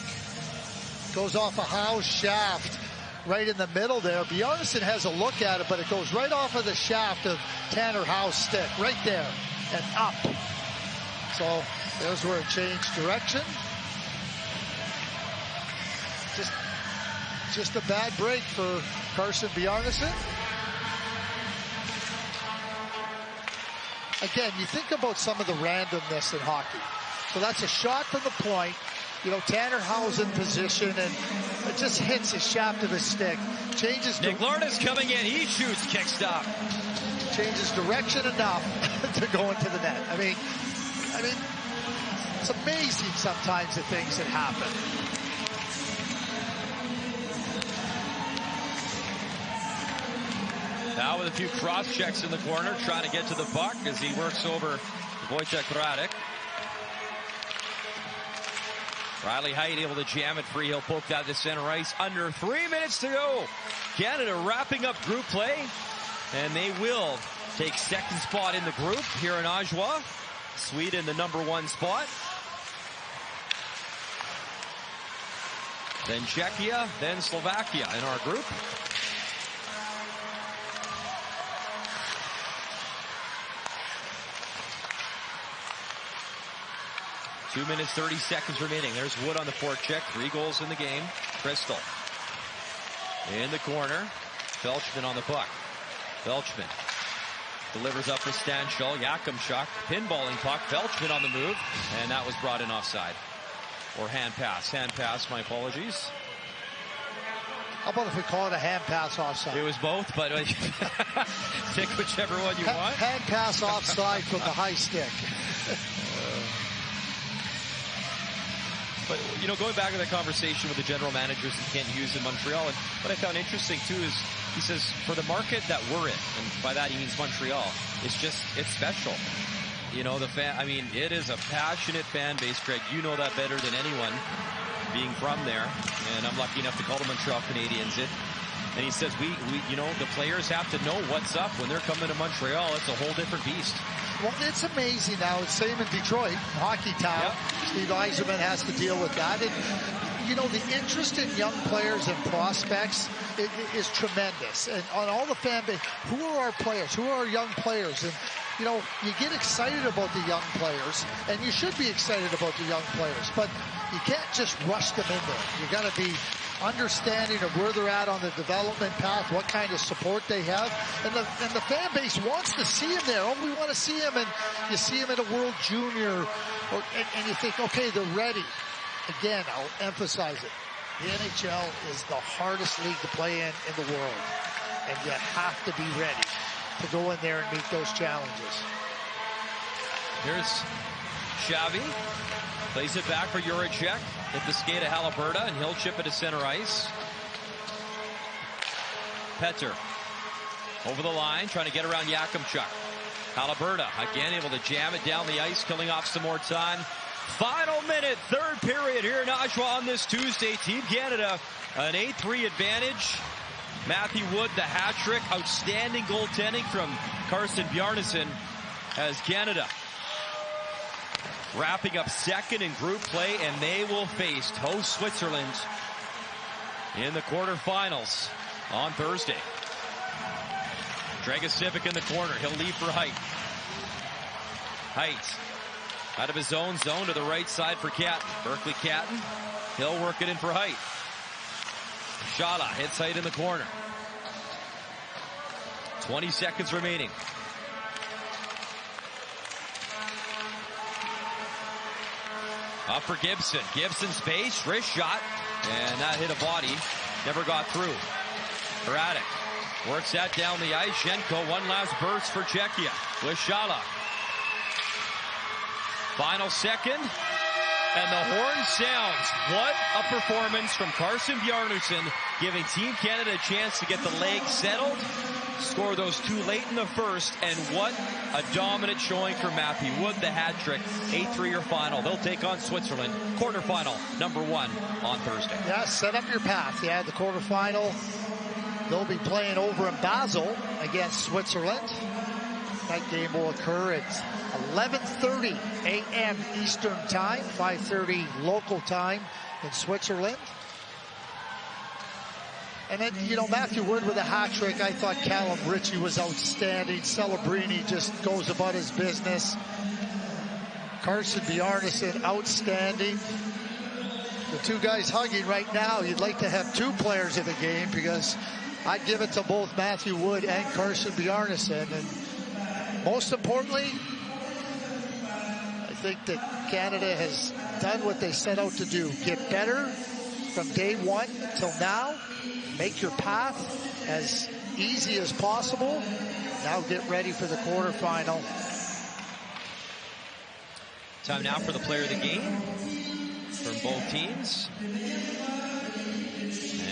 Goes off a Howe's shaft right in the middle there. Bjarnason has a look at it, but it goes right off of the shaft of Tanner Howe's stick, right there, and up. So there's where it changed direction. Just a bad break for Carson Bjarnason. Again, you think about some of the randomness in hockey. So that's a shot from the point. You know, Tanner Howe's in position, and it just hits the shaft of his stick. Changes. Nick Lorna's coming in. He shoots, kick stop. Changes direction enough to go into the net. I mean, it's amazing sometimes the things that happen. Now with a few cross checks in the corner, trying to get to the puck as he works over Wojciech Radek. Riley Heidt able to jam it free. He'll poke that to center ice. Under 3 minutes to go. Canada wrapping up group play. And they will take second spot in the group here in Oshawa. Sweden the number 1 spot. Then Czechia, then Slovakia in our group. Two minutes, 30 seconds remaining. There's Wood on the forecheck. 3 goals in the game. Crystal in the corner. Felchman on the puck. Felchman delivers up to Stanshall. Yakimchuk pinballing puck. Felchman on the move. And that was brought in offside. Or hand pass. Hand pass, my apologies. How about if we call it a hand pass offside? It was both, but pick whichever one you want. Hand pass offside from the high stick. But, you know, going back to that conversation with the general managers in Kent Hughes in Montreal, and what I found interesting, too, is he says, for the market that we're in, and by that he means Montreal, it's special. You know, it is a passionate fan base, Craig. You know that better than anyone, being from there. And I'm lucky enough to call the Montreal Canadiens it. And he says, you know, the players have to know what's up when they're coming to Montreal. It's a whole different beast. Well, it's amazing now. It's same in Detroit, hockey town. Yep. Steve Yzerman has to deal with that. And, you know, the interest in young players and prospects is tremendous. And on all the fan base, who are our players? Who are our young players? And, you know, you get excited about the young players, and you should be excited about the young players, but you can't just rush them in there. You got to be understanding of where they're at on the development path, what kind of support they have, and the fan base wants to see him there. Oh, we want to see him, and you see him at a World Junior, and you think, okay, they're ready. Again, I'll emphasize it. The NHL is the hardest league to play in the world, and you have to be ready to go in there and meet those challenges. Here's Xavi. Plays it back for Juracek. Hit the skate of Halaburda, and he'll chip it to center ice. Petter over the line, trying to get around Yakimchuk. Halaburda again able to jam it down the ice, killing off some more time. Final minute, third period here in Oshawa on this Tuesday. Team Canada, an 8-3 advantage. Matthew Wood, the hat trick. Outstanding goaltending from Carson Bjarnason as Canada wrapping up second in group play, and they will face host Switzerland in the quarterfinals on Thursday. Dragosivic in the corner. He'll lead for Heidt. Heidt out of his own zone to the right side for Catton. Berkeley Catton. He'll work it in for Heidt. Shala hits Heidt in the corner. 20 seconds remaining. Up for Gibson. Gibson's base, wrist shot, and that hit a body. Never got through. Radek works that down the ice. Shenko, one last burst for Czechia with Shala. Final second, and the horn sounds. What a performance from Carson Bjarnason, giving Team Canada a chance to get the legs settled, score those 2 late in the first, and what a dominant showing for Matthew Wood, the hat trick. 8-3 your final. They'll take on Switzerland, quarterfinal number 1 on Thursday. Yeah, set up your path. Yeah, the quarterfinal. They'll be playing over in Basel against Switzerland. That game will occur at 11:30 a.m. Eastern Time, 5:30 local time in Switzerland. And then, you know, Matthew Wood with a hat trick. I thought Callum Ritchie was outstanding. Celebrini just goes about his business. Carson Bjarnason, outstanding. The two guys hugging right now, you'd like to have two players in the game, because I'd give it to both Matthew Wood and Carson Bjarnason. And most importantly, I think that Canada has done what they set out to do. Get better from day one till now. Make your path as easy as possible. Now get ready for the quarterfinal. Time now for the player of the game from both teams.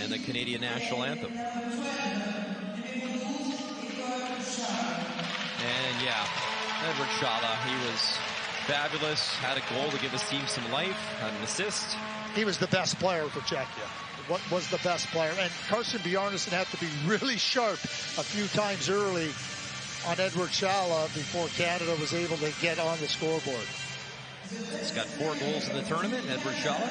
And the Canadian national anthem. And yeah, Edward Shala, he was fabulous, had a goal to give his team some life, had an assist. He was the best player for Czechia. What was the best player? And Carson Bjarnason had to be really sharp a few times early on Edward Shala before Canada was able to get on the scoreboard. He's got 4 goals in the tournament, Edward Shala.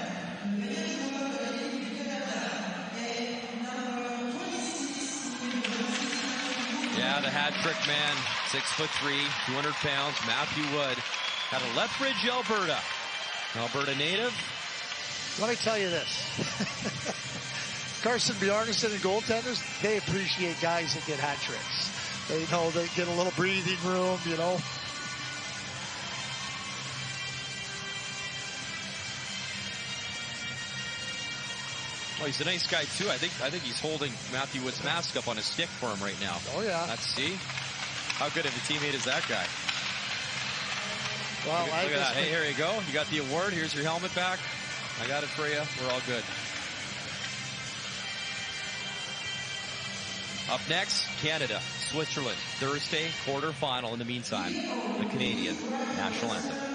Yeah, the hat trick man, 6'3", 200 pounds, Matthew Wood, out of Lethbridge, Alberta. Alberta native. Let me tell you this. Carson Bjarnason and goaltenders, they appreciate guys that get hat tricks. They know they get a little breathing room, you know. Well, he's a nice guy too. I think he's holding Matthew Wood's mask up on his stick for him right now. Oh yeah. Let's see. How good of a teammate is that guy? Well, look at that. Hey, here you go. You got the award. Here's your helmet back. I got it for you. We're all good. Up next, Canada, Switzerland, Thursday, quarterfinal. In the meantime, the Canadian national anthem.